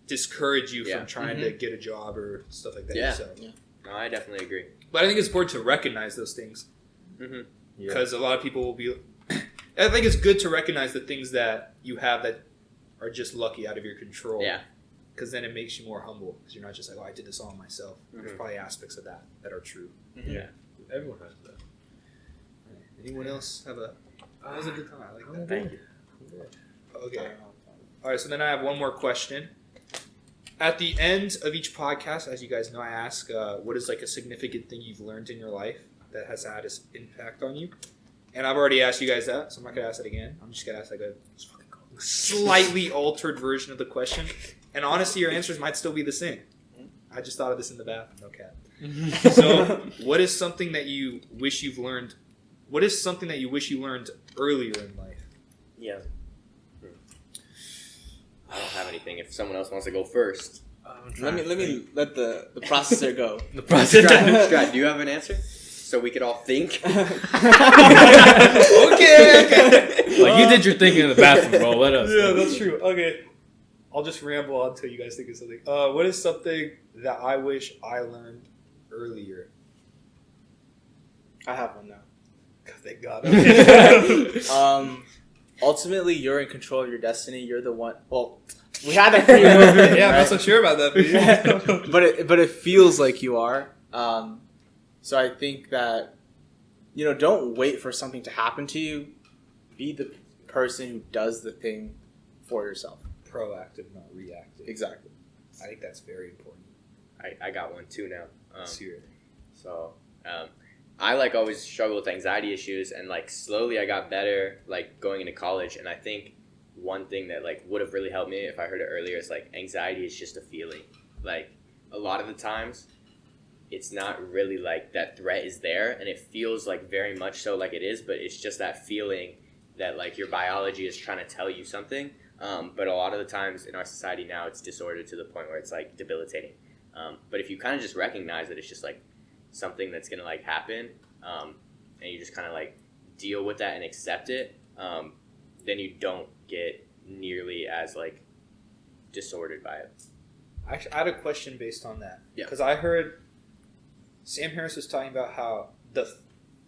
discourage you from trying to get a job or stuff like that. Yeah. So. No, I definitely agree. But I think it's important to recognize those things because a lot of people will be. I think it's good to recognize the things that you have that are just lucky out of your control. Yeah. because then it makes you more humble because you're not just like, oh, I did this all myself. There's probably aspects of that are true. Yeah, everyone has that. Anyone else have a? That was a good time. I like that. Thank you. Okay. All right. So then I have one more question. At the end of each podcast, as you guys know, I ask, what is like a significant thing you've learned in your life that has had an impact on you? And I've already asked you guys that, so I'm not gonna ask it again. I'm just gonna ask like a slightly altered version of the question. And honestly, your answers might still be the same. I just thought of this in the bathroom. No cap. So, what is something that you wish you've learned? What is something that you wish you learned earlier in life? Yeah. I don't have anything. If someone else wants to go first. Let me let the processor go. The process. Strad, do you have an answer? So we could all think. Okay. Like you did your thinking in the bathroom, bro. Let us. Yeah, that's true. Okay. I'll just ramble on until you guys think of something. What is something that I wish I learned earlier? I have one now. Thank God. Ultimately, you're in control of your destiny. You're the one. Well, we had that free movement. Yeah, I'm right? not so sure about that. but it feels like you are. So I think that don't wait for something to happen to you. Be the person who does the thing for yourself. Proactive, not reactive. Exactly. I think that's very important. I got one too now. Let's hear it. So, I always struggle with anxiety issues, and slowly I got better going into college. And I think one thing that would have really helped me if I heard it earlier is anxiety is just a feeling. A lot of the times, it's not really that threat is there, and it feels very much so like it is, but it's just that feeling that your biology is trying to tell you something. But a lot of the times in our society now, it's disordered to the point where it's debilitating. But if you kind of just recognize that it's just something that's gonna happen, and you just kind of deal with that and accept it, then you don't get nearly as disordered by it. Actually, I had a question based on that. Yeah. Because I heard Sam Harris was talking about how the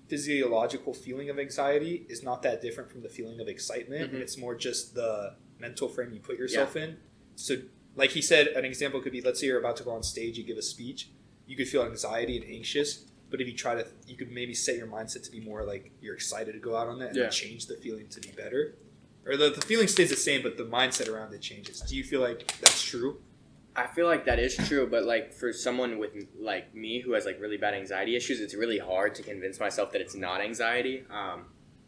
physiological feeling of anxiety is not that different from the feeling of excitement. Mm-hmm. And it's more just the mental frame you put yourself in. So, like he said, an example could be, let's say you're about to go on stage, you give a speech, you could feel anxiety and anxious, but if you you could maybe set your mindset to be more you're excited to go out on that and then change the feeling to be better. Or the feeling stays the same, but the mindset around it changes. Do you feel like that's true? I feel like that is true, but for someone with me who has really bad anxiety issues, it's really hard to convince myself that it's not anxiety.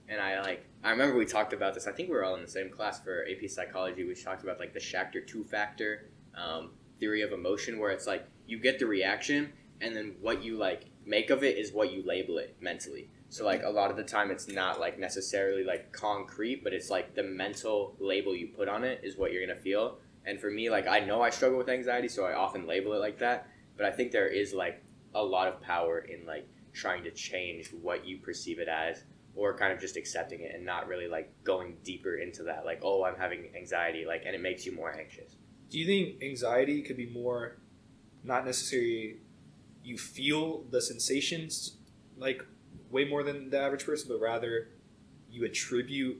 And I remember we talked about this. I think we were all in the same class for AP Psychology. We talked about the Schachter two-factor theory of emotion, where it's you get the reaction, and then what you make of it is what you label it mentally. So a lot of the time it's not necessarily concrete, but it's the mental label you put on it is what you're gonna feel. And for me, I know I struggle with anxiety, so I often label it like that. But I think there is a lot of power in trying to change what you perceive it as, or kind of just accepting it and not really going deeper into that. Oh, I'm having anxiety, and it makes you more anxious. Do you think anxiety could be more, not necessarily you feel the sensations way more than the average person, but rather you attribute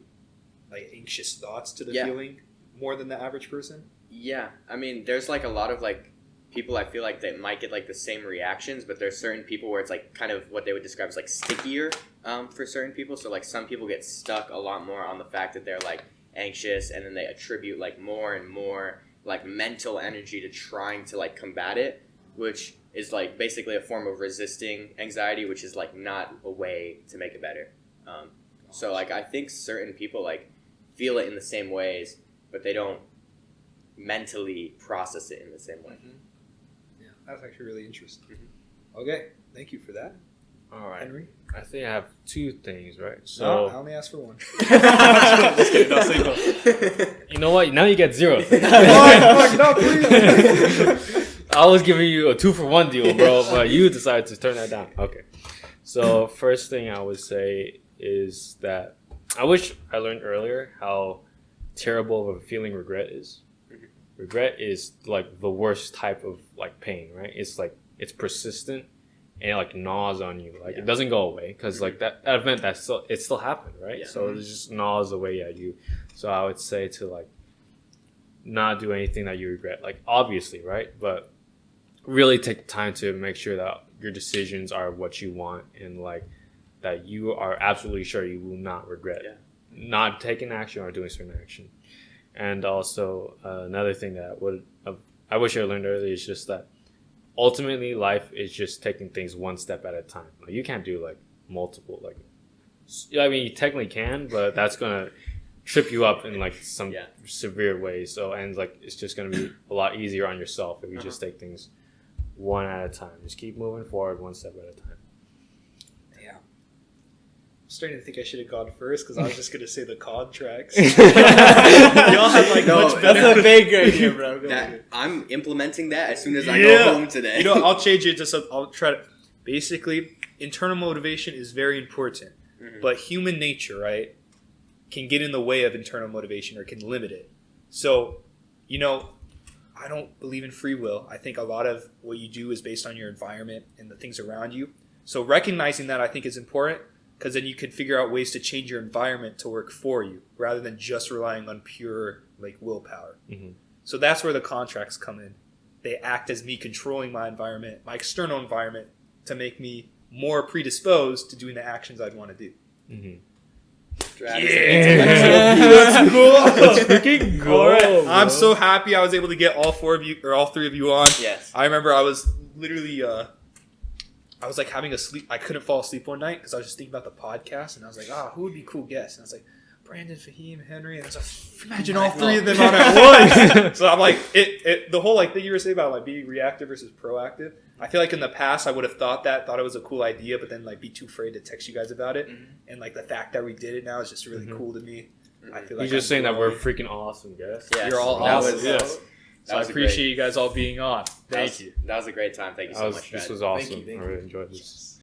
anxious thoughts to the feeling more than the average person? Yeah, I mean, there's a lot of people I feel that might get the same reactions, but there's certain people where it's kind of what they would describe as stickier for certain people. So some people get stuck a lot more on the fact that they're anxious, and then they attribute more and more mental energy to trying to combat it, which is basically a form of resisting anxiety, which is not a way to make it better. So I think certain people feel it in the same ways, but they don't mentally process it in the same way. Mm-hmm. Yeah, that's actually really interesting. Mm-hmm. Okay, thank you for that. All right, Henry. I think I have two things, right? So no, I only asked for one. Just kidding, don't say no. You know what? Now you get 0. No, please. I was giving you a 2-for-1 deal, bro, but you decided to turn that down. Okay. So first thing I would say is that I wish I learned earlier how terrible of a feeling regret is. Regret is the worst type of pain, right? It's it's persistent and it gnaws on you. It doesn't go away because that event it still happened, right? Yeah. So it just gnaws away at you. So I would say to not do anything that you regret. Like, obviously, right? But really take time to make sure that your decisions are what you want and like that you are absolutely sure you will not regret not taking action or doing certain action. And also another thing that I wish I learned earlier is just that ultimately life is just taking things one step at a time. Like, you can't do like multiple, like, I mean, you technically can, but that's gonna trip you up in like some severe ways. So, and like it's just gonna be a lot easier on yourself if you just take things one at a time. Just keep moving forward one step at a time. Yeah. I'm starting to think I should have gone first because I was just gonna say the contracts. Y'all have like much better. That's a big idea, bro. I'm implementing that as soon as I go home today. You know, I'll change it to I'll try to. Basically, internal motivation is very important, but human nature, right, can get in the way of internal motivation or can limit it. So, you know, I don't believe in free will. I think a lot of what you do is based on your environment and the things around you. So recognizing that I think is important because then you can figure out ways to change your environment to work for you rather than just relying on pure like willpower. So that's where the contracts come in. They act as me controlling my environment, my external environment, to make me more predisposed to doing the actions I'd want to do. That's cool. Let's freaking go. Right. I'm so happy I was able to get all four of you or all three of you on. Yes. I remember I was literally I was like having a sleep. I couldn't fall asleep one night because I was just thinking about the podcast, and I was like, who would be cool guests? And I was like, Brandon, Fahim, Henry, and I was like, imagine all three of them on at once. So I'm like, the whole like thing you were saying about like being reactive versus proactive. I feel like in the past I would have thought it was a cool idea, but then like be too afraid to text you guys about it. And like the fact that we did it now is just really cool to me. I feel like you're just saying that we're freaking awesome, guys. Yes. You're all awesome. Yes. So I appreciate you guys all being on. Thank you. That was a great time. Thank you so much. This was awesome. Thank you. I really enjoyed this.